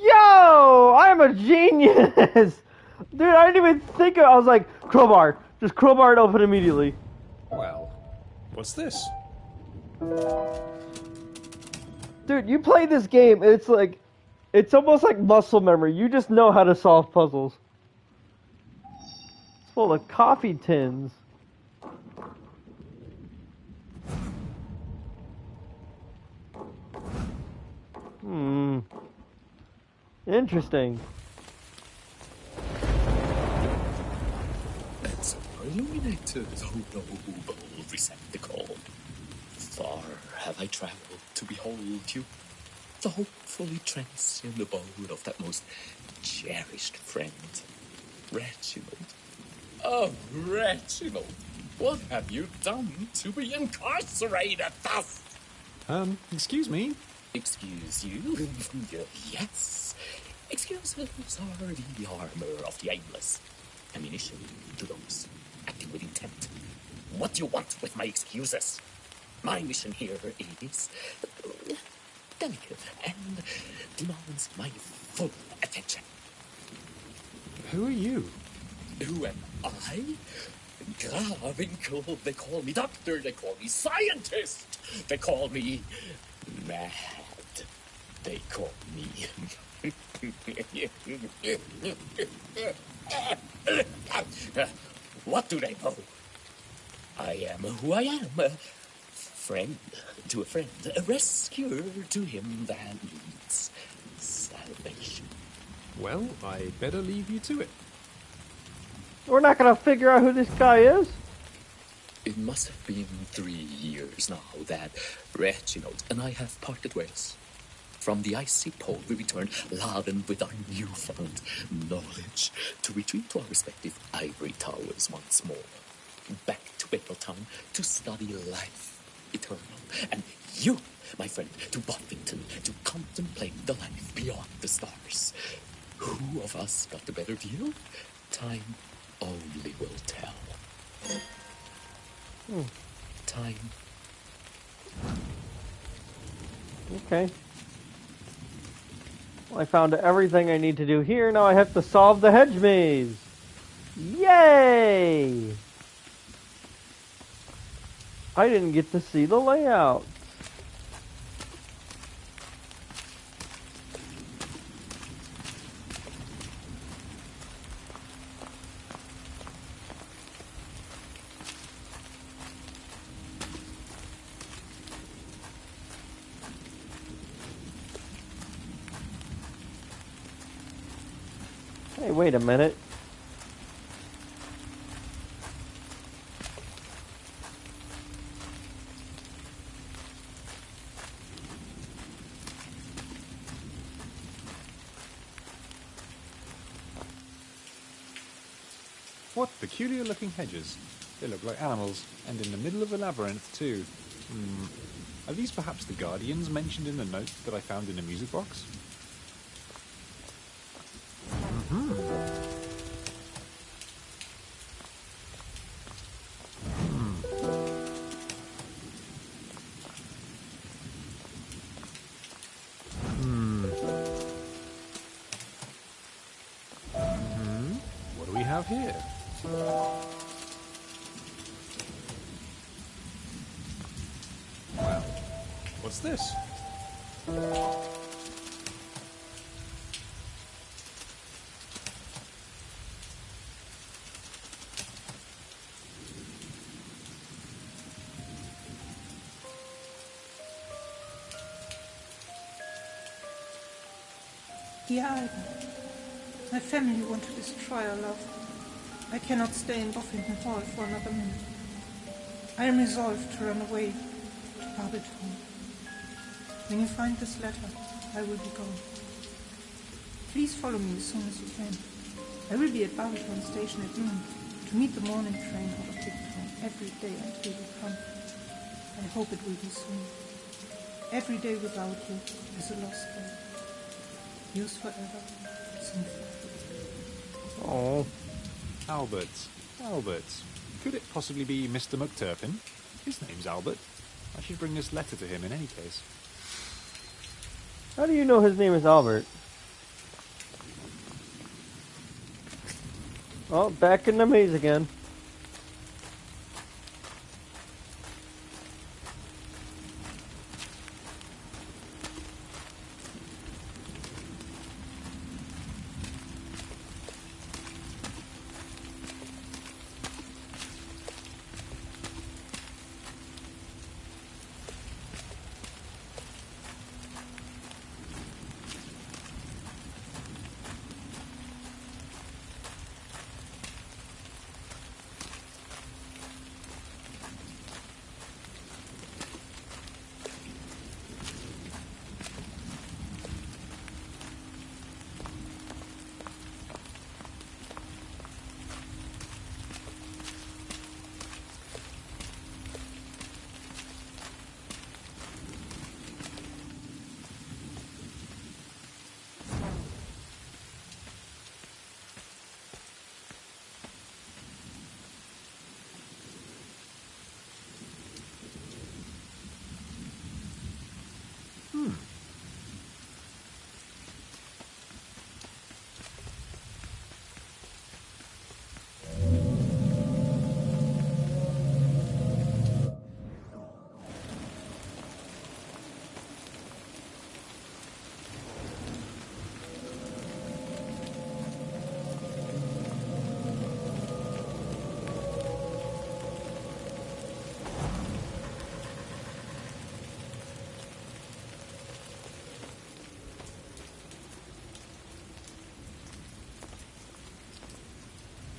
Yo! I'm a genius! Dude, I didn't even think of it. I was like, crowbar. Just crowbar it open immediately. Well, what's this? Dude, you play this game, it's like, it's almost like muscle memory. You just know how to solve puzzles. It's full of coffee tins. Interesting. illuminated, O noble receptacle. Far have I travelled to behold you, the hopefully transient abode of that most cherished friend, Reginald. Oh, Reginald, what have you done to be incarcerated thus? Excuse me? Excuse you? Yes. Excuses are the armor of the aimless. Ammunition to those acting with intent. What do you want with my excuses? My mission here is delicate and demands my full attention. Who are you? Who am I? Garvinkel, they call me doctor, they call me scientist, they call me mad, they call me... What do they know? I am who I am, a friend to a friend, a rescuer to him that needs salvation. Well, I better leave you to it. We're not gonna figure out who this guy is? It must have been 3 years now that Reginald and I have parted ways. From the icy pole we returned laden with our newfound knowledge to retreat to our respective ivory towers once more. Back to Babeltown to study life eternal. And you, my friend, to Boffington to contemplate the life beyond the stars. Who of us got the better deal? Time only will tell. Time. Okay. Well, I found everything I need to do here. Now I have to solve the hedge maze. Yay! I didn't get to see the layout. Hey, wait a minute. What peculiar looking hedges. They look like animals, and in the middle of a labyrinth too. Are these perhaps the guardians mentioned in the note that I found in the music box? What do we have here? Well, what's this? Dear Ivan, my family want to destroy our love. I cannot stay in Boffington Hall for another minute. I am resolved to run away to Boffington. When you find this letter, I will be gone. Please follow me as soon as you can. I will be at Boffington station at noon to meet the morning train out of Bigtown every day until you come. I hope it will be soon. Every day without you is a lost day. Yours forever, Cynthia. Oh. Albert. Could it possibly be Mr. McTurpin? His name's Albert. I should bring this letter to him in any case. How do you know his name is Albert? Oh, back in the maze again.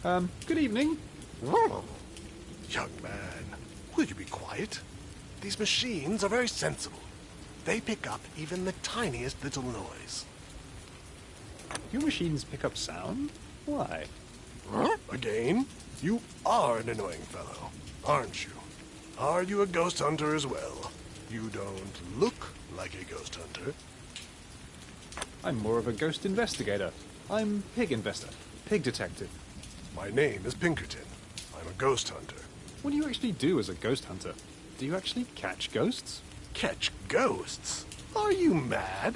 Good evening. Young man, will you be quiet? These machines are very sensible. They pick up even the tiniest little noise. Your machines pick up sound? Why? Again? You are an annoying fellow, aren't you? Are you a ghost hunter as well? You don't look like a ghost hunter. I'm more of a ghost investigator. I'm pig investor, pig detective. My name is Pinkerton. I'm a ghost hunter. What do you actually do as a ghost hunter? Do you actually catch ghosts? Catch ghosts? Are you mad?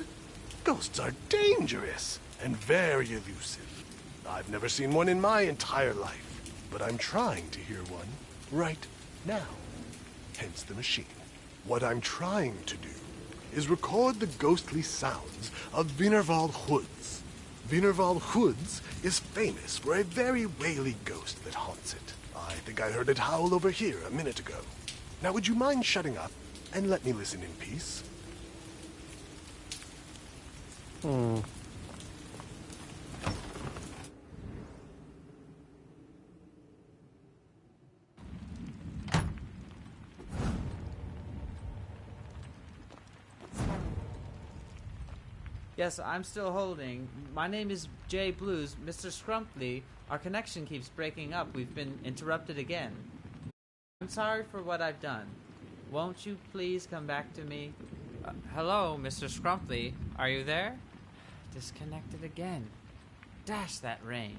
Ghosts are dangerous and very elusive. I've never seen one in my entire life, but I'm trying to hear one right now. Hence the machine. What I'm trying to do is record the ghostly sounds of Wienerwald Woods. Wienerwald Woods is famous for a very wily ghost that haunts it. I think I heard it howl over here a minute ago. Now would you mind shutting up and let me listen in peace? Yes, I'm still holding. My name is Jay Blues. Mr. Scrumply, our connection keeps breaking up. We've been interrupted again. I'm sorry for what I've done. Won't you please come back to me? Hello, Mr. Scrumply. Are you there? Disconnected again. Dash that rain.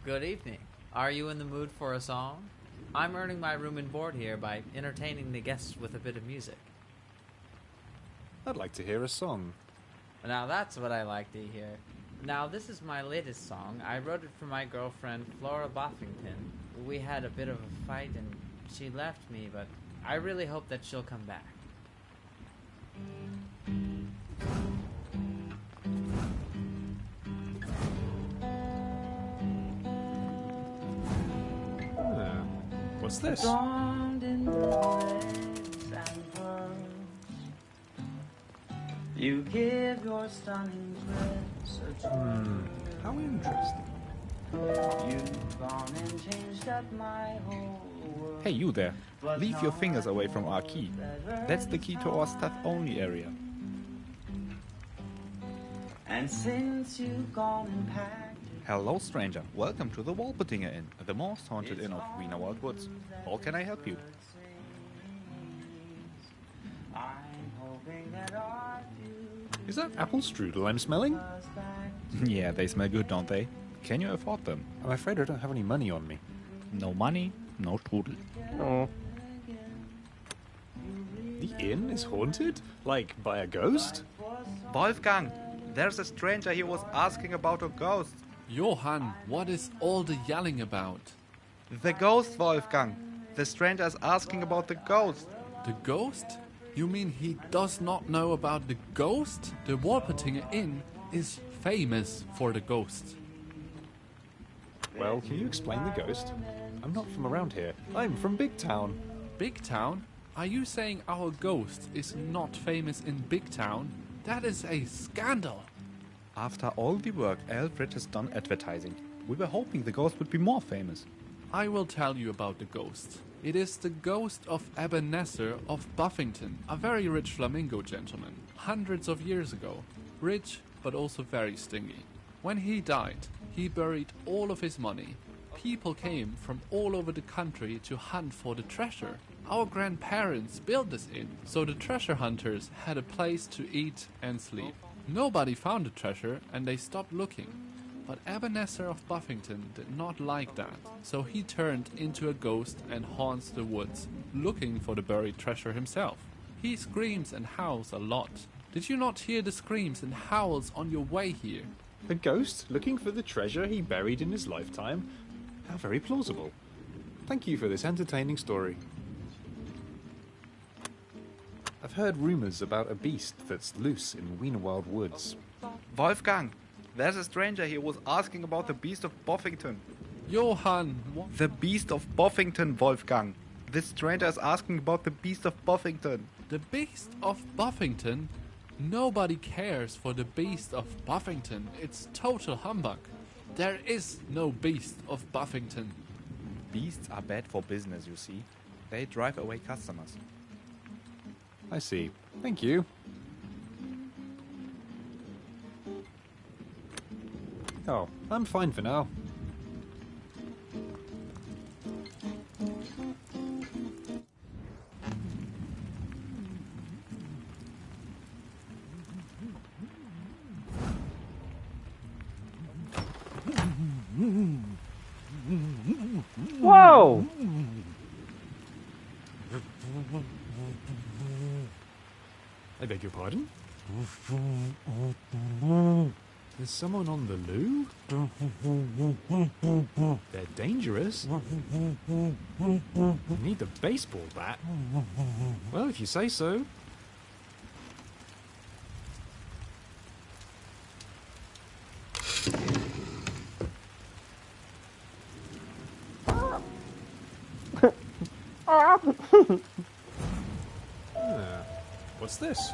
Good evening. Are you in the mood for a song? I'm earning my room and board here by entertaining the guests with a bit of music. I'd like to hear a song. Now that's what I like to hear. Now this is my latest song. I wrote it for my girlfriend, Flora Boffington. We had a bit of a fight and she left me, but I really hope that she'll come back. What's this? You give your stunning grace a How interesting. You've gone and changed up my whole world. Hey, you there. Leave your fingers away from our key. That's the key to our staff-only area. And since you've gone and packed. Hello, stranger. Welcome to the Walpetinger Inn, the most haunted inn of Wienerwald Woods. How can I help you? Is that apple strudel I'm smelling? Yeah, they smell good, don't they? Can you afford them? I'm afraid I don't have any money on me. No money, no strudel. Oh. The inn is haunted? Like, by a ghost? Wolfgang, there's a stranger here was asking about a ghost. Johann, what is all the yelling about? The ghost, Wolfgang. The stranger is asking about the ghost. The ghost? You mean he does not know about the ghost? The Walpetinger Inn is famous for the ghost. Well, can you explain the ghost? I'm not from around here. I'm from Big Town. Big Town? Are you saying our ghost is not famous in Big Town? That is a scandal. After all the work Alfred has done advertising, we were hoping the ghost would be more famous. I will tell you about the ghost. It is the ghost of Ebenezer of Boffington, a very rich flamingo gentleman, hundreds of years ago. Rich, but also very stingy. When he died, he buried all of his money. People came from all over the country to hunt for the treasure. Our grandparents built this inn, so the treasure hunters had a place to eat and sleep. Nobody found the treasure and they stopped looking. But Ebenezer of Boffington did not like that, so he turned into a ghost and haunts the woods, looking for the buried treasure himself. He screams and howls a lot. Did you not hear the screams and howls on your way here? A ghost looking for the treasure he buried in his lifetime? How very plausible. Thank you for this entertaining story. I've heard rumors about a beast that's loose in Wienerwald Woods. Wolfgang, there's a stranger here who was asking about the beast of Boffington. Johann, what? The beast of Boffington, Wolfgang. This stranger is asking about the beast of Boffington. The beast of Boffington? Nobody cares for the beast of Boffington. It's total humbug. There is no beast of Boffington. Beasts are bad for business, you see. They drive away customers. I see. Thank you. Oh, I'm fine for now. Whoa! I beg your pardon? There's someone on the loo? They're dangerous. I need the baseball bat. Well, if you say so. What's this?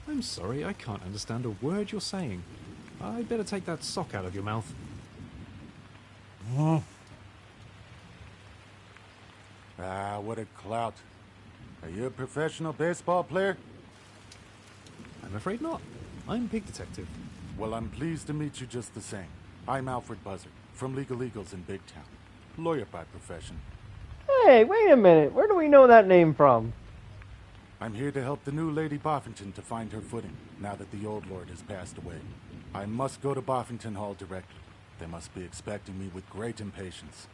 I'm sorry, I can't understand a word you're saying. I'd better take that sock out of your mouth. Ah, what a clout. Are you a professional baseball player? I'm afraid not. I'm Pig Detective. Well, I'm pleased to meet you just the same. I'm Alfred Buzzard, from Legal Eagles in Big Town. Lawyer by profession. Hey, wait a minute. Where do we know that name from? I'm here to help the new Lady Boffington to find her footing, now that the old lord has passed away. I must go to Boffington Hall directly. They must be expecting me with great impatience.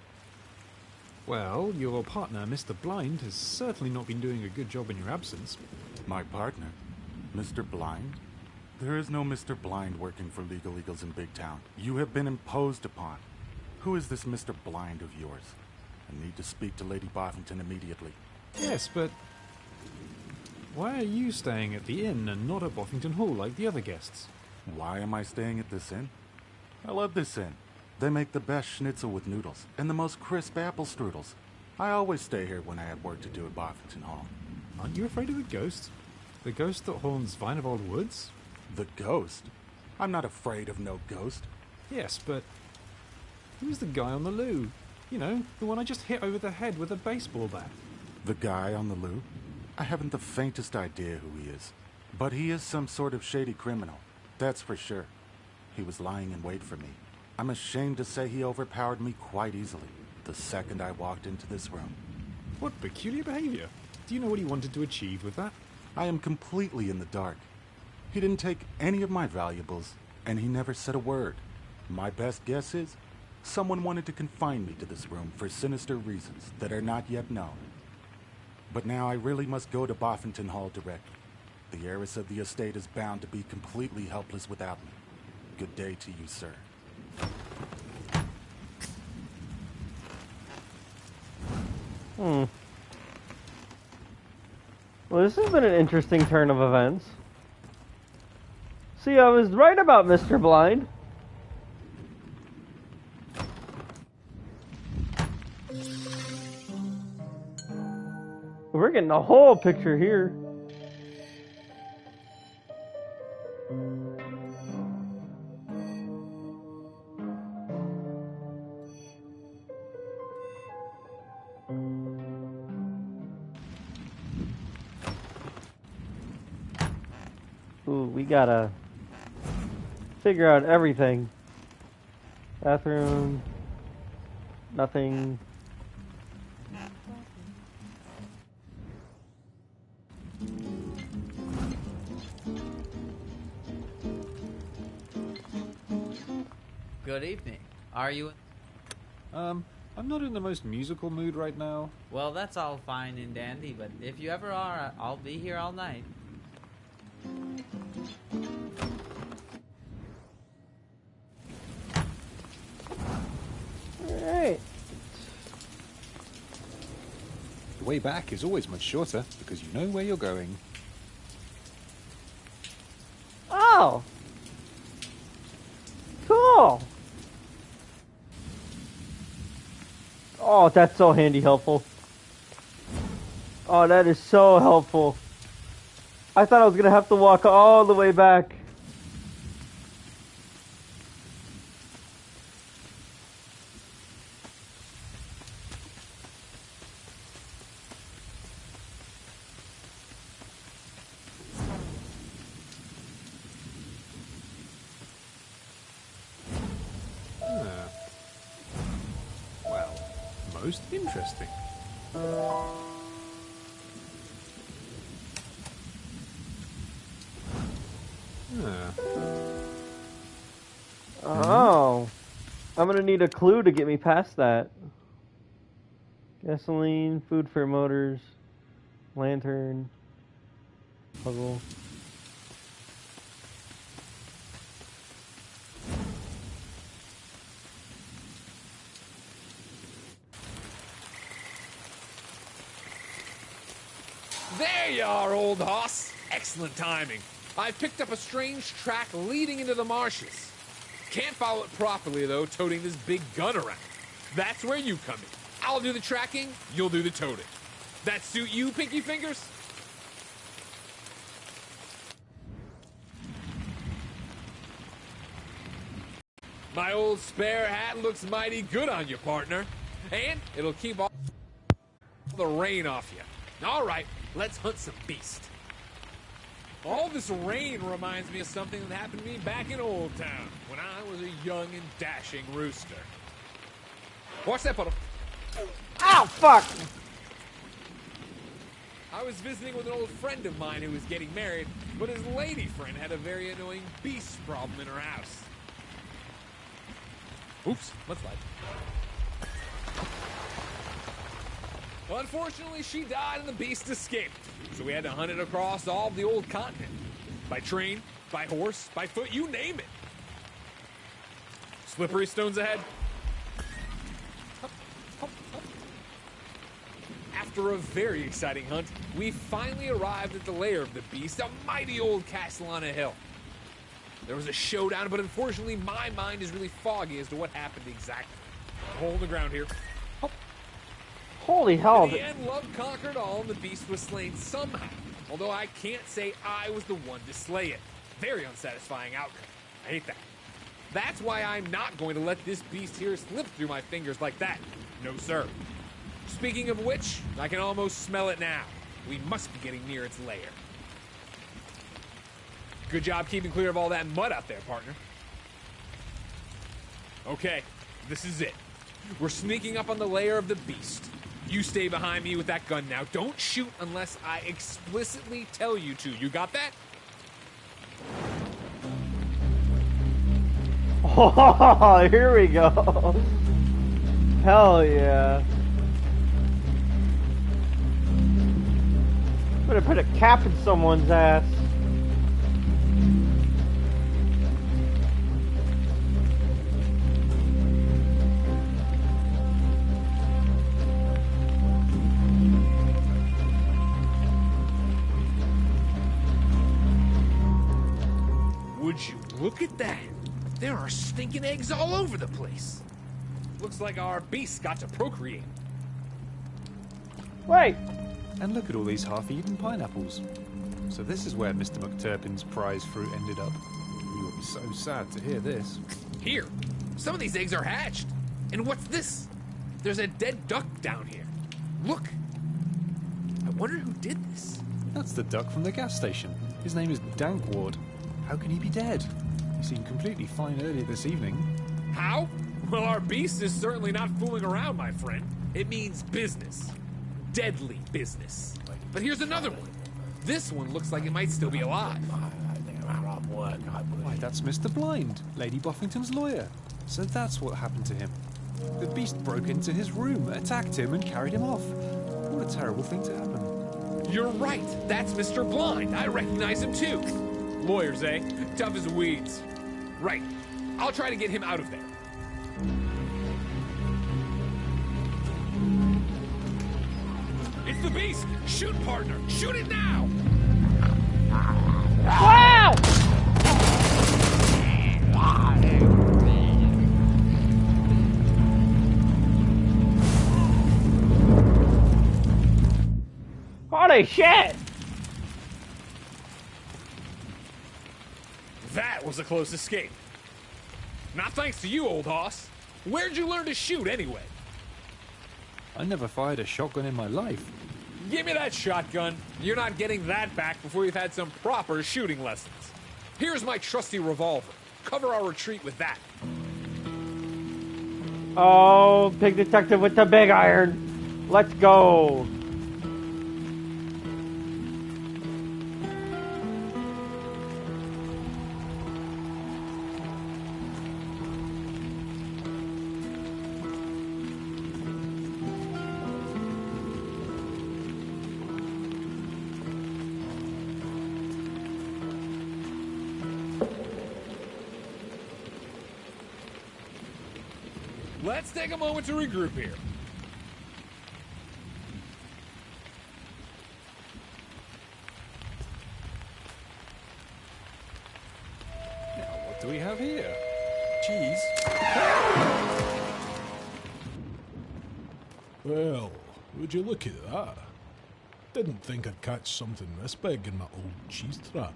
Well, your partner, Mr. Blind, has certainly not been doing a good job in your absence. My partner? Mr. Blind? There is no Mr. Blind working for Legal Eagles in Big Town. You have been imposed upon. Who is this Mr. Blind of yours? I need to speak to Lady Boffington immediately. Yes, but why are you staying at the inn and not at Boffington Hall like the other guests? Why am I staying at this inn? I love this inn. They make the best schnitzel with noodles and the most crisp apple strudels. I always stay here when I have work to do at Boffington Hall. Aren't you afraid of the ghost? The ghost that haunts Vinavold Woods? The ghost? I'm not afraid of no ghost. Yes, but who's the guy on the loo? You know, the one I just hit over the head with a baseball bat. The guy on the loo? I haven't the faintest idea who he is. But he is some sort of shady criminal. That's for sure. He was lying in wait for me. I'm ashamed to say he overpowered me quite easily the second I walked into this room. What peculiar behavior. Do you know what he wanted to achieve with that? I am completely in the dark. He didn't take any of my valuables, and he never said a word. My best guess is someone wanted to confine me to this room for sinister reasons that are not yet known. But now I really must go to Boffington Hall directly. The heiress of the estate is bound to be completely helpless without me. Good day to you, sir. Well, this has been an interesting turn of events. See, I was right about Mr. Blind. We're getting the whole picture here. Ooh, we gotta figure out everything. Bathroom. Nothing. Good evening. Are you... I'm not in the most musical mood right now. Well, that's all fine and dandy, but if you ever are, I'll be here all night. Alright. The way back is always much shorter because you know where you're going. hell? Cool. Oh, that's so handy helpful. Oh, that is so helpful. I thought I was gonna have to walk all the way back. Well, most interesting. Oh. I'm gonna need a clue to get me past that. Gasoline, food for motors, lantern, puzzle. There you are, old hoss. Excellent timing. I picked up a strange track leading into the marshes. Can't follow it properly, though, toting this big gun around. That's where you come in. I'll do the tracking, you'll do the toting. That suit you, Pinky Fingers? My old spare hat looks mighty good on you, partner. And it'll keep all the rain off you. All right, let's hunt some beast. All this rain reminds me of something that happened to me back in Old Town when I was a young and dashing rooster. Watch that puddle. Ow, fuck! I was visiting with an old friend of mine who was getting married, but his lady friend had a very annoying beast problem in her house. Oops, mudslide. Unfortunately, she died and the beast escaped, so we had to hunt it across all of the old continent. By train, by horse, by foot, you name it. Slippery stones ahead. After a very exciting hunt, we finally arrived at the lair of the beast, a mighty old castle on a hill. There was a showdown, but unfortunately my mind is really foggy as to what happened exactly. Hole in the ground here. Holy hell. In the end, love conquered all, and the beast was slain somehow. Although I can't say I was the one to slay it. Very unsatisfying outcome. I hate that. That's why I'm not going to let this beast here slip through my fingers like that. No, sir. Speaking of which, I can almost smell it now. We must be getting near its lair. Good job keeping clear of all that mud out there, partner. Okay, this is it. We're sneaking up on the lair of the beast. You stay behind me with that gun now. Don't shoot unless I explicitly tell you to. You got that? Oh, here we go. Hell yeah. I'm gonna put a cap in someone's ass. Would you look at that? There are stinking eggs all over the place. Looks like our beast got to procreate. Wait. And look at all these half-eaten pineapples. So this is where Mr. McTurpin's prize fruit ended up. You will be so sad to hear this. Here, some of these eggs are hatched. And what's this? There's a dead duck down here. Look. I wonder who did this. That's the duck from the gas station. His name is Dankward. How can he be dead? He seemed completely fine earlier this evening. How? Well, our beast is certainly not fooling around, my friend. It means business. Deadly business. But here's another one. This one looks like it might still be alive. Why, that's Mr. Blind, Lady Boffington's lawyer. So that's what happened to him. The beast broke into his room, attacked him, and carried him off. What a terrible thing to happen. You're right. That's Mr. Blind. I recognize him too. Lawyers, eh? Tough as weeds. Right. I'll try to get him out of there. It's the beast! Shoot, partner! Shoot it now! Wow! Holy shit! That was a close escape. Not thanks to you, old hoss. Where'd you learn to shoot anyway? I never fired a shotgun in my life. Give me that shotgun. You're not getting that back before you've had some proper shooting lessons. Here's my trusty revolver. Cover our retreat with that. Oh, Pig Detective with the big iron. Let's go. Let's take a moment to regroup here. Now, what do we have here? Cheese? Well, would you look at that? Didn't think I'd catch something this big in my old cheese trap.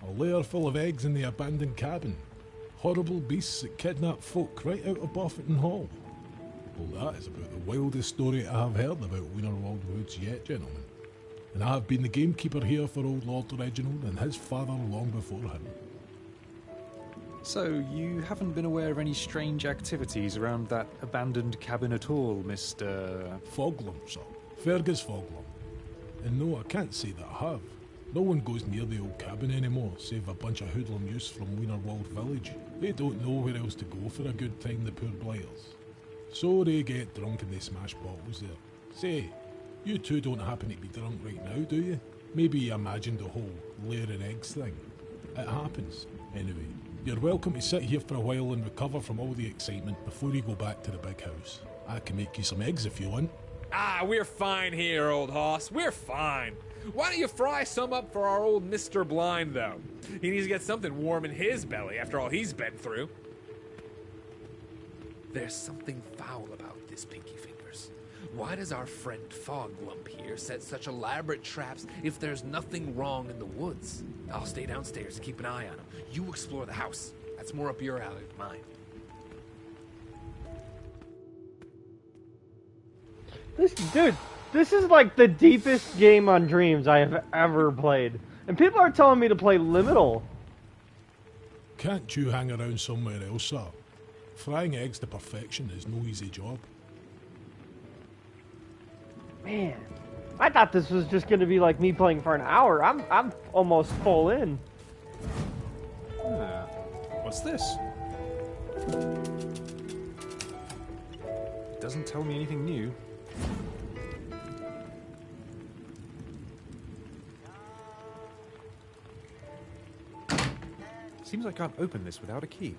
A lair full of eggs in the abandoned cabin. Horrible beasts that kidnap folk right out of Boffington Hall. Well, that is about the wildest story I have heard about Wienerwald Woods yet, gentlemen. And I have been the gamekeeper here for old Lord Reginald and his father long before him. So, you haven't been aware of any strange activities around that abandoned cabin at all, Mr... Foglum, sir. Fergus Foglum. And no, I can't say that I have. No one goes near the old cabin anymore, save a bunch of hoodlum youths from Wienerwald village. They don't know where else to go for a good time, the poor blighters. So they get drunk and they smash bottles there. Say, you two don't happen to be drunk right now, do you? Maybe you imagined the whole layer and eggs thing. It happens. Anyway, you're welcome to sit here for a while and recover from all the excitement before you go back to the big house. I can make you some eggs if you want. Ah, we're fine here, old hoss. We're fine. Why don't you fry some up for our old Mr. Blind, though? He needs to get something warm in his belly after all he's been through. There's something foul about this, Pinky Fingers. Why does our friend Foglump here set such elaborate traps if there's nothing wrong in the woods? I'll stay downstairs and keep an eye on him. You explore the house. That's more up your alley than mine. This is like the deepest game on Dreams I have ever played. And people are telling me to play Liminal. Can't you hang around somewhere else, sir? Frying eggs to perfection is no easy job. Man, I thought this was just going to be like me playing for an hour. I'm almost full in. What's this? Doesn't tell me anything new. Seems I can't open this without a key.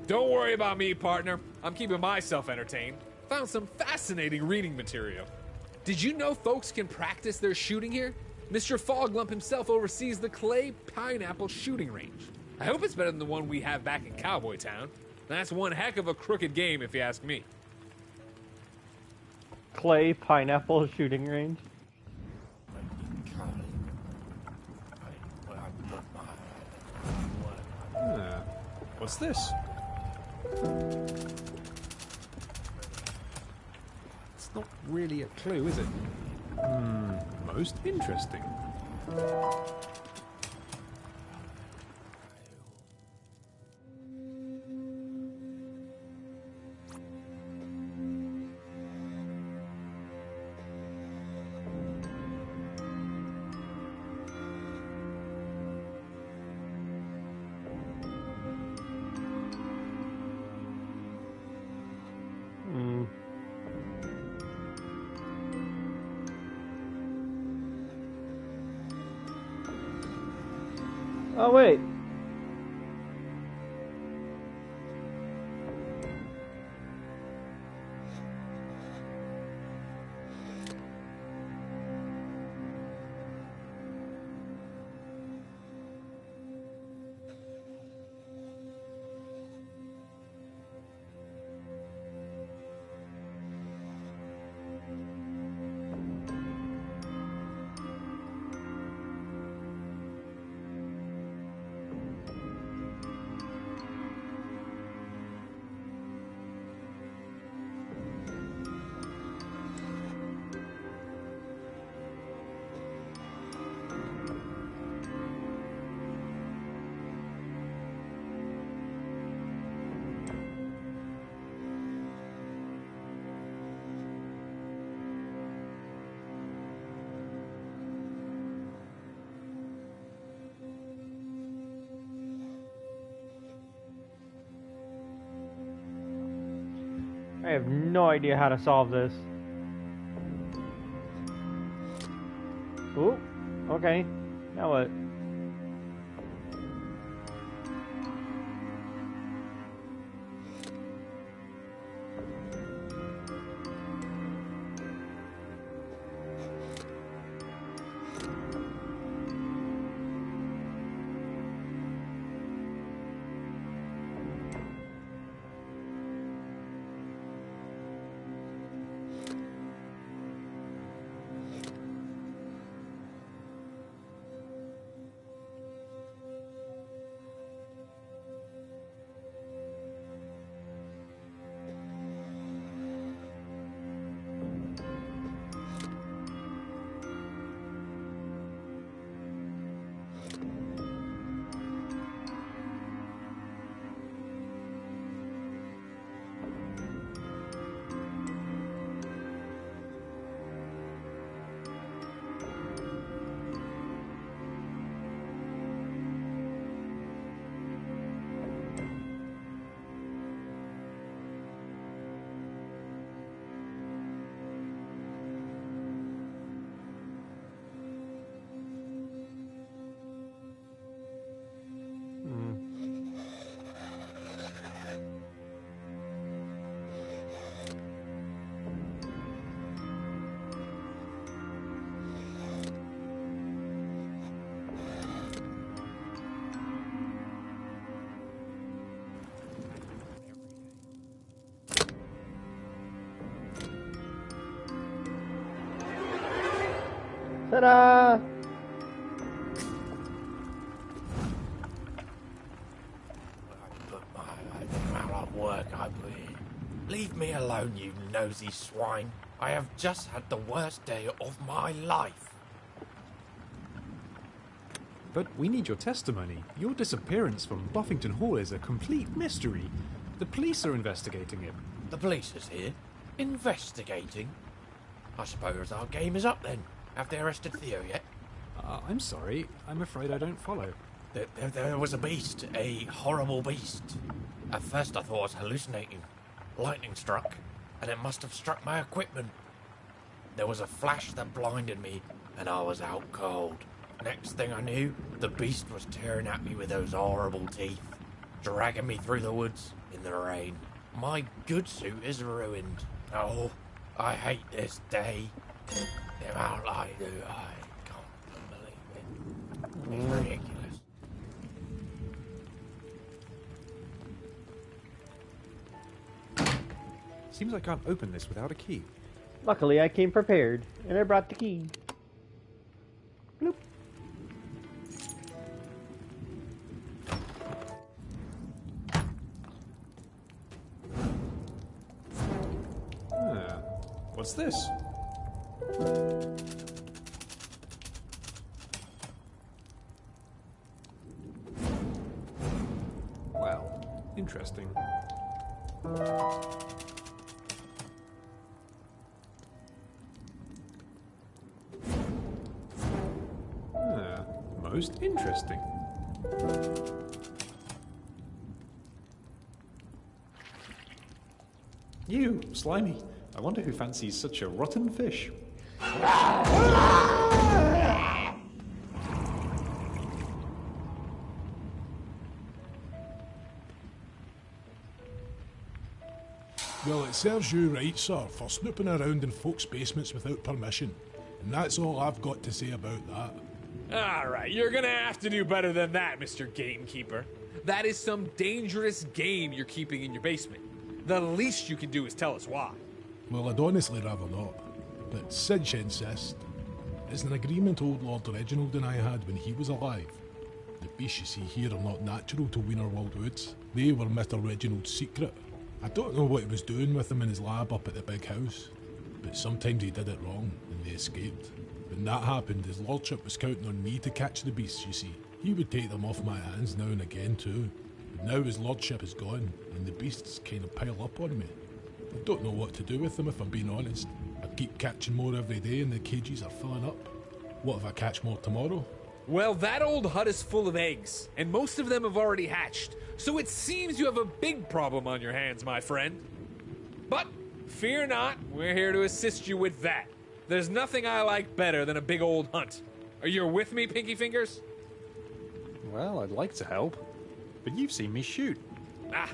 Don't worry about me, partner. I'm keeping myself entertained. Found some fascinating reading material. Did you know folks can practice their shooting here? Mr. Foglump himself oversees the Clay Pineapple shooting range. I hope it's better than the one we have back in Cowboy Town. That's one heck of a crooked game, if you ask me. Clay Pineapple shooting range. What's this? It's not really a clue, is it? Most interesting. Oh, wait. I have no idea how to solve this. Ooh, okay. Now what? Ta-da! Work, I believe. Leave me alone, you nosy swine. I have just had the worst day of my life. But we need your testimony. Your disappearance from Boffington Hall is a complete mystery. The police are investigating it. The police is here? Investigating? I suppose our game is up then. Have they arrested Theo yet? I'm sorry. I'm afraid I don't follow. There was a beast. A horrible beast. At first I thought I was hallucinating. Lightning struck, and it must have struck my equipment. There was a flash that blinded me, and I was out cold. Next thing I knew, the beast was tearing at me with those horrible teeth, dragging me through the woods in the rain. My good suit is ruined. Oh, I hate this day. The amount I do, I can't believe it. It's ridiculous. Seems I can't open this without a key. Luckily, I came prepared, and I brought the key. Bloop. What's this? Well, interesting. Most interesting. You, slimy. I wonder who fancies such a rotten fish. Well, it serves you right, sir, for snooping around in folks' basements without permission. And that's all I've got to say about that. Alright, you're gonna have to do better than that, Mr. Gamekeeper. That is some dangerous game you're keeping in your basement. The least you can do is tell us why. Well, I'd honestly rather not. But since you insist, it's an agreement old Lord Reginald and I had when he was alive. The beasts you see here are not natural to Wienerwald Woods. They were Mr. Reginald's secret. I don't know what he was doing with them in his lab up at the big house, but sometimes he did it wrong and they escaped. When that happened, his lordship was counting on me to catch the beasts, you see. He would take them off my hands now and again too. But now his lordship is gone, and the beasts kind of pile up on me. I don't know what to do with them if I'm being honest. I keep catching more every day and the cages are filling up. What if I catch more tomorrow? Well, that old hut is full of eggs, and most of them have already hatched, so it seems you have a big problem on your hands, my friend. But Fear not, we're here to assist you with that. There's nothing I like better than a big old hunt. Are you with me, Pinky Fingers? Well, I'd like to help, but you've seen me shoot. Ah,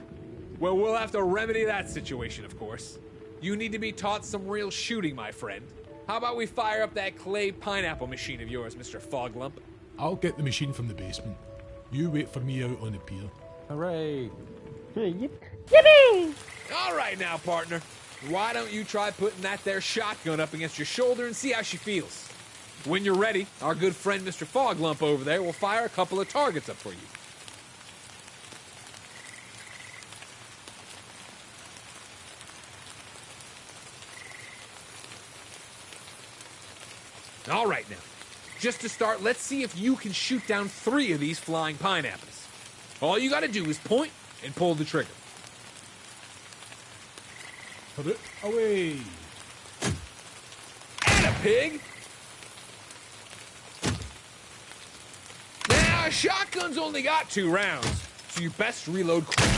well, we'll have to remedy that situation, of course. You need to be taught some real shooting, my friend. How about we fire up that clay pineapple machine of yours, Mr. Foglump? I'll get the machine from the basement. You wait for me out on the pier. Hooray! Yippee! All right now, partner. Why don't you try putting that there shotgun up against your shoulder and see how she feels? When you're ready, our good friend Mr. Foglump over there will fire a couple of targets up for you. All right now. Just to start, let's see if you can shoot down 3 of these flying pineapples. All you gotta do is point and pull the trigger. Put it away. And a pig. Now, a shotgun's only got 2 rounds, so you best reload quick.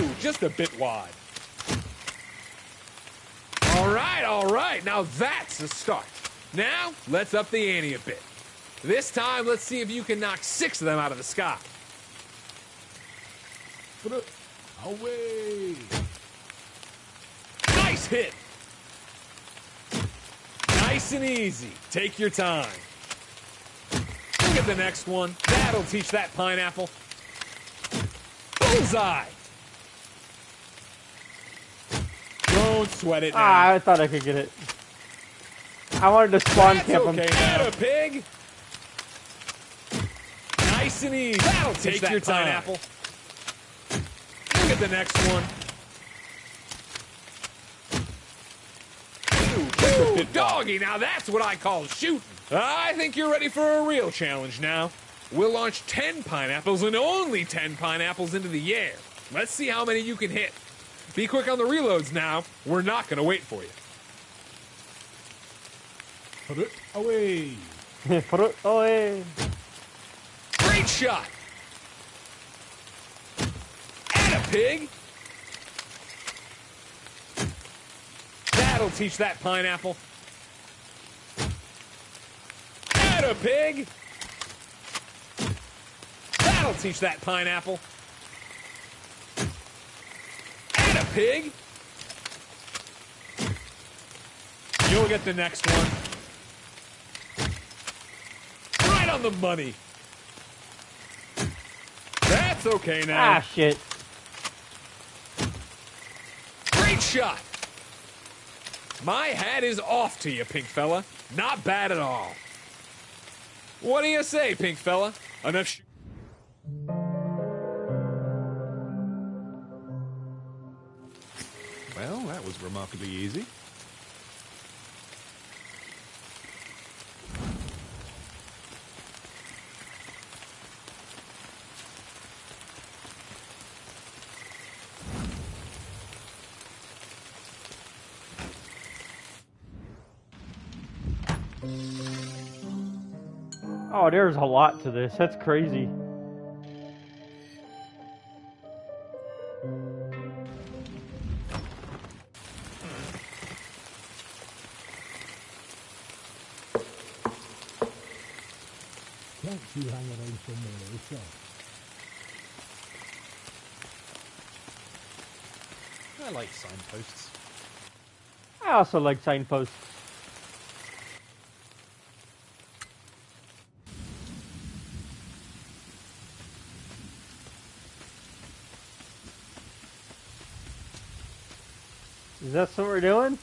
Ooh, just a bit wide. All right, now that's a start. Now, let's up the ante a bit. This time, let's see if you can knock 6 of them out of the sky. Put it away. Nice hit. Nice and easy. Take your time. Look at the next one. That'll teach that pineapple. Bullseye. Don't sweat it now. Ah, I thought I could get it. I wanted to spawn camp him. Add a pig. Nice and easy. That'll take your pineapple. Look at the next one. Ooh, doggy, now that's what I call shooting. I think you're ready for a real challenge now. We'll launch 10 pineapples and only 10 pineapples into the air. Let's see how many you can hit. Be quick on the reloads now. We're not going to wait for you. Put it away. Put it away. Great shot. And a pig. That'll teach that pineapple. And a pig. That'll teach that pineapple. And a pig. You'll get the next one. Right on the money. That's okay now. Ah, shit. Great shot. My hat is off to you, pink fella. Not bad at all. What do you say, pink fella? Enough Well, that was remarkably easy. Oh, there's a lot to this. That's crazy. Can't you hang around somewhere else, sir? I like signposts. I also like signposts. Is that what we're doing?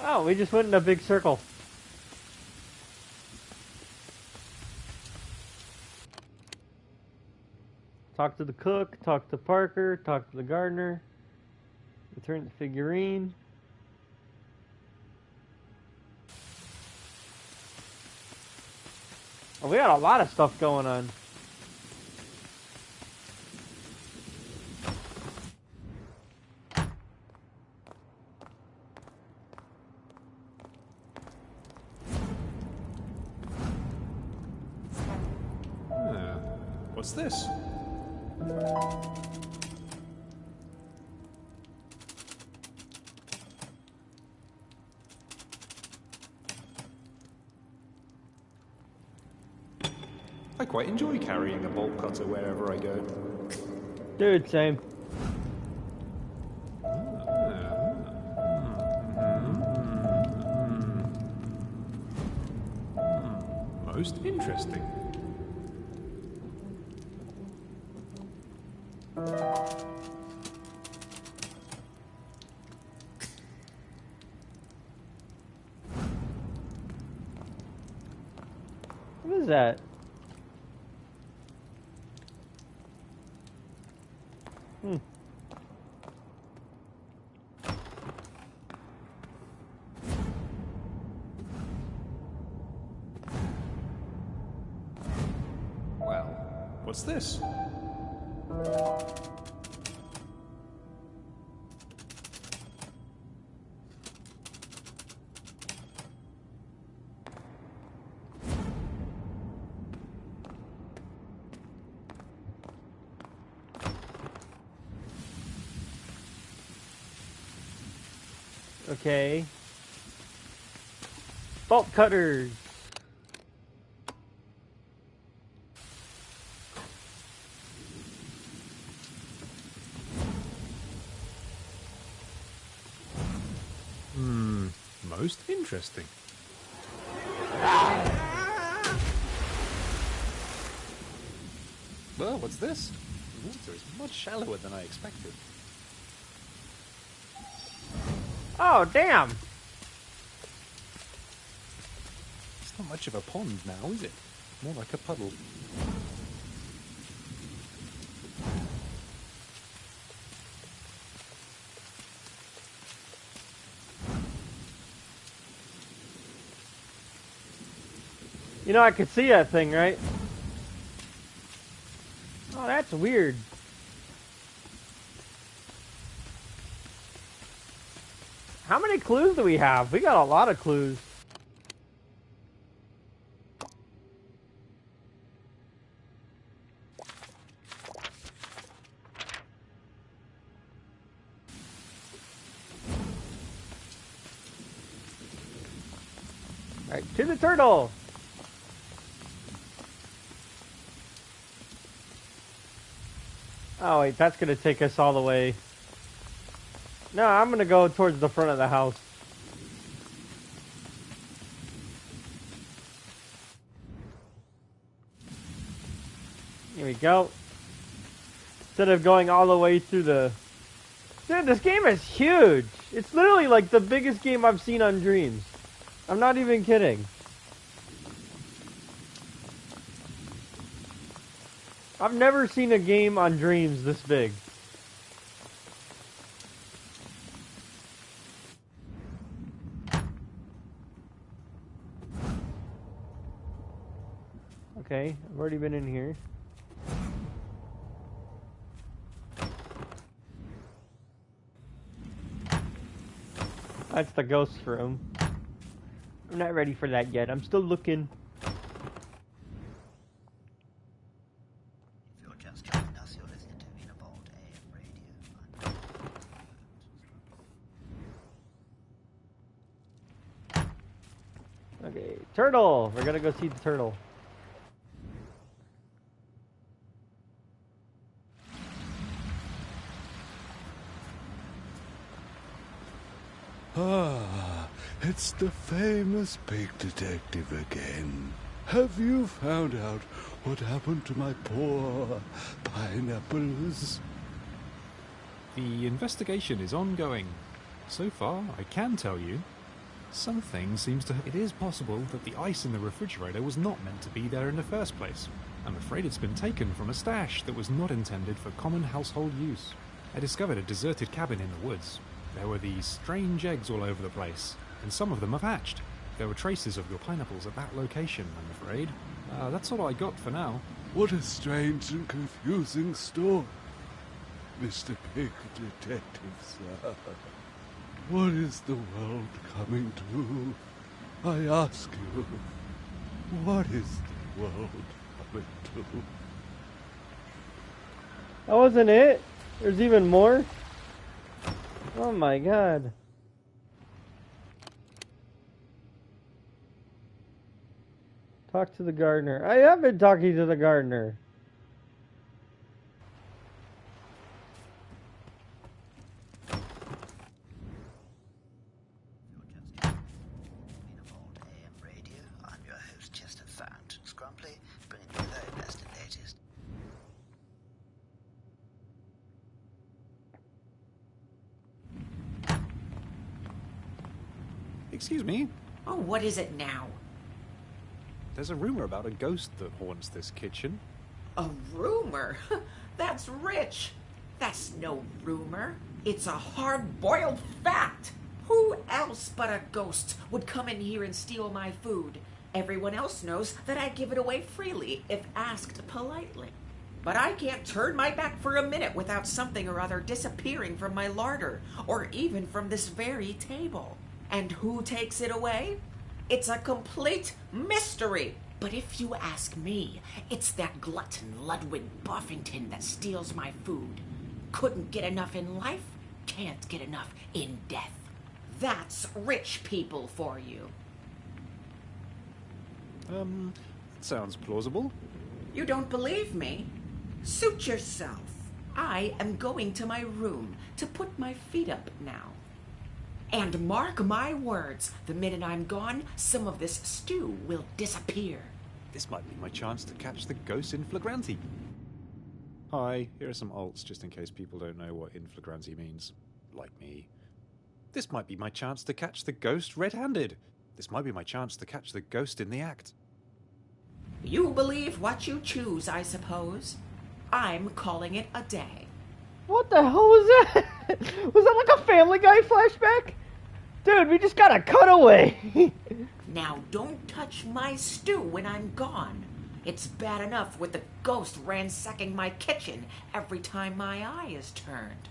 Oh, we just went in a big circle. Talk to the cook, talk to Parker, talk to the gardener, return the figurine. Oh, we got a lot of stuff going on. What's this? I quite enjoy carrying a bolt cutter wherever I go. Dude, same. Most interesting. What is that? Well, what's this? Okay. Bolt cutters. Most interesting. Well, what's this? The water is much shallower than I expected. Oh, damn! It's not much of a pond now, is it? More like a puddle. You know, I could see that thing, right? Oh, that's weird. How many clues do we have? We got a lot of clues. Alright, to the turtle! Oh wait, that's gonna take us all the way. No, I'm gonna go towards the front of the house. Here we go. Instead of going all the way through the... Dude, this game is huge! It's literally like the biggest game I've seen on Dreams. I'm not even kidding. I've never seen a game on Dreams this big. Okay, I've already been in here. That's the ghost room. I'm not ready for that yet. I'm still looking. If you're just joining us, you're listening to Inabold AM Radio. Okay, turtle! We're gonna go see the turtle. Ah, it's the famous big detective again. Have you found out what happened to my poor pineapples? The investigation is ongoing. So far, I can tell you, something seems to... It is possible that the ice in the refrigerator was not meant to be there in the first place. I'm afraid it's been taken from a stash that was not intended for common household use. I discovered a deserted cabin in the woods. There were these strange eggs all over the place, and some of them have hatched. There were traces of your pineapples at that location, I'm afraid. That's all I got for now. What a strange and confusing story, Mr. Pig Detective, sir. What is the world coming to? I ask you, what is the world coming to? That wasn't it? There's even more? Oh my god. Talk to the gardener. I have been talking to the gardener. I'm your host, Chester Fount. Scrumply, bringing you the very best and latest. Excuse me? Oh, what is it now? There's a rumor about a ghost that haunts this kitchen. A rumor? That's rich. That's no rumor. It's a hard-boiled fact. Who else but a ghost would come in here and steal my food? Everyone else knows that I give it away freely if asked politely. But I can't turn my back for a minute without something or other disappearing from my larder, or even from this very table. And who takes it away? It's a complete mystery. But if you ask me, it's that glutton Ludwig Boffington that steals my food. Couldn't get enough in life, can't get enough in death. That's rich people for you. That sounds plausible. You don't believe me? Suit yourself. I am going to my room to put my feet up now. And mark my words, the minute I'm gone, some of this stew will disappear. This might be my chance to catch the ghost in flagranti. Hi, here are some alts just in case people don't know what in flagranti means. Like me. This might be my chance to catch the ghost red-handed. This might be my chance to catch the ghost in the act. You believe what you choose, I suppose. I'm calling it a day. What the hell was that? Was that like a Family Guy flashback? Dude, we just got a cutaway. Now don't touch my stew when I'm gone. It's bad enough with the ghost ransacking my kitchen every time my eye is turned.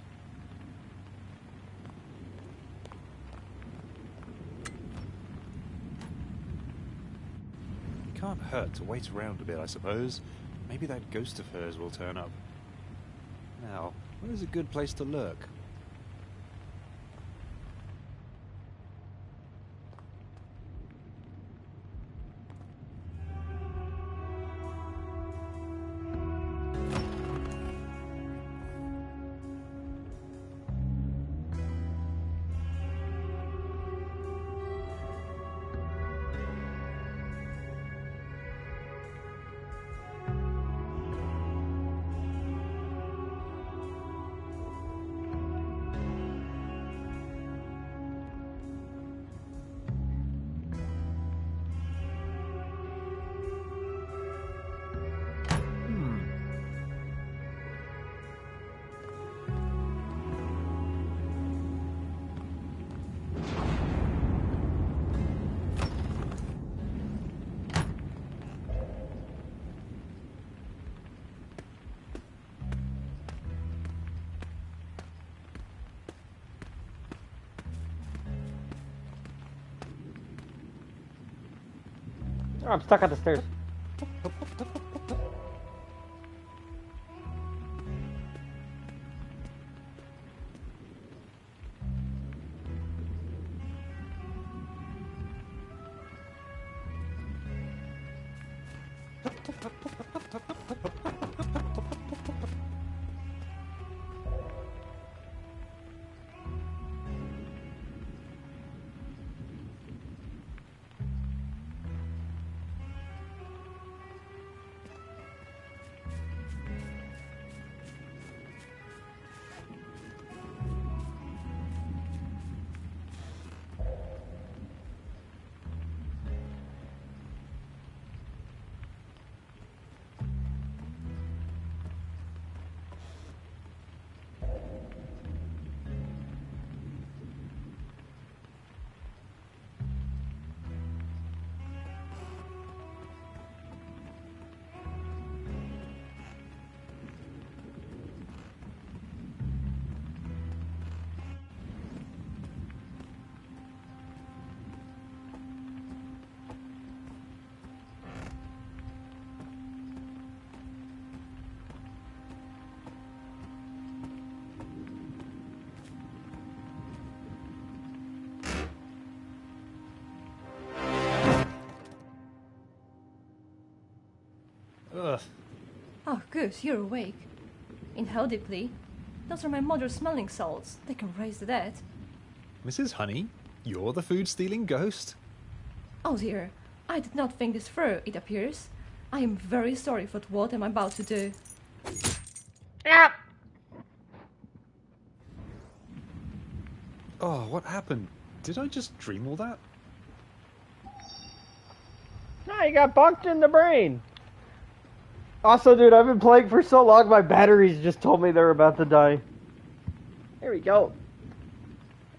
It can't hurt to wait around a bit, I suppose. Maybe that ghost of hers will turn up. Now, where's a good place to lurk? Oh, I'm stuck at the stairs. Ugh. Oh, good, you're awake. Inhale deeply. Those are my mother's smelling salts. They can raise the dead. Mrs. Honey, you're the food-stealing ghost? Oh dear, I did not think this through, it appears. I am very sorry for what I'm about to do. Yep. Oh, what happened? Did I just dream all that? No, you got bonked in the brain. Also, dude, I've been playing for so long, my batteries just told me they're about to die. There we go.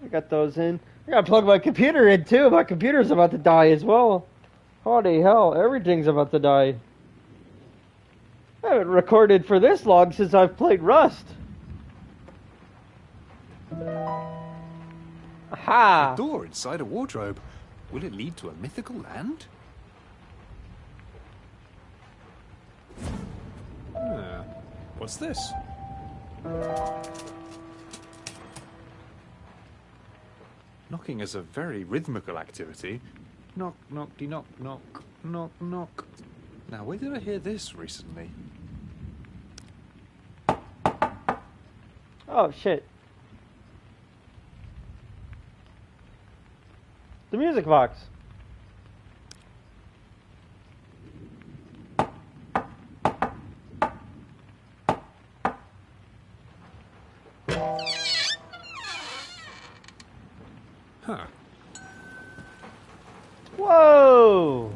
I got those in. I gotta plug my computer in, too. My computer's about to die as well. Holy hell, everything's about to die. I haven't recorded for this long since I've played Rust. Aha! A door inside a wardrobe. Will it lead to a mythical land? What's this? Knocking is a very rhythmical activity. Knock, knock-de knock, knock, knock, knock. Now, where did I hear this recently? Oh, shit. The music box. Huh. Whoa!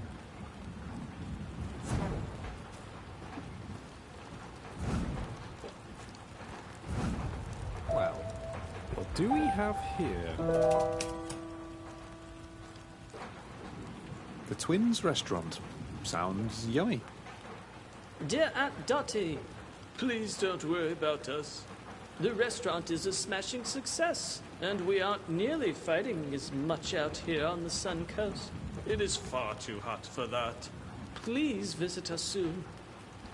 Well, what do we have here? The Twins Restaurant. Sounds yummy. Dear Aunt Dottie, please don't worry about us. The restaurant is a smashing success, and we aren't nearly fighting as much out here on the Sun Coast. It is far too hot for that. Please visit us soon.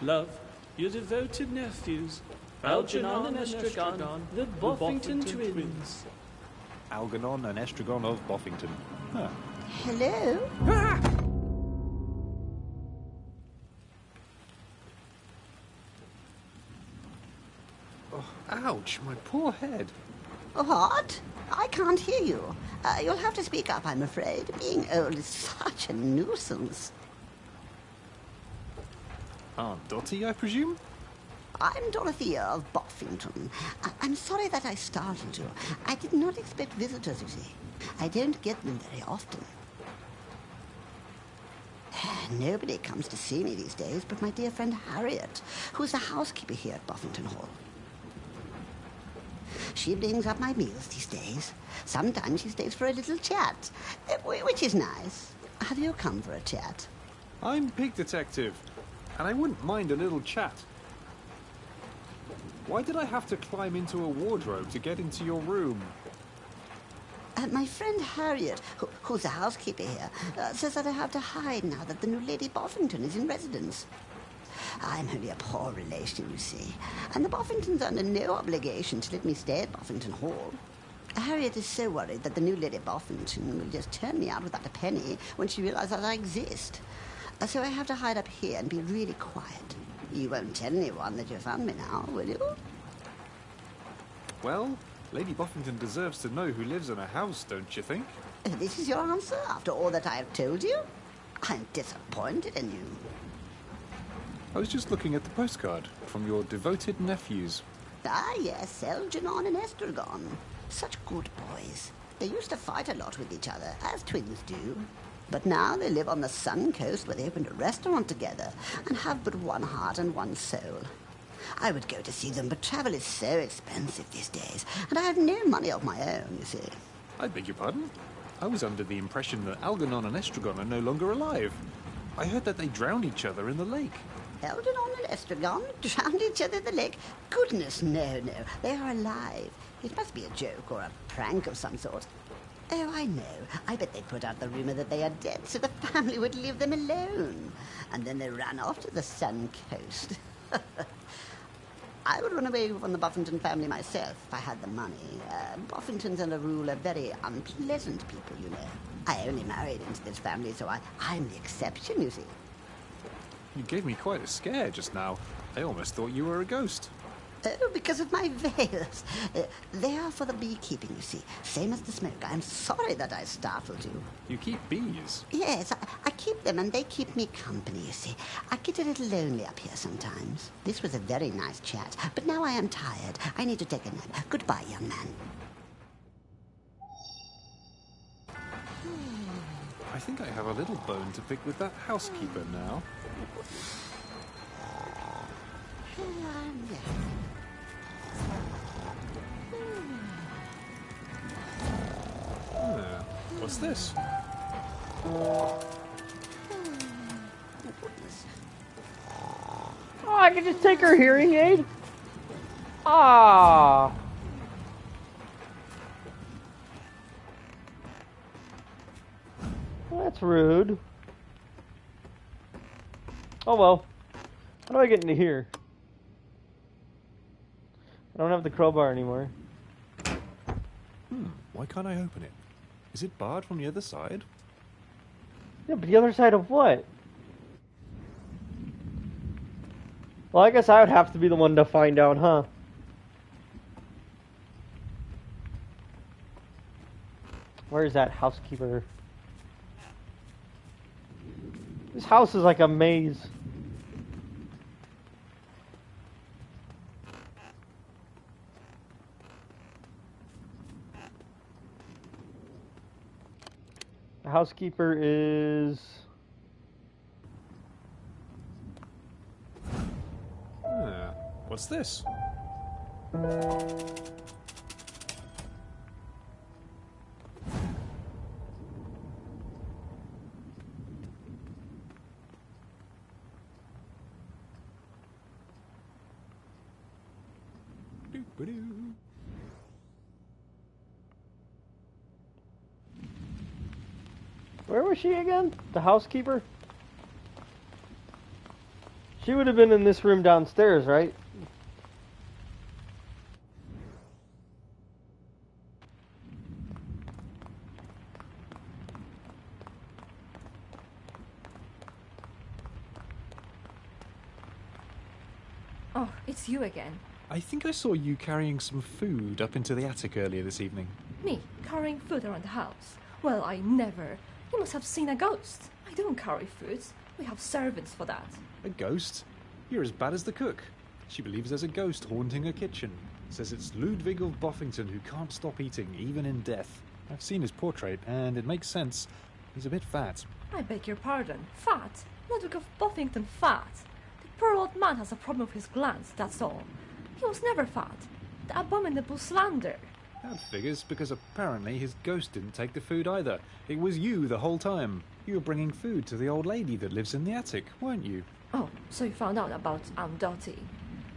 Love, your devoted nephews, Algernon and Estragon, the Boffington twins. Algernon and Estragon of Boffington. Huh. Hello? Oh, ouch, my poor head. What? I can't hear you. You'll have to speak up, I'm afraid. Being old is such a nuisance. Aunt Dottie, I presume? I'm Dorothea of Boffington. I'm sorry that I startled you. I did not expect visitors, you see. I don't get them very often. Nobody comes to see me these days but my dear friend Harriet, who's the housekeeper here at Boffington Hall. She brings up my meals these days. Sometimes she stays for a little chat, which is nice. Have you come for a chat? I'm Pig Detective, and I wouldn't mind a little chat. Why did I have to climb into a wardrobe to get into your room? My friend Harriet, who's the housekeeper here, says that I have to hide now that the new Lady Boffington is in residence. I'm only a poor relation, you see, and the Boffingtons are under no obligation to let me stay at Boffington Hall. Harriet is so worried that the new Lady Boffington will just turn me out without a penny when she realizes I exist. So I have to hide up here and be really quiet. You won't tell anyone that you found me now, will you? Well, Lady Boffington deserves to know who lives in a house, don't you think? This is your answer after all that I have told you? I'm disappointed in you. I was just looking at the postcard from your devoted nephews. Ah, yes, Algernon and Estragon. Such good boys. They used to fight a lot with each other, as twins do. But now they live on the Sun Coast where they opened a restaurant together and have but one heart and one soul. I would go to see them, but travel is so expensive these days, and I have no money of my own, you see. I beg your pardon? I was under the impression that Algernon and Estragon are no longer alive. I heard that they drowned each other in the lake. Algernon and Estragon drowned each other in the lake? Goodness, no. They are alive. It must be a joke or a prank of some sort. Oh, I know. I bet they put out the rumor that they are dead so the family would leave them alone. And then they ran off to the Sun Coast. I would run away from the Boffington family myself if I had the money. Boffingtons, as a rule, are very unpleasant people, you know. I only married into this family, so I'm the exception, you see. You gave me quite a scare just now. I almost thought you were a ghost. Because of my veils. They are for the beekeeping, you see. Same as the smoke. I'm sorry that I startled you. You keep bees? Yes, I keep them and they keep me company, you see. I get a little lonely up here sometimes. This was a very nice chat, but now I am tired. I need to take a nap. Goodbye, young man. I think I have a little bone to pick with that housekeeper now. What's this? Oh, I can just take her hearing aid? Ah. Well, that's rude. Oh well. How do I get into here? I don't have the crowbar anymore. Why can't I open it? Is it barred from the other side? Yeah, but the other side of what? Well, I guess I would have to be the one to find out, huh? Where is that housekeeper? This house is like a maze. The housekeeper is... What's this? Where was she again? The housekeeper? She would have been in this room downstairs, right? Oh, it's you again. I think I saw you carrying some food up into the attic earlier this evening. Me, carrying food around the house? Well, I never. You must have seen a ghost. I don't carry food. We have servants for that. A ghost? You're as bad as the cook. She believes there's a ghost haunting her kitchen. Says it's Ludwig of Boffington who can't stop eating, even in death. I've seen his portrait, and it makes sense. He's a bit fat. I beg your pardon. Fat? Ludwig of Boffington fat? The poor old man has a problem with his glands, that's all. He was never fat. The abominable slander. That figures, because apparently his ghost didn't take the food either. It was you the whole time. You were bringing food to the old lady that lives in the attic, weren't you? Oh, so you found out about Aunt Dottie.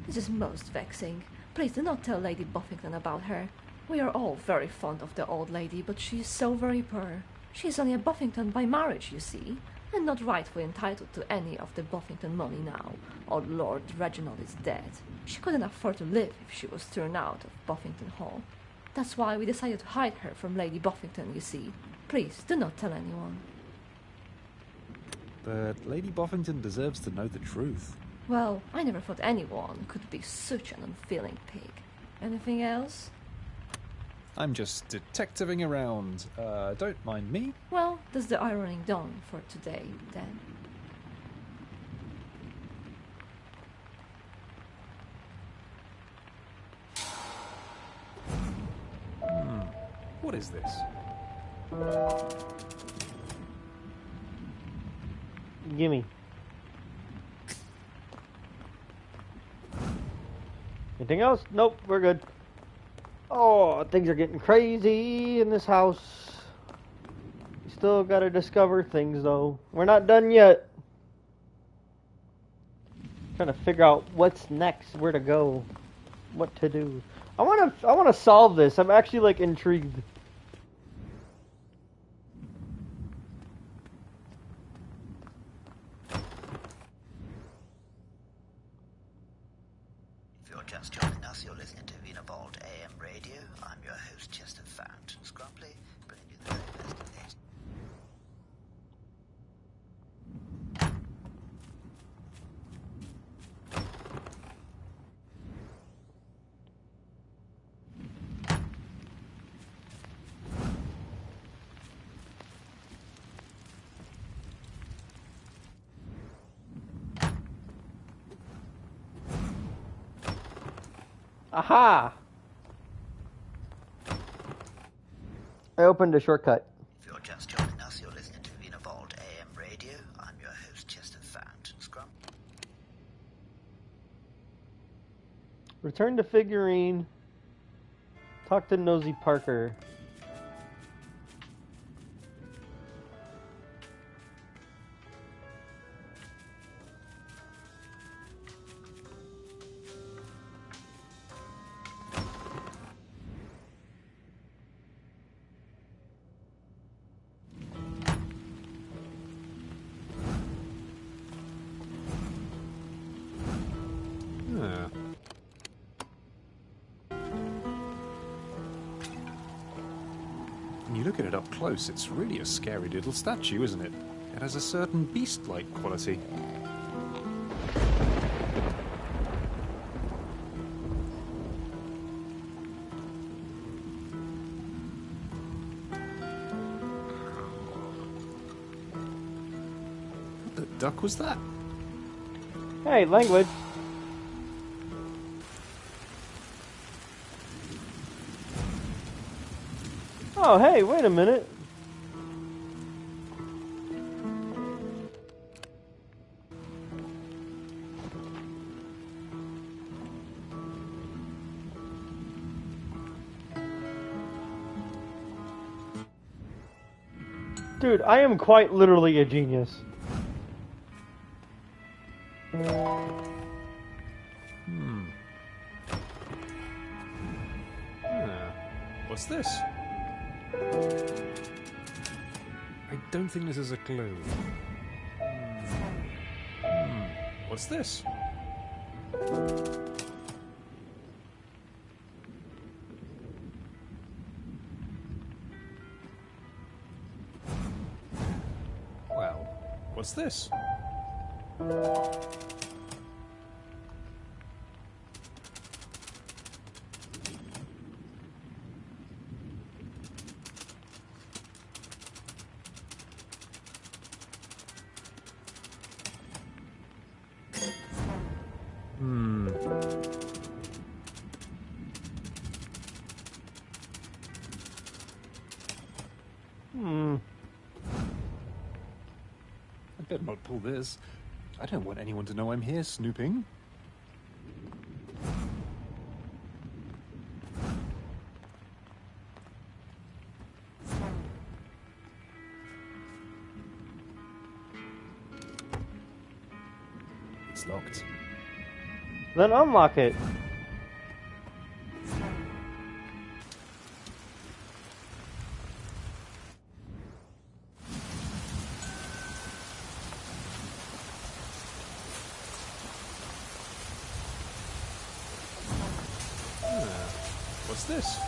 This is most vexing. Please do not tell Lady Boffington about her. We are all very fond of the old lady, but she is so very poor. She is only a Boffington by marriage, you see, and not rightfully entitled to any of the Boffington money now. Old Lord Reginald is dead. She couldn't afford to live if she was thrown out of Boffington Hall. That's why we decided to hide her from Lady Boffington, you see. Please, do not tell anyone. But Lady Boffington deserves to know the truth. Well, I never thought anyone could be such an unfeeling pig. Anything else? I'm just detectiving around. Don't mind me. Well, that's the ironing done for today, then. What is this? Gimme. Anything else? Nope, we're good. Oh, things are getting crazy in this house. We still gotta discover things, though. We're not done yet. Trying to figure out what's next, where to go, what to do. I wanna solve this. I'm actually like intrigued. If you're just joining us, you're listening to Vina Vault AM Radio. I'm your host, Chester Fount. Scrumply, bringing you the very best of it. Aha! I opened a shortcut. If you're just joining us, you're listening to Vina Vault AM Radio. I'm your host, Chester Fountain Scrum. Return to figurine. Talk to Nosy Parker. When you look at it up close, it's really a scary little statue, isn't it? It has a certain beast-like quality. What the duck was that? Hey, language. Oh, hey, wait a minute. Dude, I am quite literally a genius. What's this? I don't think this is a clue. What's this? Well, what's this? I better not pull this. I don't want anyone to know I'm here snooping. It's locked. Then unlock it. What's this?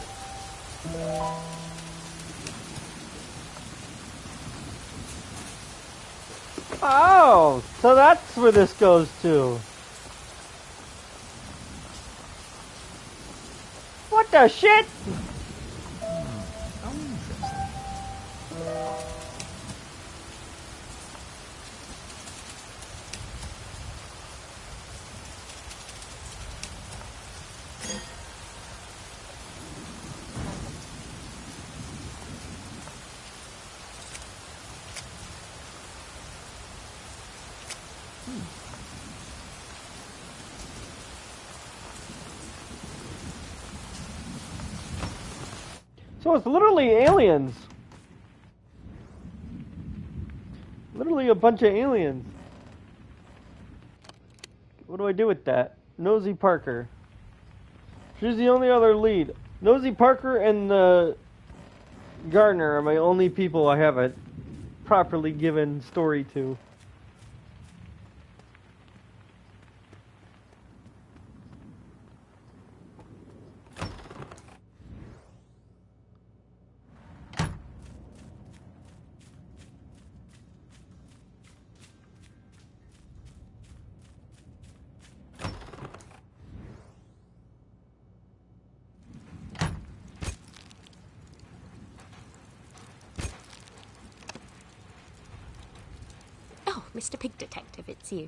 Oh, so that's where this goes to. What the shit? How interesting. So it's literally aliens. Literally a bunch of aliens. What do I do with that? Nosy Parker. She's the only other lead. Nosy Parker and the Gardener are my only people I have a properly given story to. Mr. Pig Detective, it's you.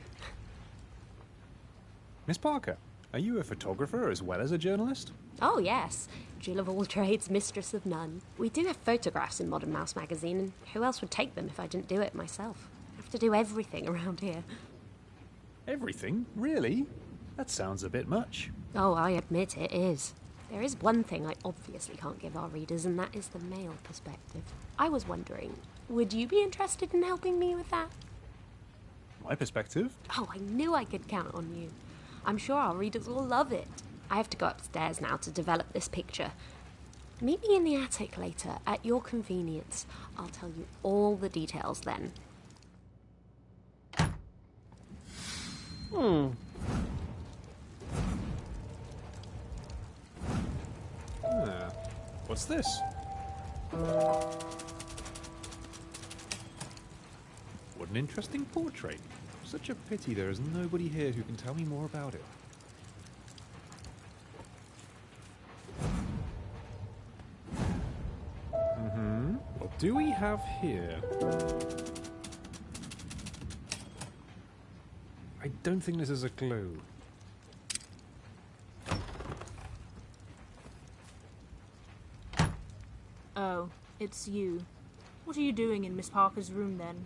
Miss Parker, Are you a photographer as well as a journalist? Oh, yes. Jill of all trades, mistress of none. We do have photographs in Modern Mouse magazine, and who else would take them if I didn't do it myself? I have to do everything around here. Everything? Really? That sounds a bit much. Oh, I admit it is. There is one thing I obviously can't give our readers, and that is the male perspective. I was wondering, would you be interested in helping me with that? My perspective? Oh, I knew I could count on you. I'm sure our readers will love it. I have to go upstairs now to develop this picture. Meet me in the attic later, at your convenience. I'll tell you all the details then. What's this? What an interesting portrait. Such a pity there is nobody here who can tell me more about it. What do we have here? I don't think this is a clue. Oh, it's you. What are you doing in Miss Parker's room then?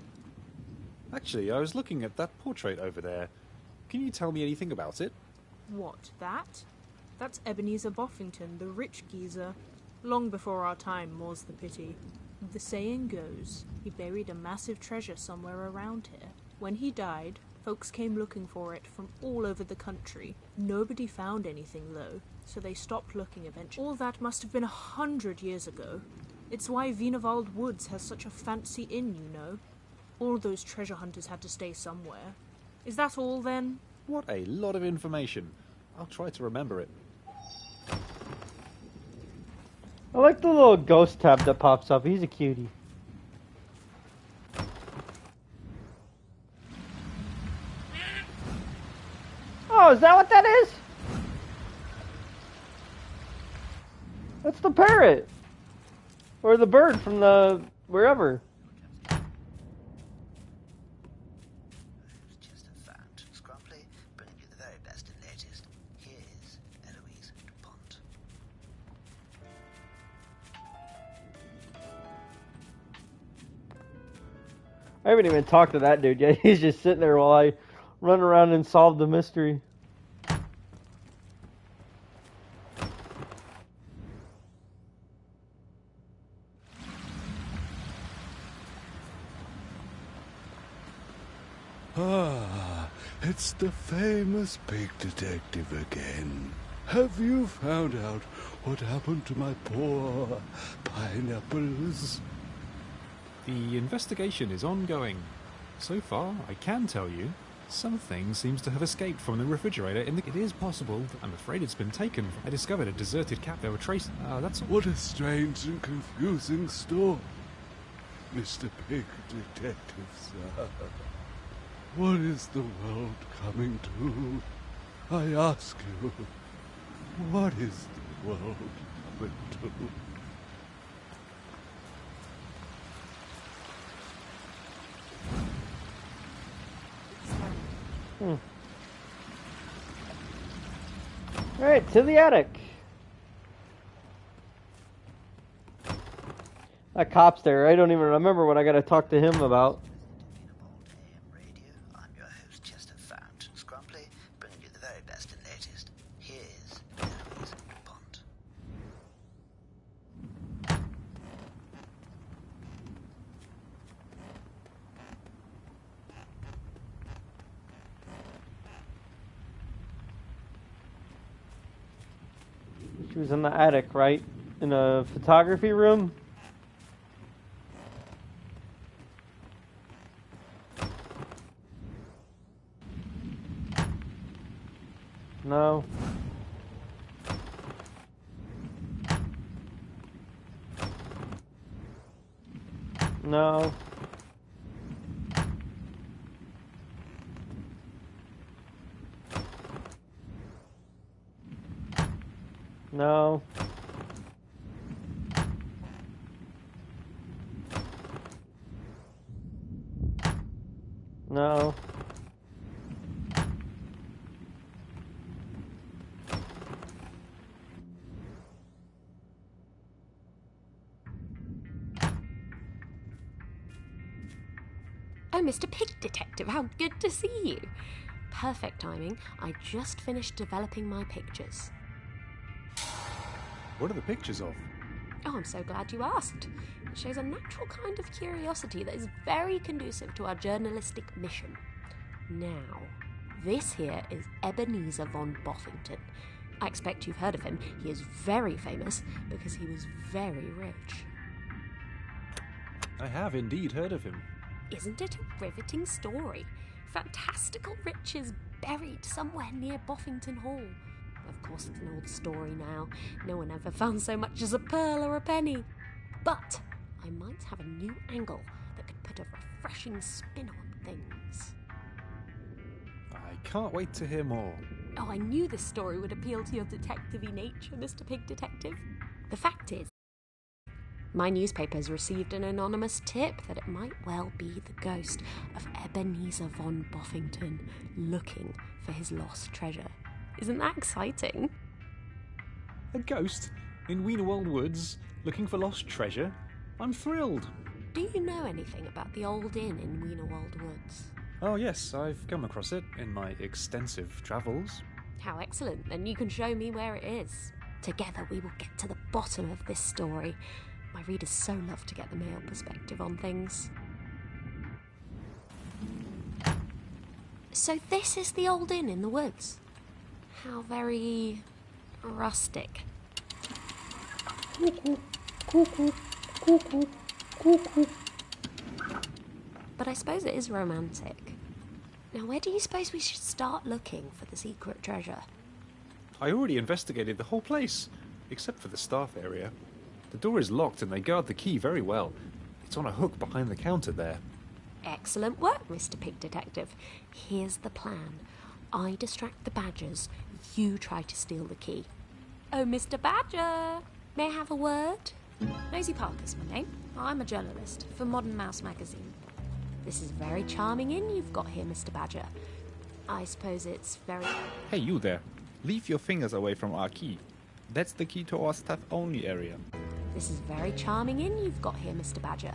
Actually, I was looking at that portrait over there. Can you tell me anything about it? What, that? That's Ebenezer Boffington, the rich geezer. Long before our time, more's the pity. The saying goes, he buried a massive treasure somewhere around here. When he died, folks came looking for it from all over the country. Nobody found anything, though, so they stopped looking eventually. All that must have been 100 years ago. It's why Wienerwald Woods has such a fancy inn, you know. All those treasure hunters had to stay somewhere. Is that all, then? What a lot of information. I'll try to remember it. I like the little ghost tab that pops up. He's a cutie. Oh, is that what that is? That's the parrot. Or the bird from the wherever. Just have found Scrumply, bringing you the very best and latest. Here is Eloise DuPont. I haven't even talked to that dude yet. He's just sitting there while I run around and solve the mystery. Ah, it's the famous big detective again. Have you found out what happened to my poor pineapples? The investigation is ongoing. So far, I can tell you, something seems to have escaped from the refrigerator in the... It is possible. I'm afraid it's been taken. I discovered a deserted cap. There were traces... that's all. What a strange and confusing story, Mr. Big Detective, sir. What is the world coming to? I ask you, what is the world coming to? Alright, to the attic. That cop's there. I don't even remember what I gotta talk to him about. I'm your host, Chester Fount. Scrumply, bringing you the very best and latest. Here is Eloise DuPont. She was in the attic, right? In a photography room? No. No. No. No. Oh, Mr. Pig Detective, how good to see you. Perfect timing. I just finished developing my pictures. What are the pictures of? Oh, I'm so glad you asked. It shows a natural kind of curiosity that is very conducive to our journalistic mission. Now, this here is Ebenezer von Boffington. I expect you've heard of him. He is very famous because he was very rich. I have indeed heard of him. Isn't it a riveting story? Fantastical riches buried somewhere near Boffington Hall. Of course, it's an old story now. No one ever found so much as a pearl or a penny. But I might have a new angle that could put a refreshing spin on things. I can't wait to hear more. Oh, I knew this story would appeal to your detective-y nature, Mr. Pig Detective. The fact is, my newspaper has received an anonymous tip that it might well be the ghost of Ebenezer von Boffington looking for his lost treasure. Isn't that exciting? A ghost in Wienerwald Woods looking for lost treasure? I'm thrilled. Do you know anything about the old inn in Wienerwald Woods? Oh yes, I've come across it in my extensive travels. How excellent. Then you can show me where it is. Together we will get to the bottom of this story. My readers so love to get the male perspective on things. So this is the old inn in the woods. How very rustic. Cuckoo, cuckoo, cuckoo, cuckoo. But I suppose it is romantic. Now, where do you suppose we should start looking for the secret treasure? I already investigated the whole place, except for the staff area. The door is locked and they guard the key very well. It's on a hook behind the counter there. Excellent work, Mr. Pig Detective. Here's the plan. I distract the badgers. You try to steal the key. Oh, Mr. Badger! May I have a word? Nosy Parker's my name. I'm a journalist for Modern Mouse magazine. This is a very charming inn you've got here, Mr. Badger. I suppose it's very... Hey, you there. Leave your fingers away from our key. That's the key to our staff-only area. This is a very charming inn you've got here, Mr. Badger.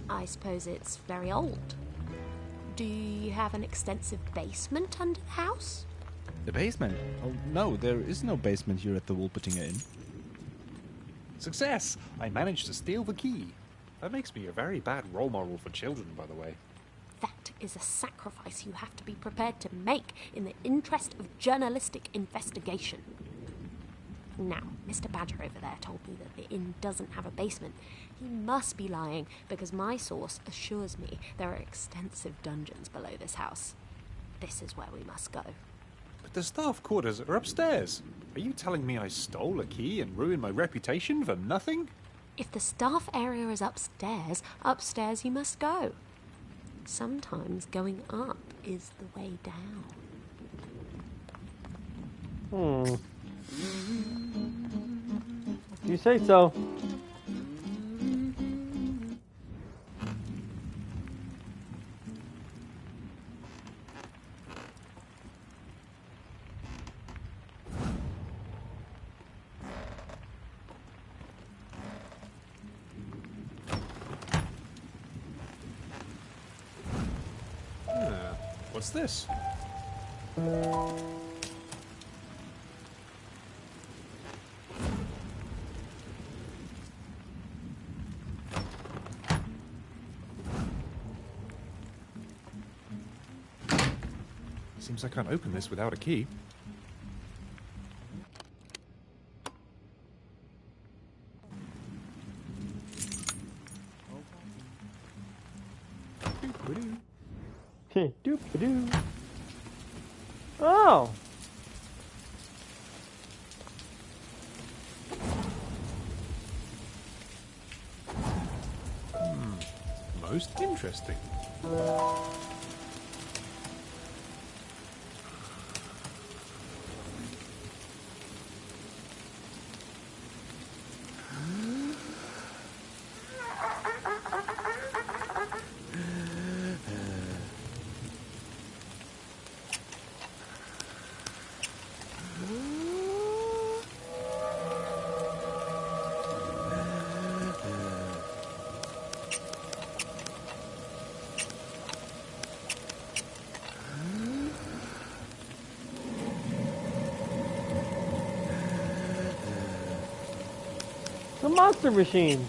I suppose it's very old. Do you have an extensive basement under the house? The basement? Oh, no, there is no basement here at the Wolpertinger Inn. Success! I managed to steal the key. That makes me a very bad role model for children, by the way. That is a sacrifice you have to be prepared to make in the interest of journalistic investigation. Now, Mr. Badger over there told me that the inn doesn't have a basement. He must be lying, because my source assures me there are extensive dungeons below this house. This is where we must go. But the staff quarters are upstairs. Are you telling me I stole a key and ruined my reputation for nothing? If the staff area is upstairs, upstairs you must go. Sometimes going up is the way down. You say so. What's this? Seems I can't open this without a key. Doop-a-doo. Oh! Most interesting. monster machines.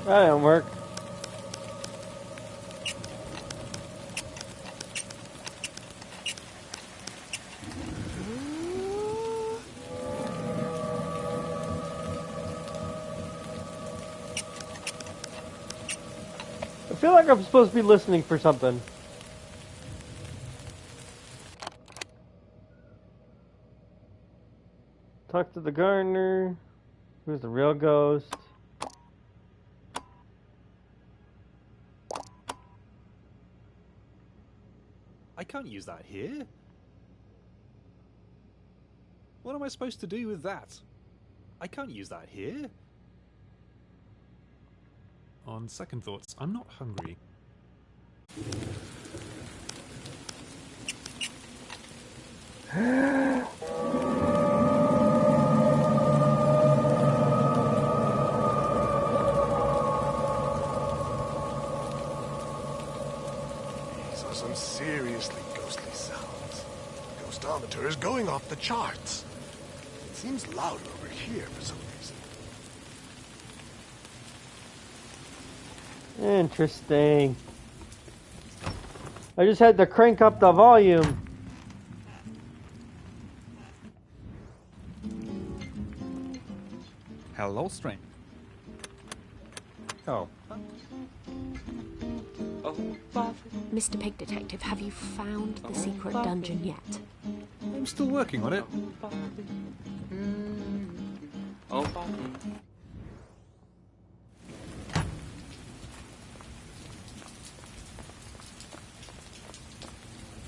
That didn't work. I feel like I'm supposed to be listening for something. Talk to the gardener. Who's the real ghost? I can't use that here. What am I supposed to do with that? I can't use that here. On second thoughts, I'm not hungry. These are some seriously ghostly sounds. The ghostometer is going off the charts. It seems louder over here for some reason. Interesting. I just had to crank up the volume. Hello, stranger. Oh. Mr. Pig Detective, have you found the secret dungeon yet? I'm still working on it.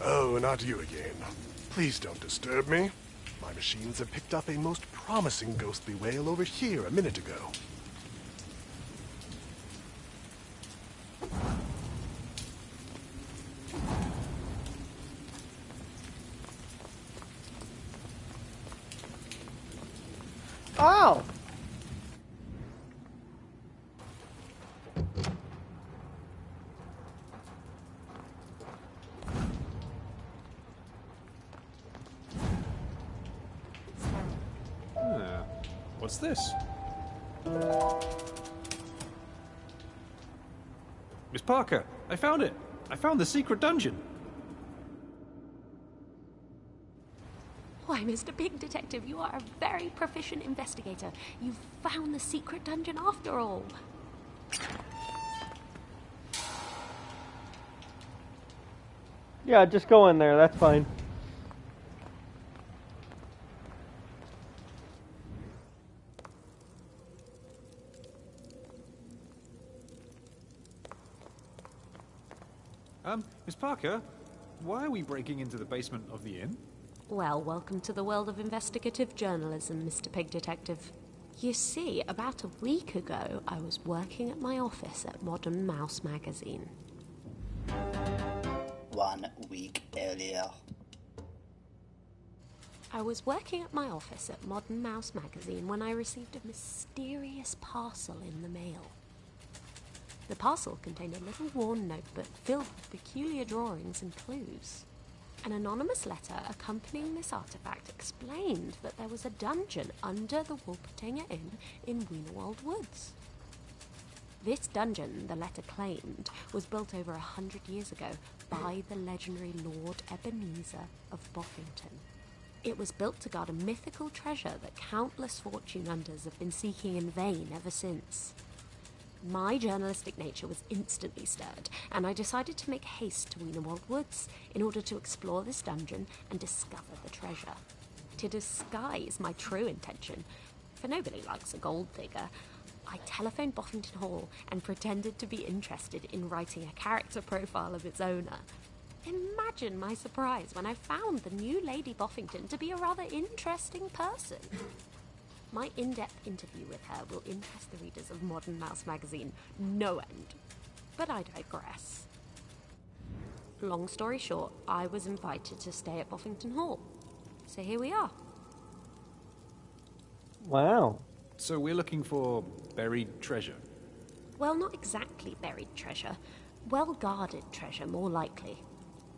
Oh, not you again. Please don't disturb me. My machines have picked up a most promising ghostly wail over here a minute ago. Ow! What's this? Miss Parker, I found it! I found the secret dungeon! Why, Mr. Pig Detective, you are a very proficient investigator. You've found the secret dungeon after all. Yeah, just go in there, that's fine. Miss Parker, why are we breaking into the basement of the inn? Well, welcome to the world of investigative journalism, Mr. Pig Detective. You see, about a week ago, I was working at my office at Modern Mouse magazine. 1 week earlier. I was working at my office at Modern Mouse magazine when I received a mysterious parcel in the mail. The parcel contained a little worn notebook filled with peculiar drawings and clues. An anonymous letter accompanying this artifact explained that there was a dungeon under the Wolpertinger Inn in Wienerwald Woods. This dungeon, the letter claimed, was built over 100 years ago by the legendary Lord Ebenezer of Boffington. It was built to guard a mythical treasure that countless fortune hunters have been seeking in vain ever since. My journalistic nature was instantly stirred, and I decided to make haste to Wienerwald Woods in order to explore this dungeon and discover the treasure. To disguise my true intention, for nobody likes a gold digger, I telephoned Boffington Hall and pretended to be interested in writing a character profile of its owner. Imagine my surprise when I found the new Lady Boffington to be a rather interesting person. My in-depth interview with her will interest the readers of Modern Mouse magazine no end. But I digress. Long story short, I was invited to stay at Boffington Hall. So here we are. Wow. So we're looking for buried treasure. Well, not exactly buried treasure. Well-guarded treasure, more likely.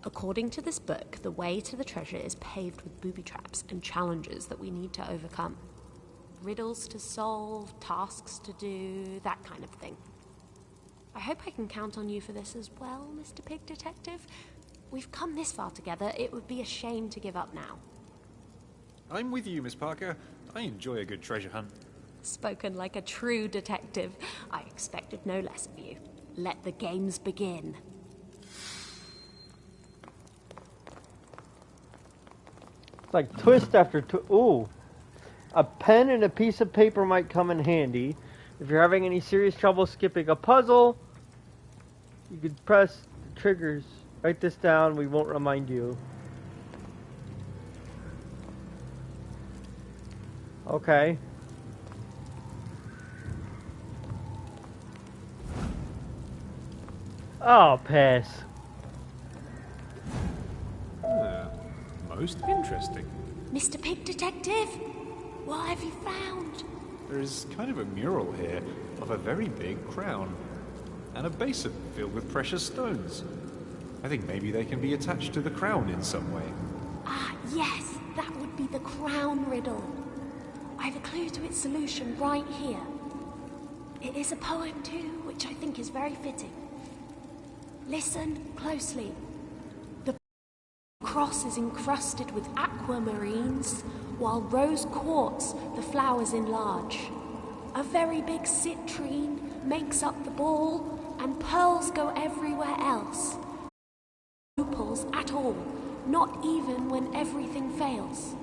According to this book, the way to the treasure is paved with booby traps and challenges that we need to overcome. Riddles to solve, tasks to do, that kind of thing. I hope I can count on you for this as well, Mr. Pig Detective. We've come this far together, it would be a shame to give up now. I'm with you, Miss Parker. I enjoy a good treasure hunt. Spoken like a true detective. I expected no less of you. Let the games begin. It's like twist after twist. Ooh. A pen and a piece of paper might come in handy. If you're having any serious trouble skipping a puzzle, you could press the triggers. Write this down, we won't remind you. Okay. Oh, pass. Most interesting. Mr. Pig Detective, what have you found? There is kind of a mural here of a very big crown and a basin filled with precious stones. I think maybe they can be attached to the crown in some way. Ah, yes, that would be the crown riddle. I have a clue to its solution right here. It is a poem too, which I think is very fitting. Listen closely. The cross is encrusted with aquamarines, while rose quartz the flowers enlarge. A very big citrine makes up the ball, and pearls go everywhere else. No opals at all, not even when everything fails.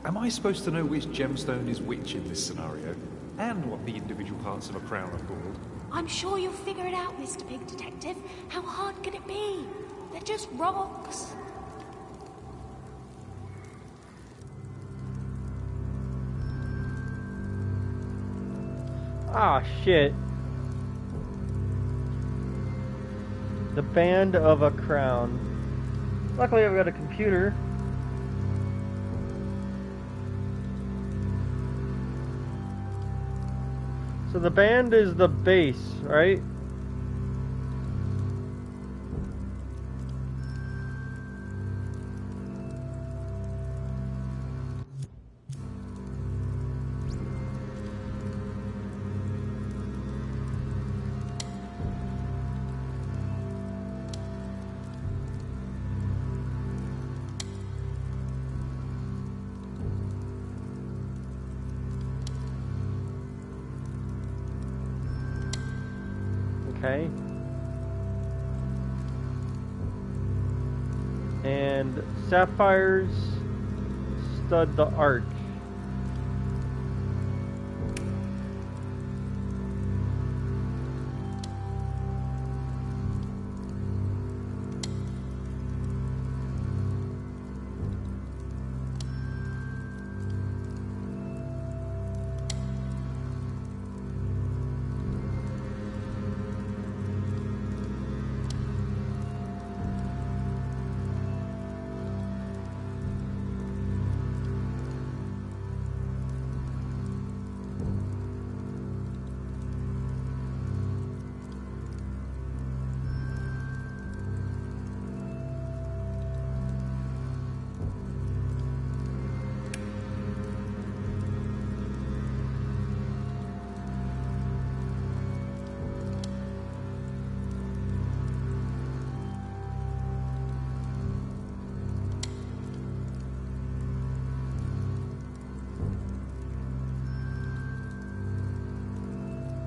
Am I supposed to know which gemstone is which in this scenario? And what the individual parts of a crown are called? I'm sure you'll figure it out, Mr. Pig Detective. How hard can it be? They're just rocks. Ah, shit. The band of a crown. Luckily, I've got a computer. So the band is the bass, right? Okay. And sapphires stud the arch.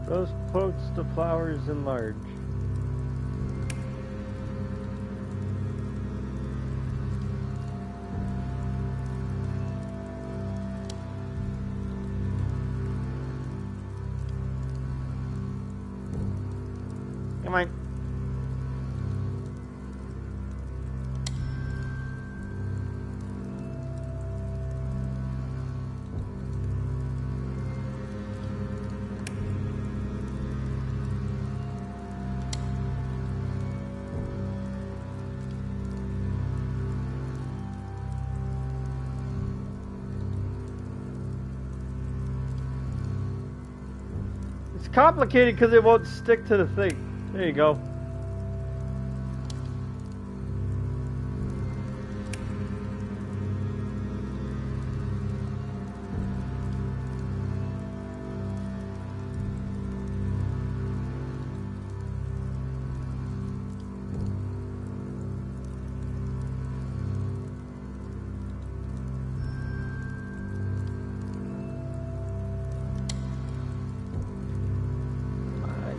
Those quotes to flowers enlarge. Come on. It's complicated because it won't stick to the thing. There you go.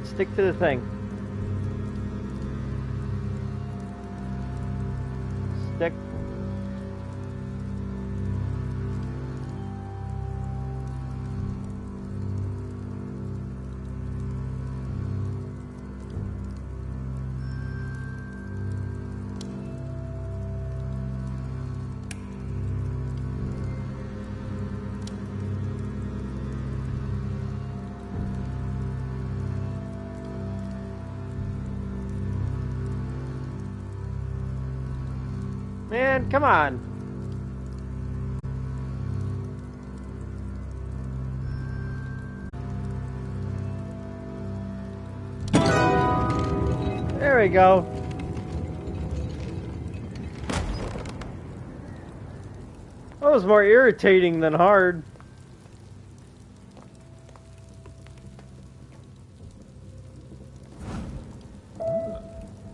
Stick to the thing. Stick. Man, come on. There we go. That was more irritating than hard.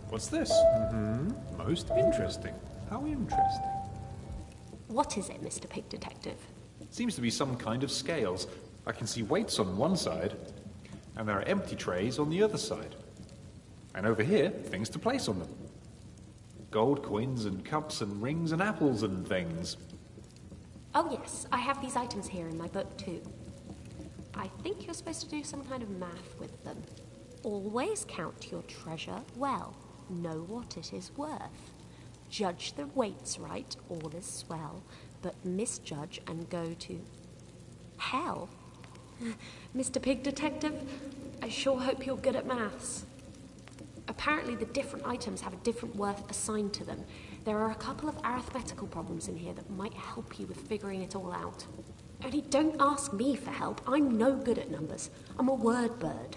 What's this? Most interesting. How interesting. What is it, Mr. Pig Detective? Seems to be some kind of scales. I can see weights on one side, and there are empty trays on the other side. And over here, things to place on them. Gold coins and cups and rings and apples and things. Oh yes, I have these items here in my book too. I think you're supposed to do some kind of math with them. Always count your treasure well. Know what it is worth. Judge the weights right, all is swell, but misjudge and go to hell. Mr. Pig Detective, I sure hope you're good at maths. Apparently the different items have a different worth assigned to them. There are a couple of arithmetical problems in here that might help you with figuring it all out. Only don't ask me for help. I'm no good at numbers. I'm a word bird.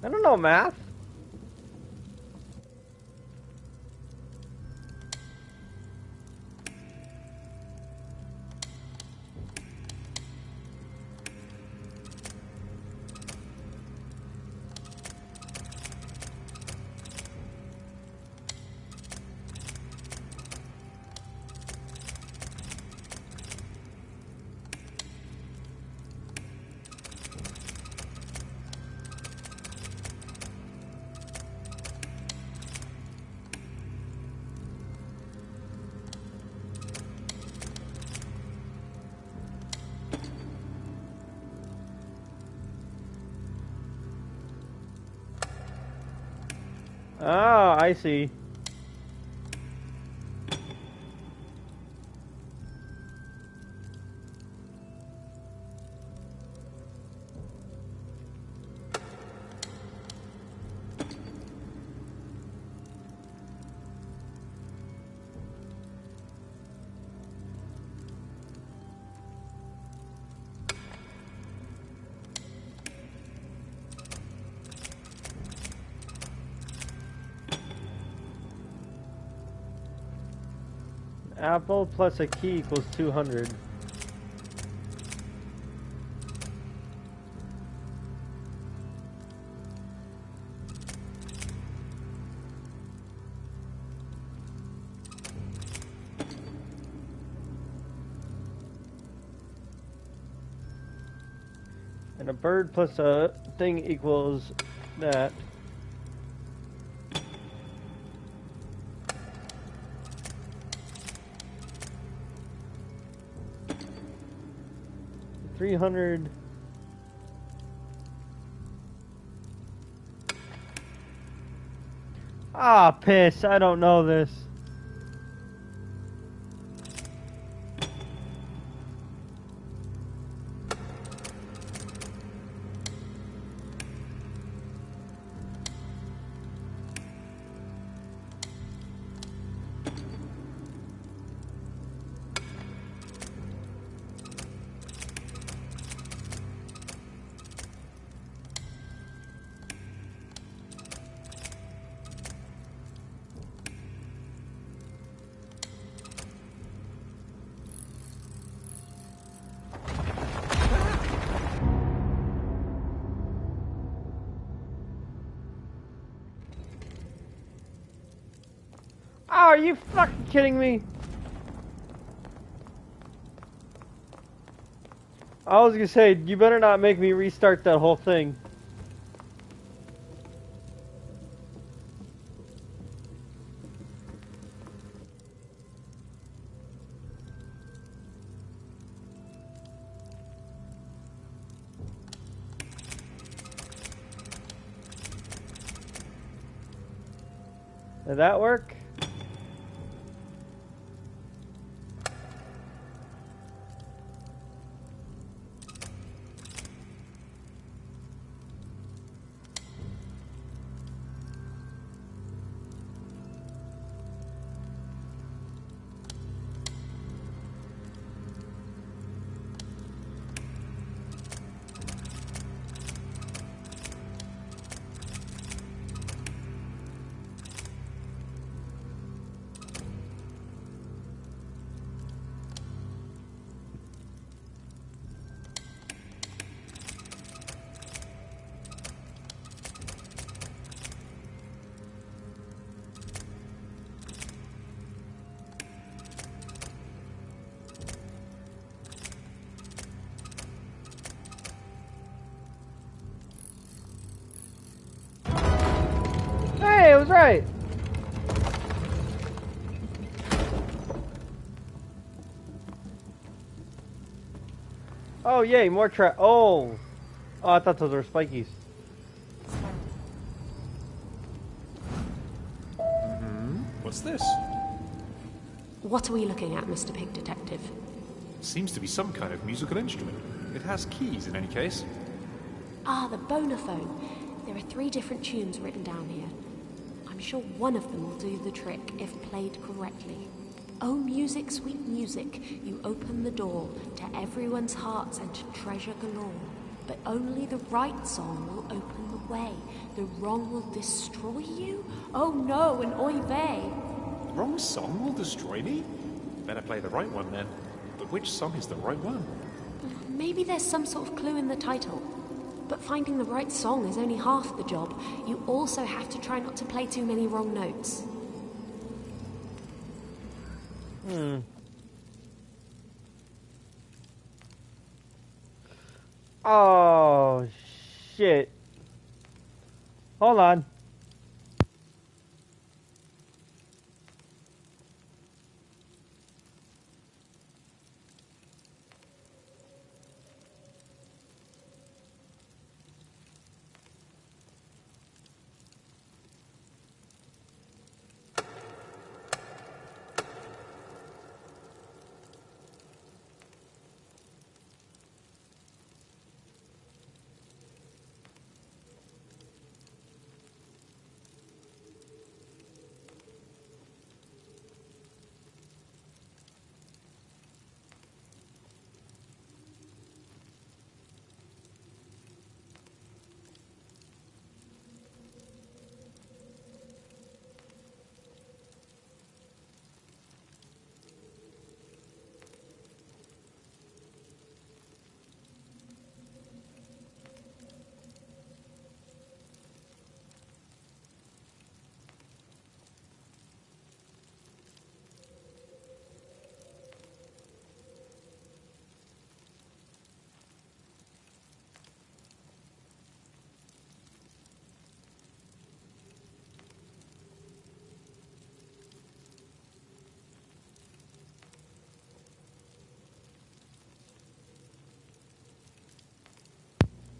I don't know math. Oh, I see. Apple plus a key equals 200. And a bird plus a thing equals that. $300. Ah, piss. I don't know this. Oh, are you fucking kidding me? I was gonna say, you better not make me restart that whole thing. Did that work? Hey, it was right. Oh, yay, more trap. Oh, I thought those were spikies. What's this? What are we looking at, Mr. Pig Detective? Seems to be some kind of musical instrument. It has keys in any case. Ah, the bonophone. There are 3 different tunes written down here. I'm sure one of them will do the trick if played correctly. Oh, music, sweet music, you open the door to everyone's hearts and to treasure galore. But only the right song will open the way. The wrong will destroy you? Oh no, and oy vey. Wrong song will destroy me? Better play the right one then. But which song is the right one? Maybe there's some sort of clue in the title. But finding the right song is only half the job. You also have to try not to play too many wrong notes. Oh, shit. Hold on.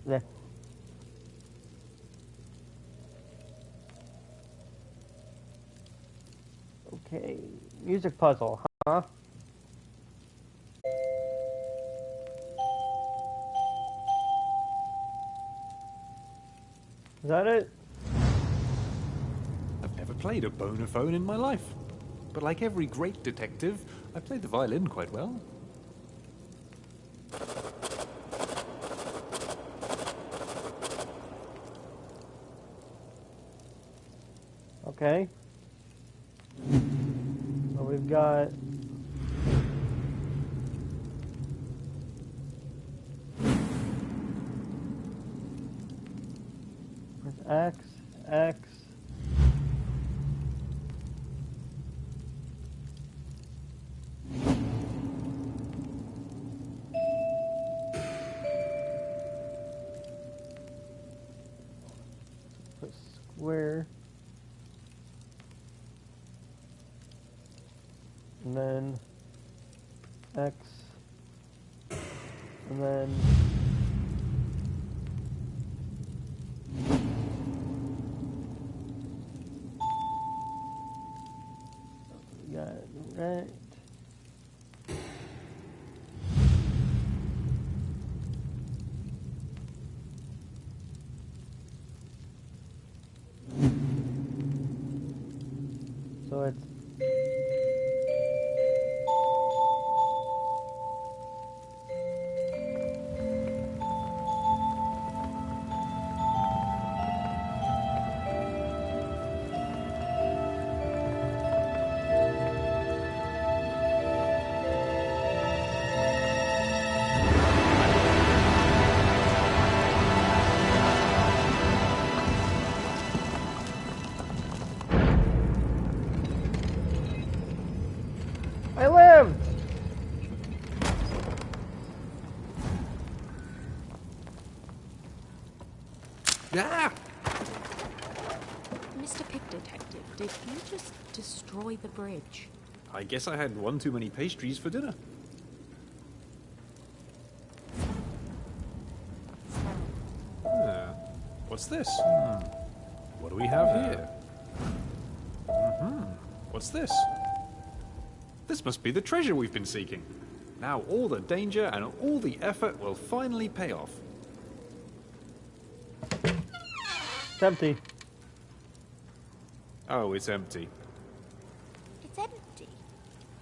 Yeah. Okay, music puzzle, huh? Is that it? I've never played a bonophone in my life. But like every great detective, I played the violin quite well. Okay. So we've got X, X. Put square. And then X. And then we got right. So it's I lived! Ah! Mr. Pig Detective, did you just destroy the bridge? I guess I had one too many pastries for dinner. What's this? What do we have here? What's this? This must be the treasure we've been seeking. Now all the danger and all the effort will finally pay off. It's empty. Oh, it's empty. It's empty.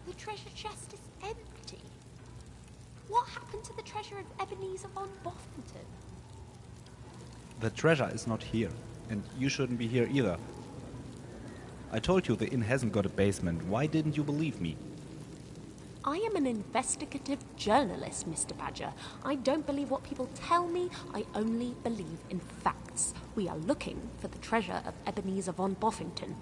The treasure chest is empty. What happened to the treasure of Ebenezer von Boffington? The treasure is not here, and you shouldn't be here either. I told you the inn hasn't got a basement. Why didn't you believe me? I am an investigative journalist, Mr. Badger. I don't believe what people tell me. I only believe in facts. We are looking for the treasure of Ebenezer von Boffington.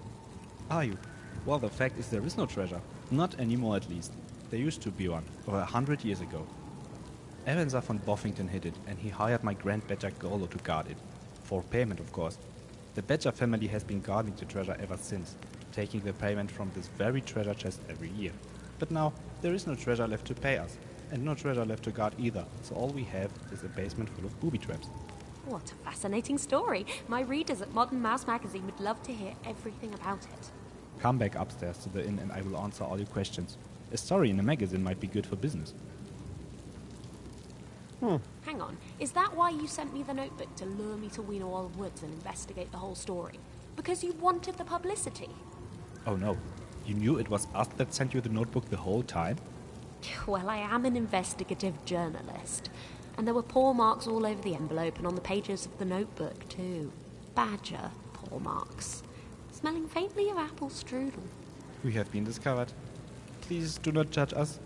Are you? Well, the fact is there is no treasure. Not anymore, at least. There used to be one, over 100 years ago. Ebenezer von Boffington hid it, and he hired my grand Badger Golo to guard it. For payment, of course. The Badger family has been guarding the treasure ever since, taking the payment from this very treasure chest every year. But now, there is no treasure left to pay us, and no treasure left to guard either, so all we have is a basement full of booby traps. What a fascinating story. My readers at Modern Mouse Magazine would love to hear everything about it. Come back upstairs to the inn and I will answer all your questions. A story in a magazine might be good for business. Hang on, is that why you sent me the notebook to lure me to Wienerwald Woods and investigate the whole story? Because you wanted the publicity? Oh no, you knew it was us that sent you the notebook the whole time? Well, I am an investigative journalist. And there were paw marks all over the envelope and on the pages of the notebook, too. Badger paw marks. Smelling faintly of apple strudel. We have been discovered. Please do not judge us.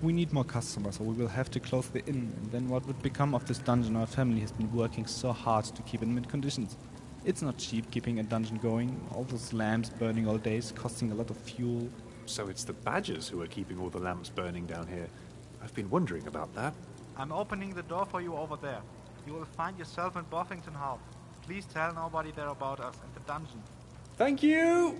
We need more customers, or we will have to close the inn, and then what would become of this dungeon our family has been working so hard to keep in mint conditions? It's not cheap keeping a dungeon going, all those lamps burning all days, costing a lot of fuel. So it's the badgers who are keeping all the lamps burning down here. I've been wondering about that. I'm opening the door for you over there. You will find yourself in Boffington Hall. Please tell nobody there about us and the dungeon. Thank you!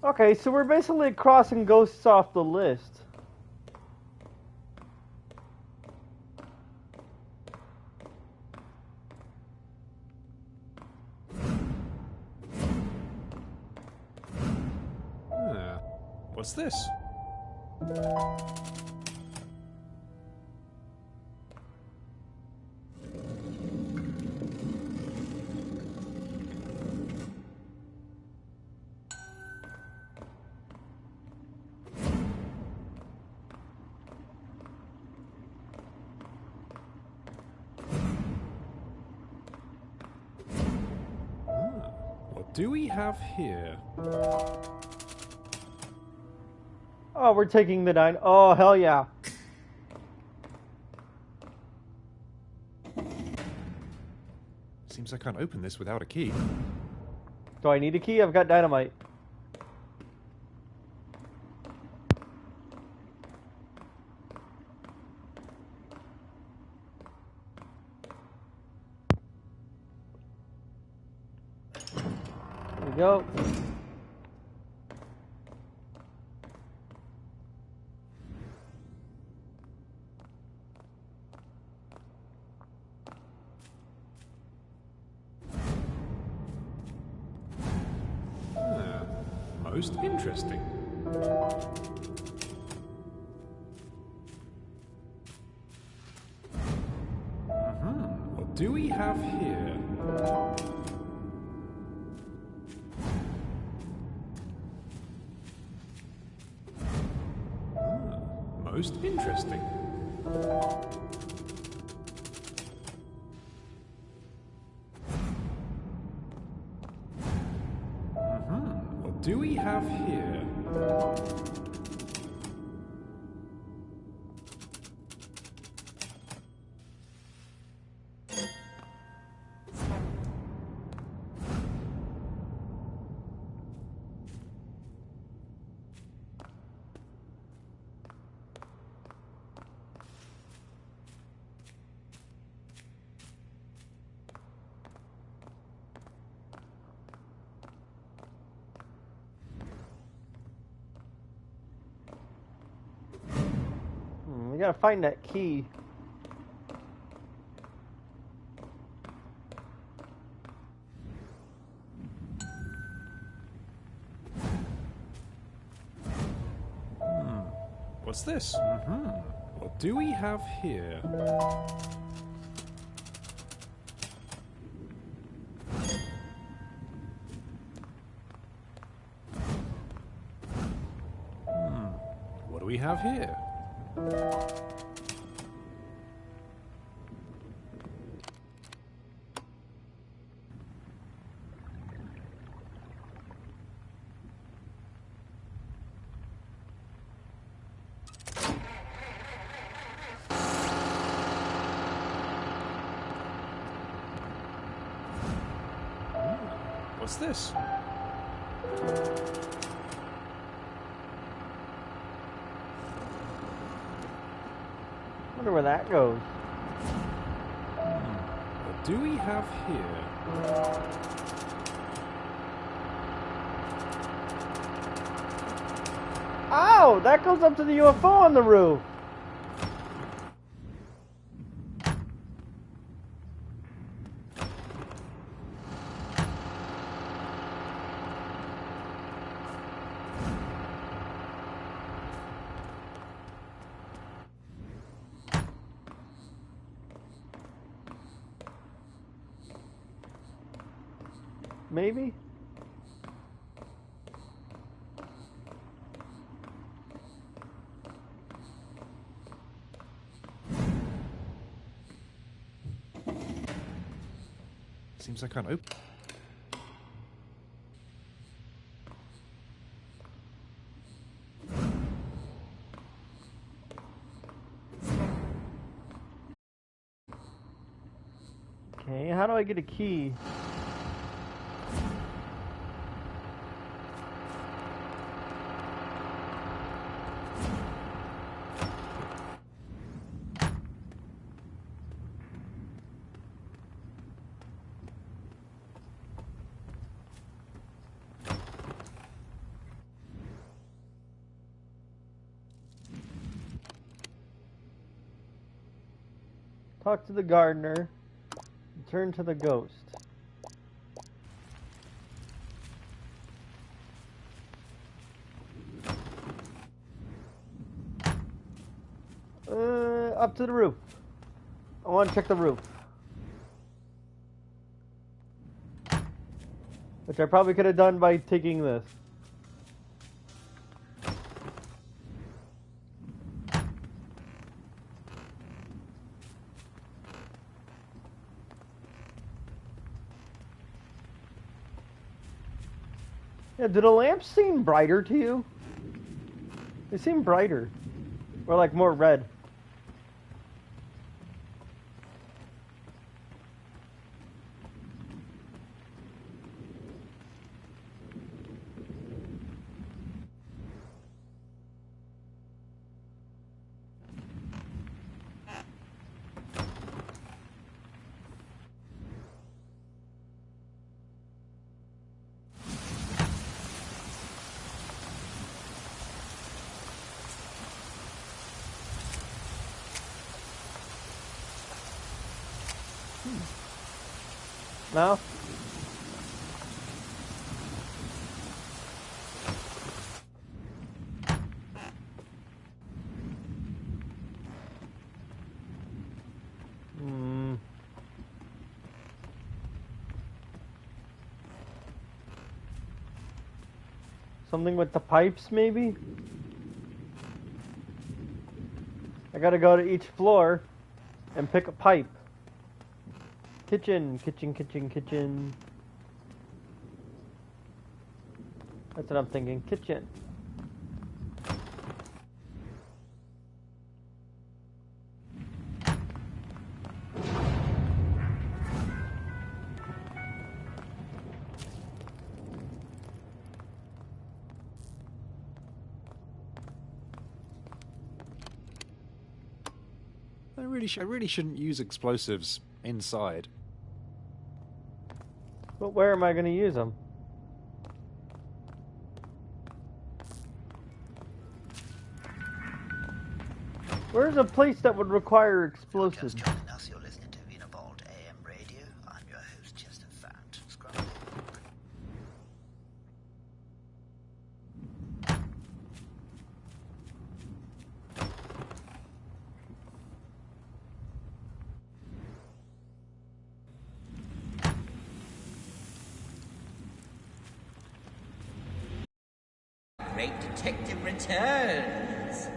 Okay, so we're basically crossing ghosts off the list. What's this? What do we have here? Oh, we're taking the dino. Oh, hell yeah. Seems I can't open this without a key. Do I need a key? I've got dynamite. There we go. Most interesting. What do we have here? Most interesting. What do we have here? We gotta find that key. What's this? What do we have here? What do we have here? What's this? Wonder where that goes. What do we have here? Ow! That goes up to the UFO on the roof. Maybe? Seems I can't open. Okay, how do I get a key? Talk to the gardener. Return to the ghost. Up to the roof. I want to check the roof. Which I probably could have done by taking this. Yeah, do the lamps seem brighter to you? They seem brighter. Or like more red. No? Something with the pipes, maybe? I gotta go to each floor and pick a pipe. Kitchen, kitchen, kitchen, kitchen. That's what I'm thinking. Kitchen. I really shouldn't use explosives inside. But where am I going to use them? Where's a place that would require explosives? Joining us, you're listening to Vinavolt AM Radio. I'm your host, Chester Fount. Scrumpy. Great detective returns.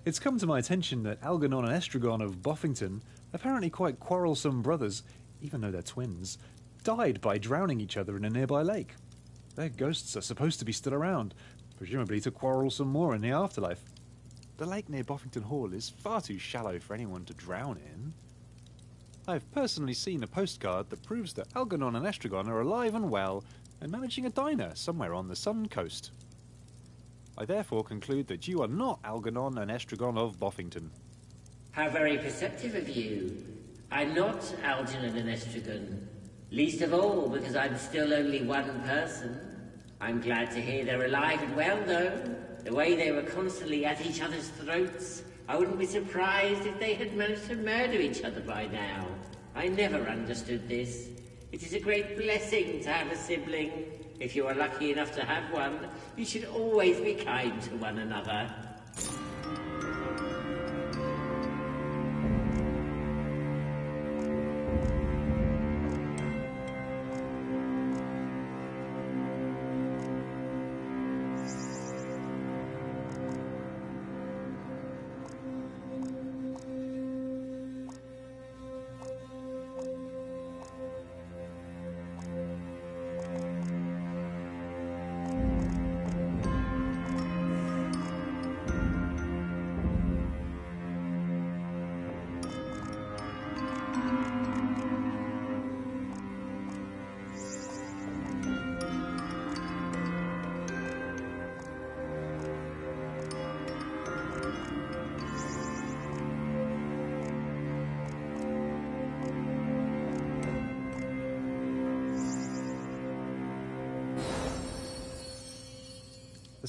It's come to my attention that Algernon and Estragon of Boffington, apparently quite quarrelsome brothers, even though they're twins, died by drowning each other in a nearby lake. Their ghosts are supposed to be still around, presumably to quarrel some more in the afterlife. The lake near Boffington Hall is far too shallow for anyone to drown in. I've personally seen a postcard that proves that Algernon and Estragon are alive and well and managing a diner somewhere on the Sun Coast. I therefore conclude that you are not Algernon and Estragon of Boffington. How very perceptive of you. I'm not Algernon and Estragon. Least of all because I'm still only one person. I'm glad to hear they're alive and well, though. The way they were constantly at each other's throats, I wouldn't be surprised if they had managed to murder each other by now. I never understood this. It is a great blessing to have a sibling. If you are lucky enough to have one, you should always be kind to one another.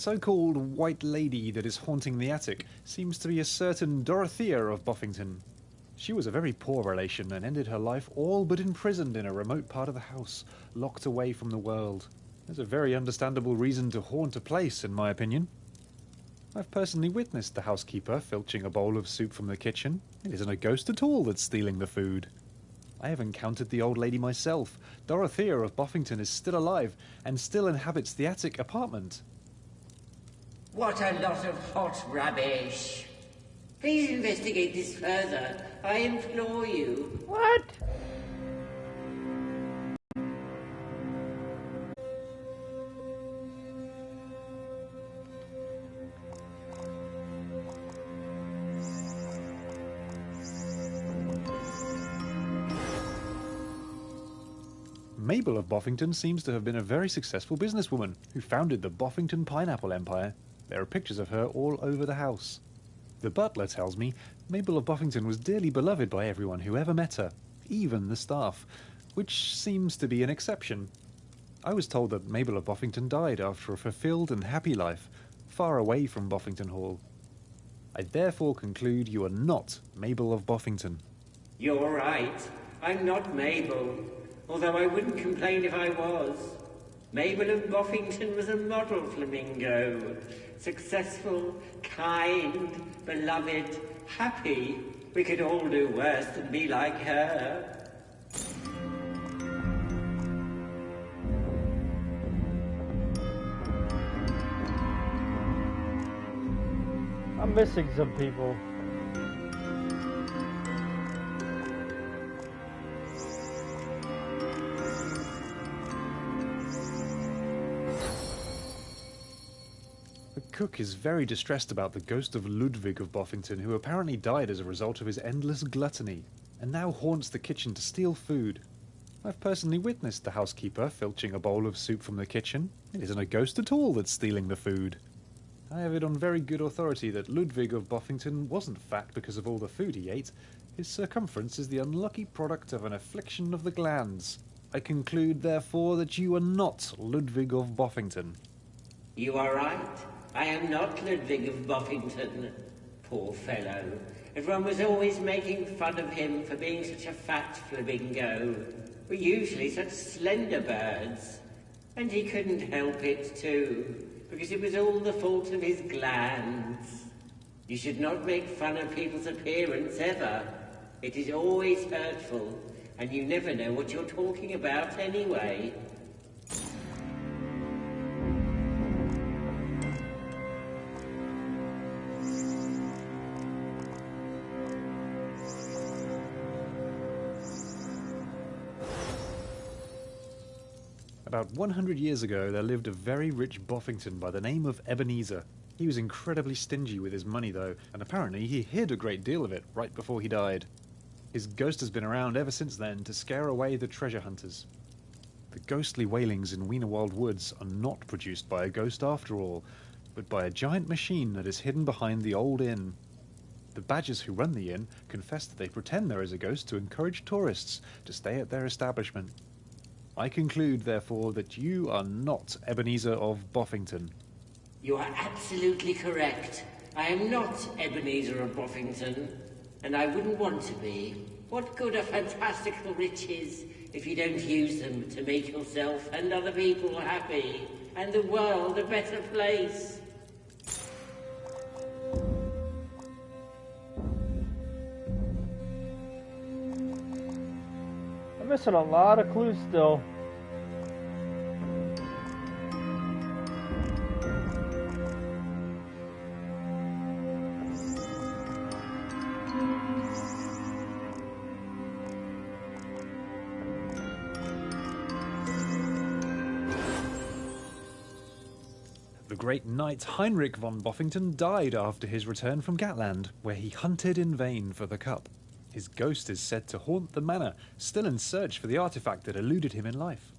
so-called white lady that is haunting the attic seems to be a certain Dorothea of Boffington. She was a very poor relation and ended her life all but imprisoned in a remote part of the house, locked away from the world. There's a very understandable reason to haunt a place, in my opinion. I've personally witnessed the housekeeper filching a bowl of soup from the kitchen. It isn't a ghost at all that's stealing the food. I have encountered the old lady myself. Dorothea of Boffington is still alive and still inhabits the attic apartment. What a lot of hot rubbish. Please investigate this further. I implore you. What? Mabel of Boffington seems to have been a very successful businesswoman who founded the Boffington Pineapple Empire. There are pictures of her all over the house. The butler tells me Mabel of Boffington was dearly beloved by everyone who ever met her, even the staff, which seems to be an exception. I was told that Mabel of Boffington died after a fulfilled and happy life, far away from Boffington Hall. I therefore conclude you are not Mabel of Boffington. You're right. I'm not Mabel. Although I wouldn't complain if I was. Mabel of Boffington was a model flamingo. Successful, kind, beloved, happy. We could all do worse than be like her. I'm missing some people. The cook is very distressed about the ghost of Ludwig of Boffington, who apparently died as a result of his endless gluttony, and now haunts the kitchen to steal food. I've personally witnessed the housekeeper filching a bowl of soup from the kitchen. It isn't a ghost at all that's stealing the food. I have it on very good authority that Ludwig of Boffington wasn't fat because of all the food he ate. His circumference is the unlucky product of an affliction of the glands. I conclude, therefore, that you are not Ludwig of Boffington. You are right. I am not Ludwig of Boffington. Poor fellow. Everyone was always making fun of him for being such a fat flamingo. We're usually such slender birds. And he couldn't help it too, because it was all the fault of his glands. You should not make fun of people's appearance ever. It is always hurtful, and you never know what you're talking about anyway. About 100 years ago, there lived a very rich Boffington by the name of Ebenezer. He was incredibly stingy with his money, though, and apparently he hid a great deal of it right before he died. His ghost has been around ever since then to scare away the treasure hunters. The ghostly wailings in Wienerwald Woods are not produced by a ghost after all, but by a giant machine that is hidden behind the old inn. The badgers who run the inn confess that they pretend there is a ghost to encourage tourists to stay at their establishment. I conclude, therefore, that you are not Ebenezer of Boffington. You are absolutely correct. I am not Ebenezer of Boffington, and I wouldn't want to be. What good are fantastical riches if you don't use them to make yourself and other people happy, and the world a better place? I'm missing a lot of clues still. The great knight Heinrich von Boffington died after his return from Gatland, where he hunted in vain for the cup. His ghost is said to haunt the manor, still in search for the artifact that eluded him in life.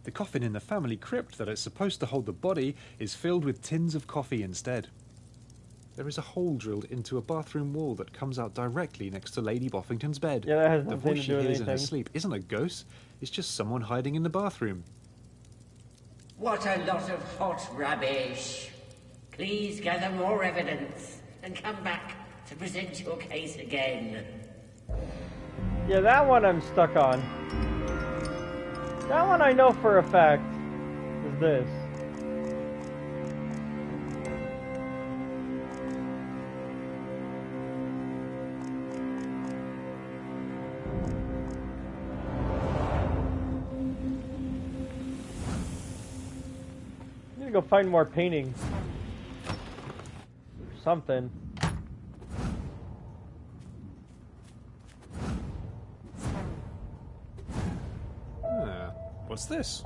The coffin in the family crypt that is supposed to hold the body is filled with tins of coffee instead. There is a hole drilled into a bathroom wall that comes out directly next to Lady Boffington's bed. Yeah, that has the nothing voice to she do with hears in her anything. sleep isn't a ghost, it's just someone hiding in the bathroom. What a lot of hot rubbish. Please gather more evidence and come back to present your case again. Yeah, that one I'm stuck on. That one I know for a fact is this. I need to go find more paintings. Or something. What's this?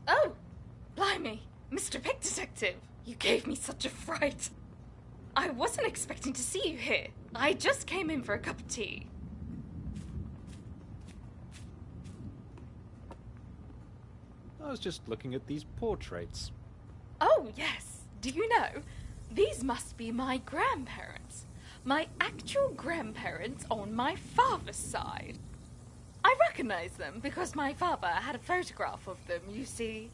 Oh, blimey, Mr. Pick Detective. You gave me such a fright. I wasn't expecting to see you here. I just came in for a cup of tea. I was just looking at these portraits. Oh, yes. Do you know? These must be my grandparents. My actual grandparents on my father's side. I recognize them because my father had a photograph of them, you see.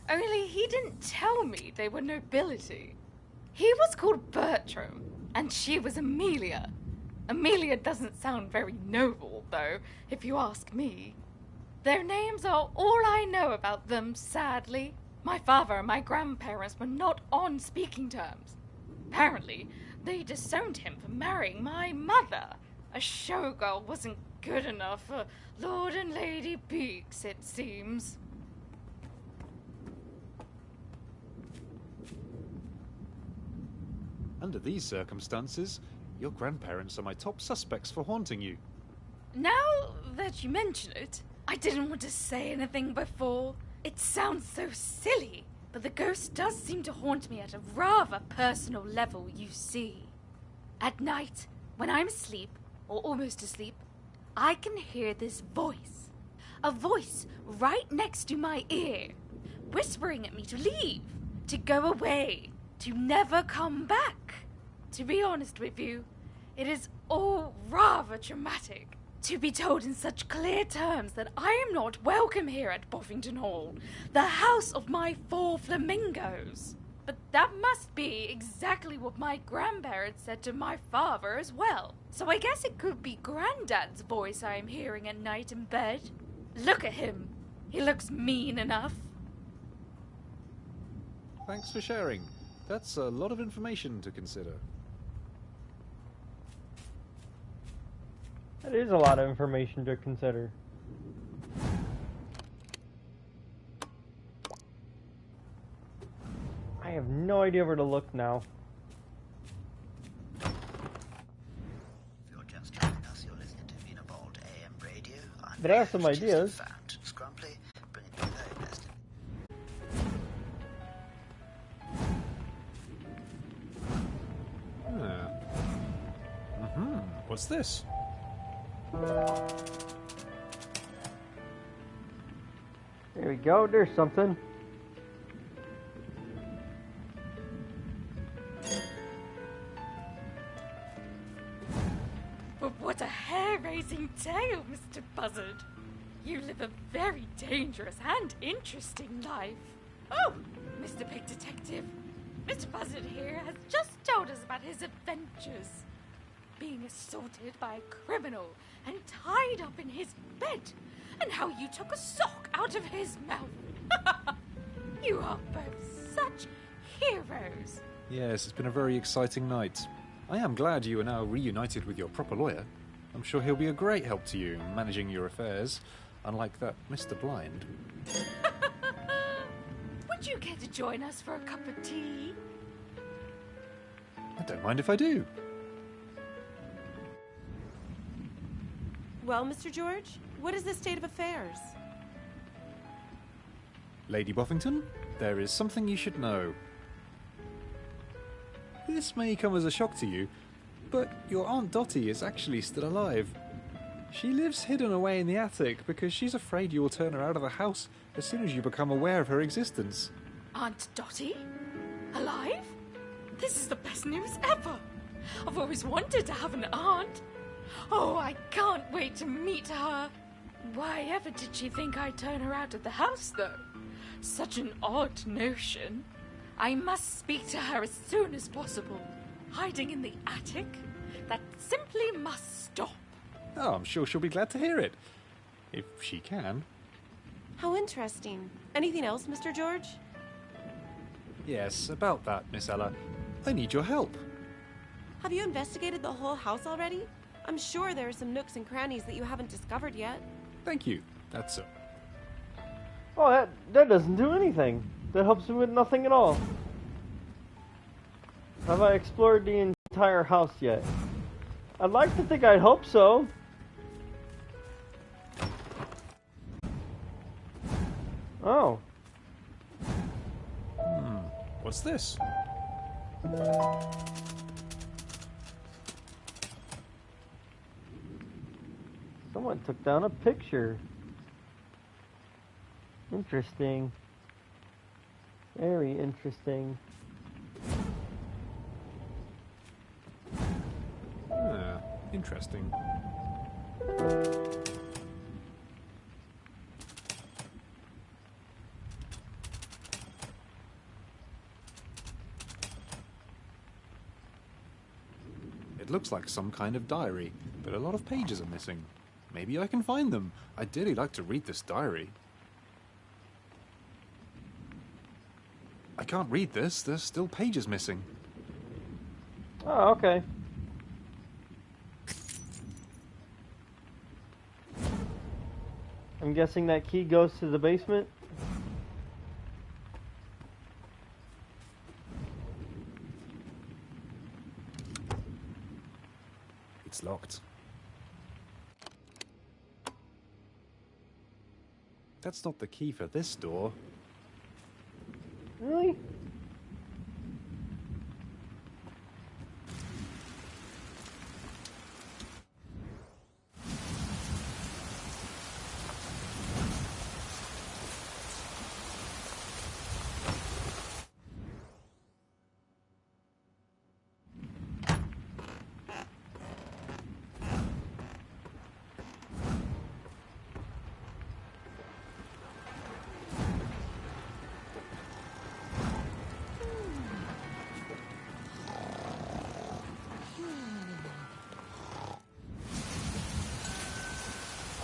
Only he didn't tell me they were nobility. He was called Bertram, and she was Amelia. Amelia doesn't sound very noble, though, if you ask me. Their names are all I know about them, sadly. My father and my grandparents were not on speaking terms. Apparently, they disowned him for marrying my mother. A showgirl wasn't good enough for Lord and Lady Beaks, it seems. Under these circumstances, your grandparents are my top suspects for haunting you. Now that you mention it, I didn't want to say anything before. It sounds so silly, but the ghost does seem to haunt me at a rather personal level, you see. At night, when I'm asleep, or almost asleep, I can hear this voice. A voice right next to my ear, whispering at me to leave, to go away, to never come back. To be honest with you, it is all rather dramatic. To be told in such clear terms that I am not welcome here at Boffington Hall, the house of my 4 flamingos. But that must be exactly what my grandparents said to my father as well. So I guess it could be Granddad's voice I am hearing at night in bed. Look at him. He looks mean enough. Thanks for sharing. That's a lot of information to consider. That is a lot of information to consider. I have no idea where to look now. If you're just joining us, you're listening to Venabald AM Radio. But I have some ideas. Scrumply, bringing you the very best. What's this? There we go, there's something. But what a hair-raising tale, Mr. Buzzard. You live a very dangerous and interesting life. Oh, Mr. Pig Detective, Mr. Buzzard here has just told us about his adventures. Being assaulted by a criminal and tied up in his bed, and how you took a sock out of his mouth. You are both such heroes. Yes, it's been a very exciting night. I am glad you are now reunited with your proper lawyer. I'm sure he'll be a great help to you in managing your affairs, unlike that Mr. Blind. Would you care to join us for a cup of tea? I don't mind if I do. Well, Mr. George, what is the state of affairs? Lady Boffington, there is something you should know. This may come as a shock to you, but your Aunt Dottie is actually still alive. She lives hidden away in the attic because she's afraid you will turn her out of the house as soon as you become aware of her existence. Aunt Dottie? Alive? This is the best news ever. I've always wanted to have an aunt. Oh, I can't wait to meet her. Why ever did she think I'd turn her out of the house, though? Such an odd notion. I must speak to her as soon as possible. Hiding in the attic? That simply must stop. Oh, I'm sure she'll be glad to hear it. If she can. How interesting. Anything else, Mr. George? Yes, about that, Miss Ella. I need your help. Have you investigated the whole house already? I'm sure there are some nooks and crannies that you haven't discovered yet. Thank you. That's so. Oh, that doesn't do anything. That helps me with nothing at all. Have I explored the entire house yet? I'd like to think I'd hope so. Oh. What's this? Someone took down a picture. Interesting. Very interesting. Interesting. It looks like some kind of diary, but a lot of pages are missing. Maybe I can find them. I'd dearly like to read this diary. I can't read this. There's still pages missing. Oh, okay. I'm guessing that key goes to the basement? It's locked. That's not the key for this door. Really?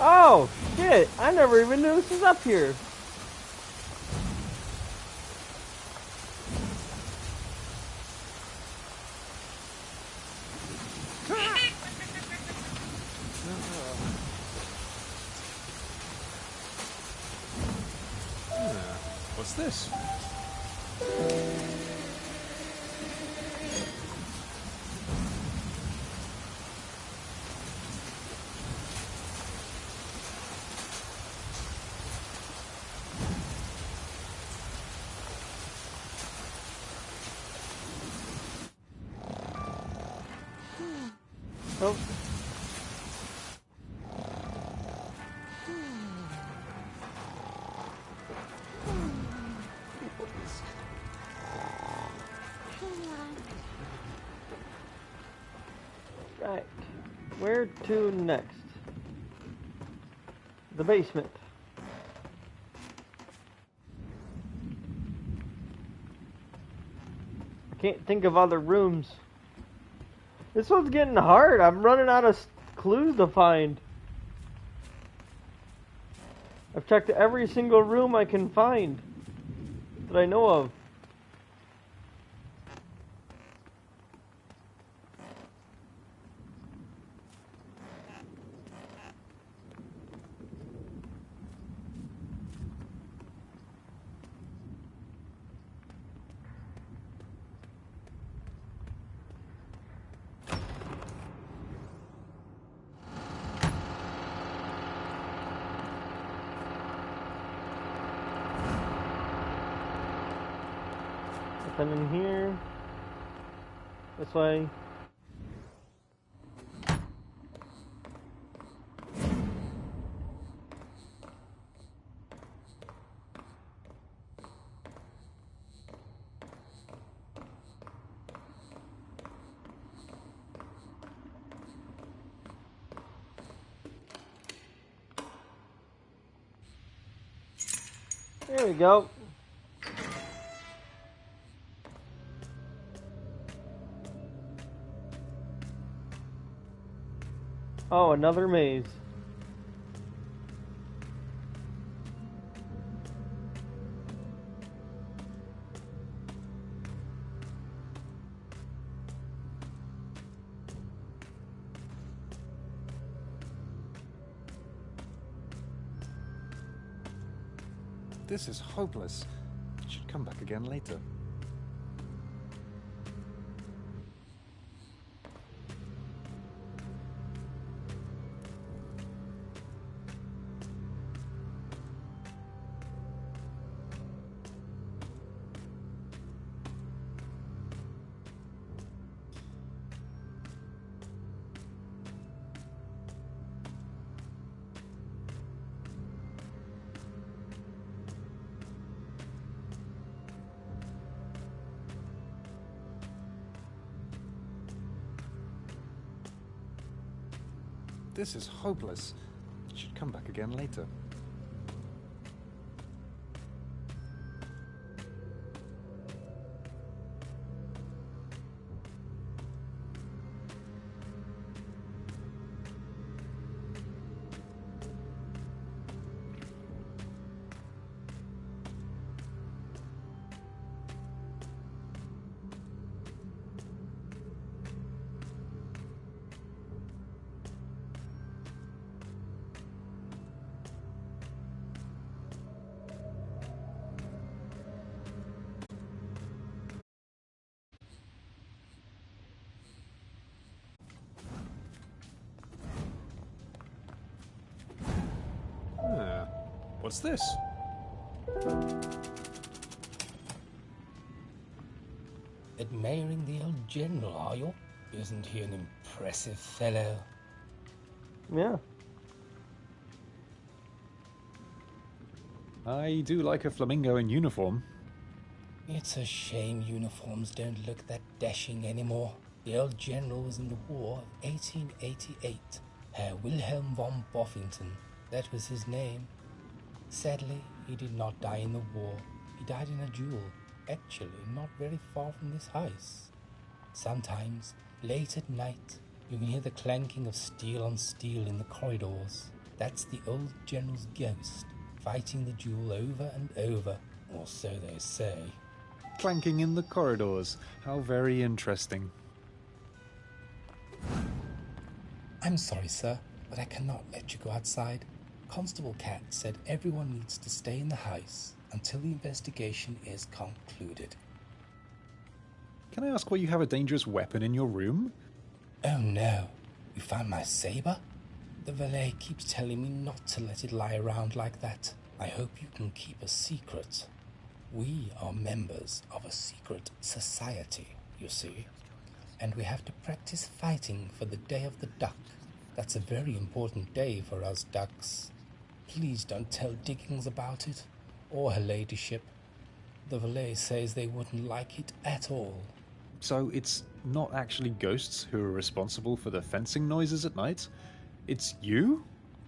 Oh, shit! I never even knew this was up here. What's this? Oh. Right. Where to next? The basement. I can't think of other rooms. This one's getting hard. I'm running out of clues to find. I've checked every single room I can find that I know of. Nothing in here. This way. There we go. Oh, another maze. This is hopeless. I should come back again later. This is hopeless. I should come back again later. What's this? Admiring the old general, are you? Isn't he an impressive fellow? Yeah. I do like a flamingo in uniform. It's a shame uniforms don't look that dashing anymore. The old general was in the war of 1888. Herr Wilhelm von Boffington, that was his name. Sadly, he did not die in the war. He died in a duel, actually not very far from this house. Sometimes, late at night, you can hear the clanking of steel on steel in the corridors. That's the old general's ghost, fighting the duel over and over, or so they say. Clanking in the corridors. How very interesting. I'm sorry, sir, but I cannot let you go outside. Constable Cat said everyone needs to stay in the house until the investigation is concluded. Can I ask why you have a dangerous weapon in your room? Oh no, you found my saber? The valet keeps telling me not to let it lie around like that. I hope you can keep a secret. We are members of a secret society, you see, and we have to practice fighting for the Day of the Duck. That's a very important day for us ducks. Please don't tell Dickens about it, or her ladyship. The valet says they wouldn't like it at all. So it's not actually ghosts who are responsible for the fencing noises at night? It's you?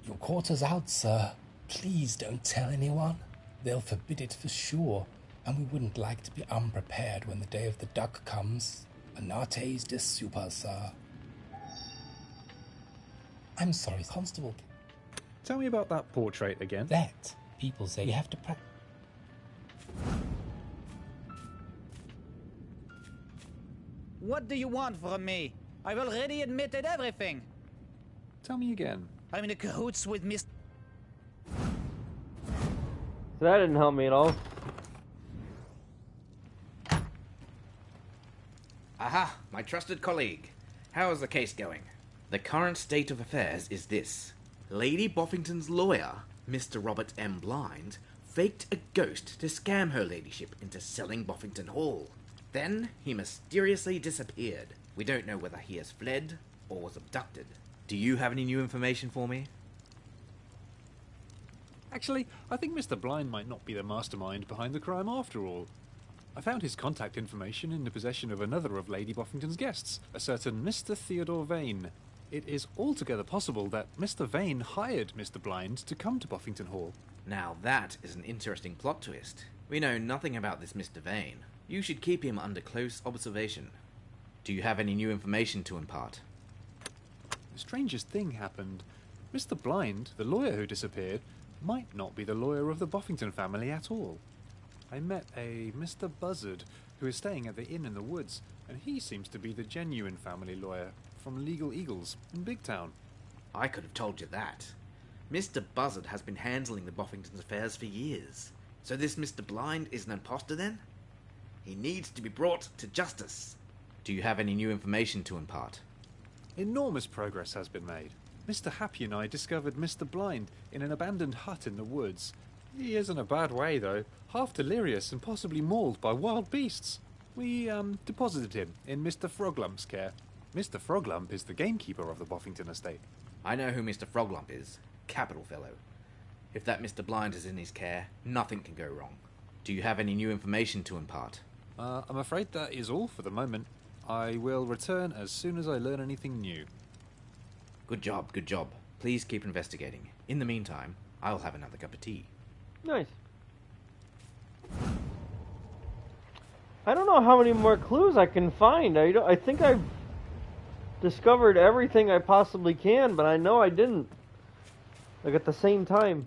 Your quarter's out, sir. Please don't tell anyone. They'll forbid it for sure, and we wouldn't like to be unprepared when the Day of the Duck comes. Anates de super, sir. I'm sorry, Constable. Tell me about that portrait again. That, people say you have to practice. What do you want from me? I've already admitted everything. Tell me again. I'm in cahoots with Miss... That didn't help me at all. Aha, my trusted colleague. How is the case going? The current state of affairs is this. Lady Boffington's lawyer, Mr. Robert M. Blind, faked a ghost to scam her ladyship into selling Boffington Hall. Then he mysteriously disappeared. We don't know whether he has fled or was abducted. Do you have any new information for me? Actually, I think Mr. Blind might not be the mastermind behind the crime after all. I found his contact information in the possession of another of Lady Boffington's guests, a certain Mr. Theodore Vane. It is altogether possible that Mr. Vane hired Mr. Blind to come to Boffington Hall. Now that is an interesting plot twist. We know nothing about this Mr. Vane. You should keep him under close observation. Do you have any new information to impart? The strangest thing happened. Mr. Blind, the lawyer who disappeared, might not be the lawyer of the Boffington family at all. I met a Mr. Buzzard who is staying at the inn in the woods, and he seems to be the genuine family lawyer from Legal Eagles in Big Town. I could have told you that. Mr. Buzzard has been handling the Boffington's affairs for years. So this Mr. Blind is an imposter then? He needs to be brought to justice. Do you have any new information to impart? Enormous progress has been made. Mr. Happy and I discovered Mr. Blind in an abandoned hut in the woods. He is in a bad way, though, half delirious and possibly mauled by wild beasts. We, deposited him in Mr. Froglump's care. Mr. Froglump is the gamekeeper of the Boffington estate. I know who Mr. Froglump is. Capital fellow. If that Mr. Blind is in his care, nothing can go wrong. Do you have any new information to impart? I'm afraid that is all for the moment. I will return as soon as I learn anything new. Good job, good job. Please keep investigating. In the meantime, I'll have another cup of tea. Nice. I don't know how many more clues I can find. I think I've discovered everything I possibly can, but I know I didn't. Like at the same time.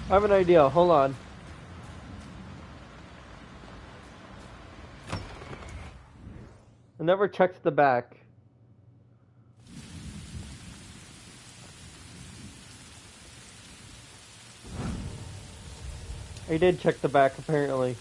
I have an idea. Hold on. I never checked the back. I did check the back, apparently.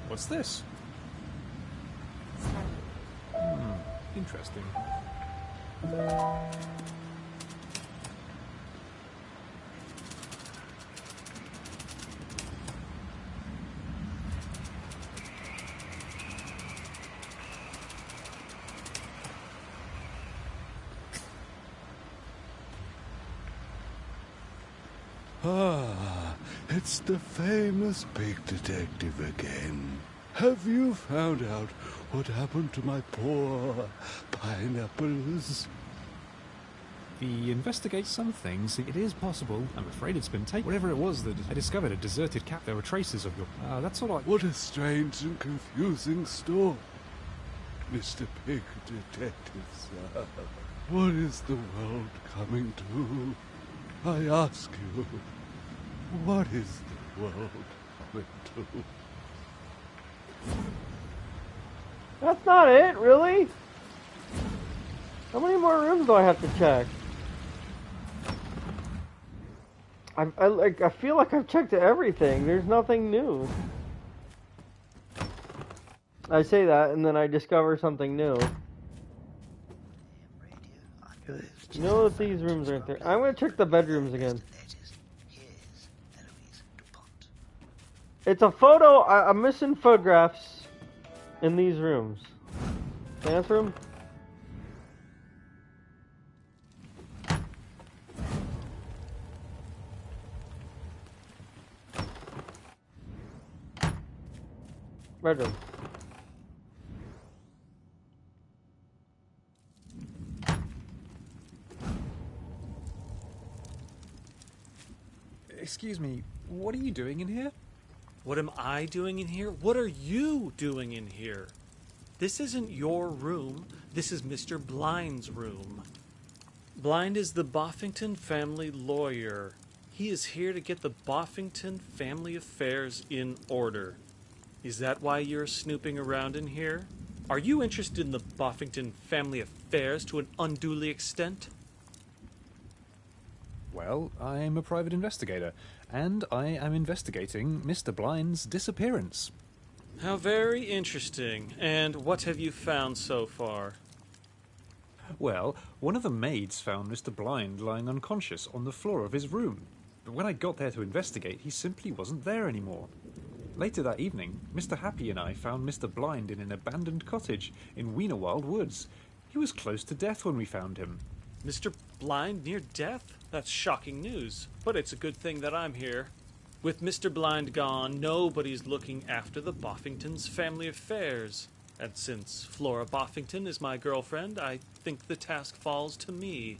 What's this? Interesting. Ah, it's the famous big detective again. Have you found out what happened to my poor pineapples? We investigate some things. It is possible. I'm afraid it's been taken. Whatever it was that I discovered a deserted cat. There were traces of your... that's all I... What a strange and confusing story. Mr. Pig Detective, sir. What is the world coming to? I ask you, what is the world coming to? That's not it, really? How many more rooms do I have to check? I feel like I've checked everything. There's nothing new. I say that, and then I discover something new. You know that these rooms aren't there. I'm gonna check the bedrooms again. It's a photo. I'm missing photographs in these rooms. Bathroom. Bedroom. Excuse me, what are you doing in here? What am I doing in here? What are you doing in here? This isn't your room. This is Mr. Blind's room. Blind is the Boffington family lawyer. He is here to get the Boffington family affairs in order. Is that why you're snooping around in here? Are you interested in the Boffington family affairs to an unduly extent? Well, I'm a private investigator, and I am investigating Mr. Blind's disappearance. How very interesting. And what have you found so far? Well, one of the maids found Mr. Blind lying unconscious on the floor of his room. But when I got there to investigate, he simply wasn't there anymore. Later that evening, Mr. Happy and I found Mr. Blind in an abandoned cottage in Wienerwald Woods. He was close to death when we found him. Mr. Blind near death? That's shocking news, but it's a good thing that I'm here. With Mr. Blind gone, nobody's looking after the Boffingtons' family affairs. And since Flora Boffington is my girlfriend, I think the task falls to me.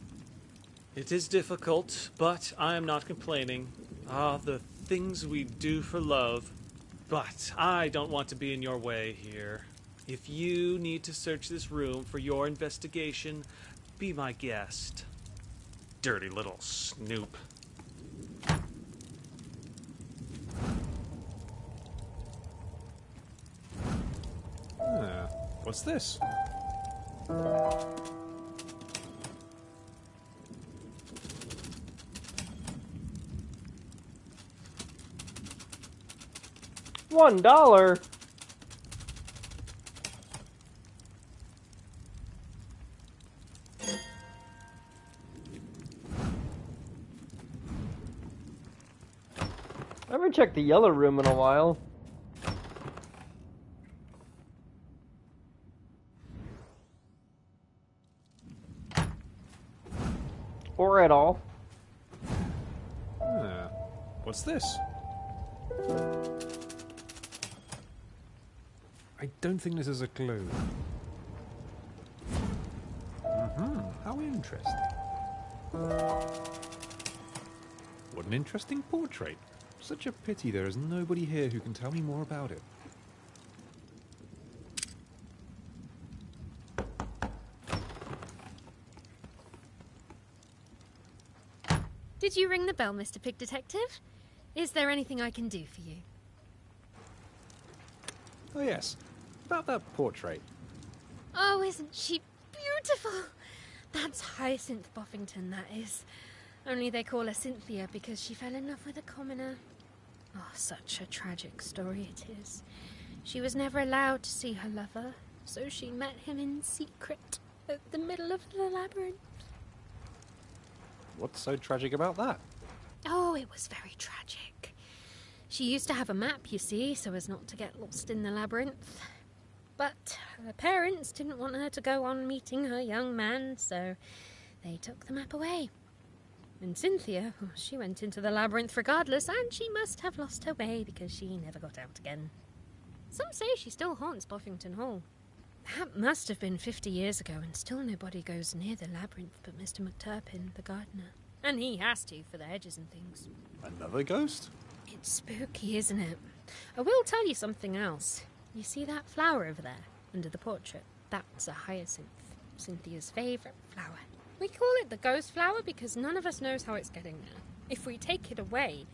It is difficult, but I am not complaining. Ah, the things we do for love. But I don't want to be in your way here. If you need to search this room for your investigation, be my guest. Dirty little snoop. What's this? $1. I haven't checked the yellow room in a while. Or at all. What's this? I don't think this is a clue. How interesting. What an interesting portrait. Such a pity there is nobody here who can tell me more about it. Did you ring the bell, Mr. Pig Detective? Is there anything I can do for you? Oh yes, about that portrait. Oh, isn't she beautiful? That's Hyacinth Boffington, that is. Only they call her Cynthia because she fell in love with a commoner. Oh, such a tragic story it is. She was never allowed to see her lover, so she met him in secret at the middle of the labyrinth. What's so tragic about that? Oh, it was very tragic. She used to have a map, you see, so as not to get lost in the labyrinth. But her parents didn't want her to go on meeting her young man, so they took the map away. And Cynthia, she went into the labyrinth regardless, and she must have lost her way because she never got out again. Some say she still haunts Boffington Hall. That must have been 50 years ago, and still nobody goes near the labyrinth but Mr. McTurpin, the gardener. And he has to, for the hedges and things. Another ghost? It's spooky, isn't it? I will tell you something else. You see that flower over there, under the portrait? That's a hyacinth, Cynthia's favourite flower. We call it the ghost flower because none of us knows how it's getting there. If we take it away,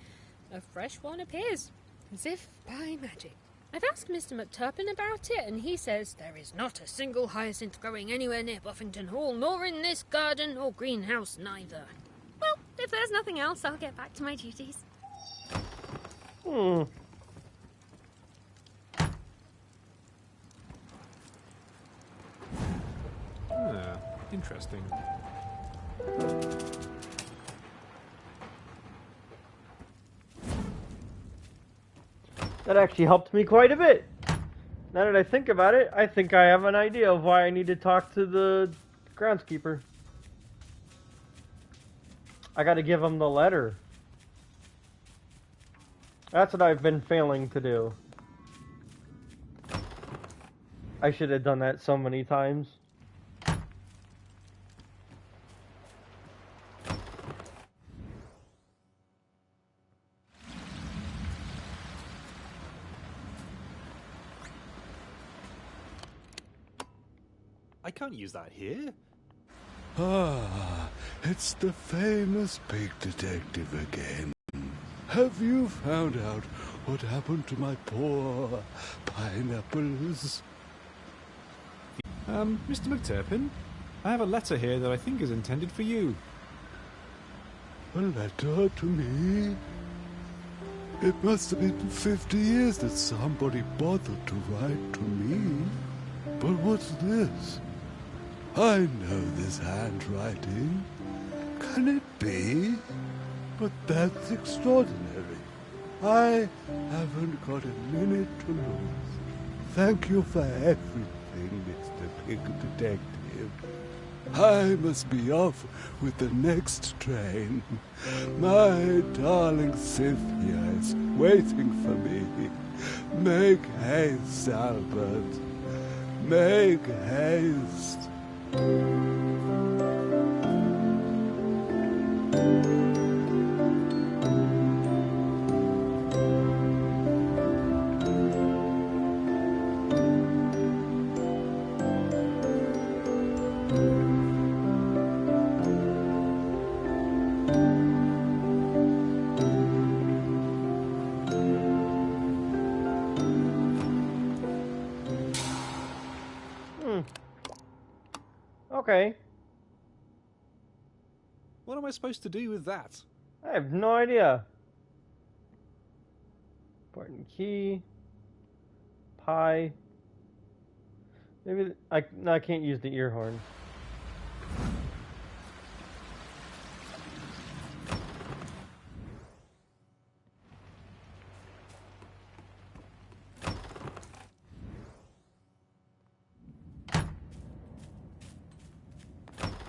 a fresh one appears, as if by magic. I've asked Mr. McTurpin about it, and he says there is not a single hyacinth growing anywhere near Boffington Hall, nor in this garden or greenhouse neither. Well, if there's nothing else, I'll get back to my duties. Interesting. That actually helped me quite a bit. Now that I think about it, I think I have an idea of why I need to talk to the groundskeeper. I gotta give him the letter. That's what I've been failing to do. I should have done that so many times. I can't use that here. Ah, it's the famous pig detective again. Have you found out what happened to my poor pineapples? Mr. McTurpin, I have a letter here that I think is intended for you. A letter to me? It must have been 50 years that somebody bothered to write to me. But what's this? I know this handwriting. Can it be? But that's extraordinary. I haven't got a minute to lose. Thank you for everything, Mr. Pig Detective. I must be off with the next train. My darling Cynthia is waiting for me. Make haste, Albert. Make haste. Okay. What am I supposed to do with that? I have no idea. Important key. Pie. Maybe I can't use the ear horn.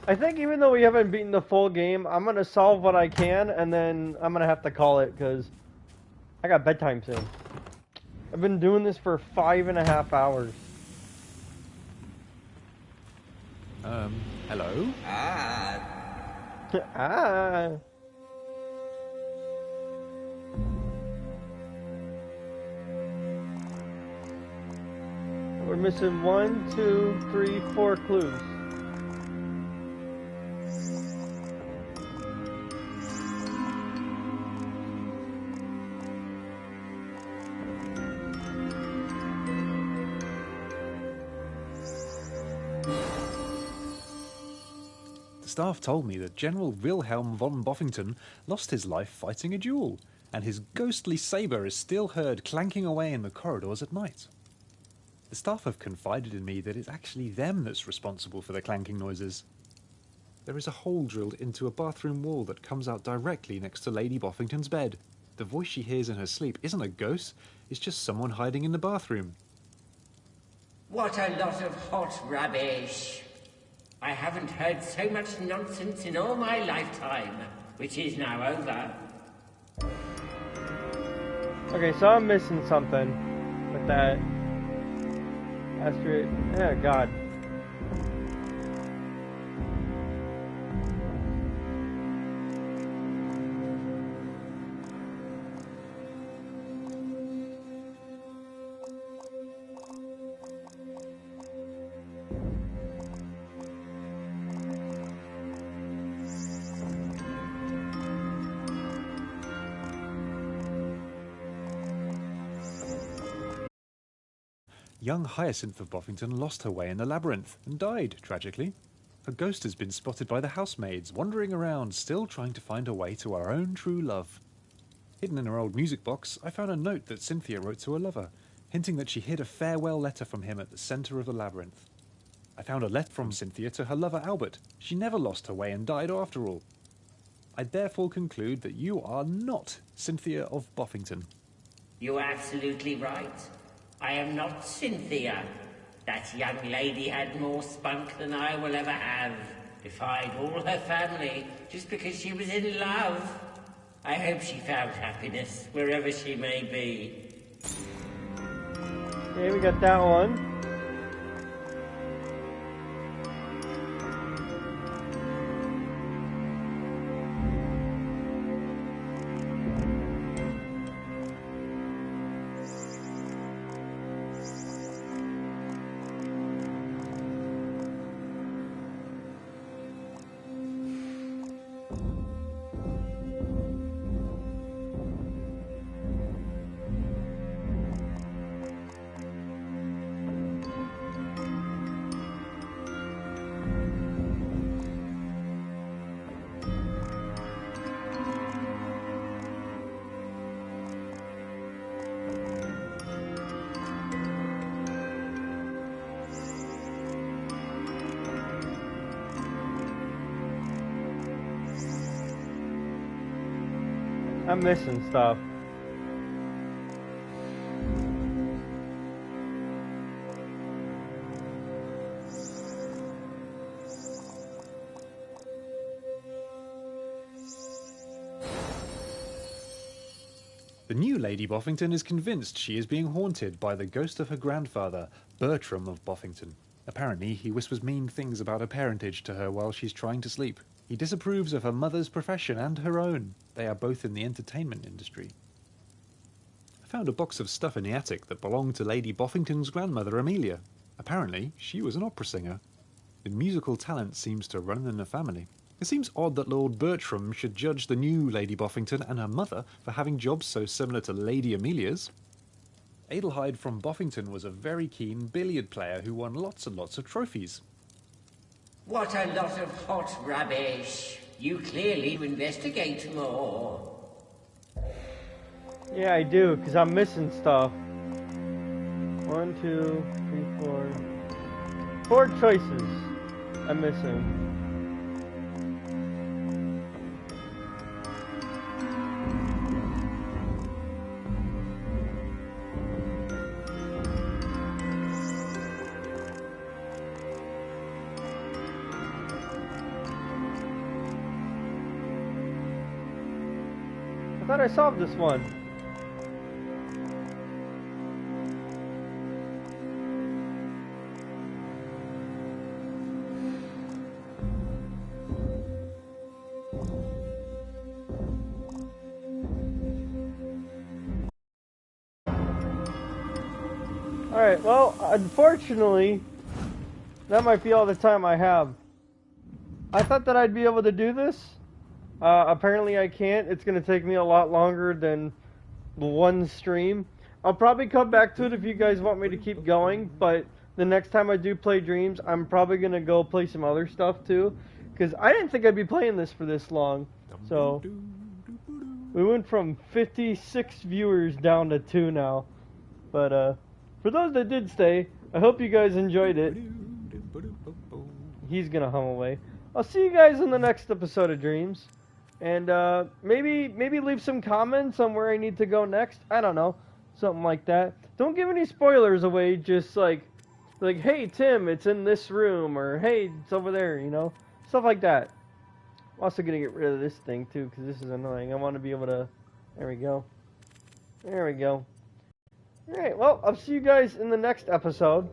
I think even though we haven't beaten the full game, I'm going to solve what I can, and then I'm going to have to call it, because I got bedtime soon. I've been doing this for 5.5 hours. Hello? Ah. We're missing 1, 2, 3, 4 clues. Staff told me that General Wilhelm von Boffington lost his life fighting a duel, and his ghostly saber is still heard clanking away in the corridors at night. The staff have confided in me that it's actually them that's responsible for the clanking noises. There is a hole drilled into a bathroom wall that comes out directly next to Lady Boffington's bed. The voice she hears in her sleep isn't a ghost, it's just someone hiding in the bathroom. What a lot of hot rubbish. I haven't heard so much nonsense in all my lifetime, which is now over. Okay, so I'm missing something with that. Asteroid. Oh, God. Young Hyacinth of Boffington lost her way in the labyrinth and died, tragically. Her ghost has been spotted by the housemaids, wandering around, still trying to find her way to her own true love. Hidden in her old music box, I found a note that Cynthia wrote to her lover, hinting that she hid a farewell letter from him at the centre of the labyrinth. I found a letter from Cynthia to her lover Albert. She never lost her way and died after all. I therefore conclude that you are not Cynthia of Boffington. You're absolutely right. I am not Cynthia. That young lady had more spunk than I will ever have. Defied all her family just because she was in love. I hope she found happiness wherever she may be. Okay, we got that one. I'm missing stuff. The new Lady Boffington is convinced she is being haunted by the ghost of her grandfather, Bertram of Boffington. Apparently, he whispers mean things about her parentage to her while she's trying to sleep. He disapproves of her mother's profession and her own. They are both in the entertainment industry. I found a box of stuff in the attic that belonged to Lady Boffington's grandmother, Amelia. Apparently, she was an opera singer. The musical talent seems to run in the family. It seems odd that Lord Bertram should judge the new Lady Boffington and her mother for having jobs so similar to Lady Amelia's. Adelheid from Boffington was a very keen billiard player who won lots and lots of trophies. What a lot of hot rubbish. You clearly investigate more. Yeah, I do, because I'm missing stuff. 1, 2, 3, 4. 4 choices I'm missing. I thought I solved this one. Alright, well, unfortunately, that might be all the time I have. I thought that I'd be able to do this. Apparently I can't. It's going to take me a lot longer than one stream. I'll probably come back to it if you guys want me to keep going, but the next time I do play Dreams, I'm probably going to go play some other stuff too, because I didn't think I'd be playing this for this long. So, we went from 56 viewers down to 2 now. But, for those that did stay, I hope you guys enjoyed it. He's going to hum away. I'll see you guys in the next episode of Dreams. And maybe leave some comments on where I need to go next. I don't know. Something like that. Don't give any spoilers away. Just like, hey, Tim, it's in this room. Or, hey, it's over there, you know. Stuff like that. I'm also going to get rid of this thing, too, because this is annoying. I want to be able to... There we go. There we go. Alright, well, I'll see you guys in the next episode.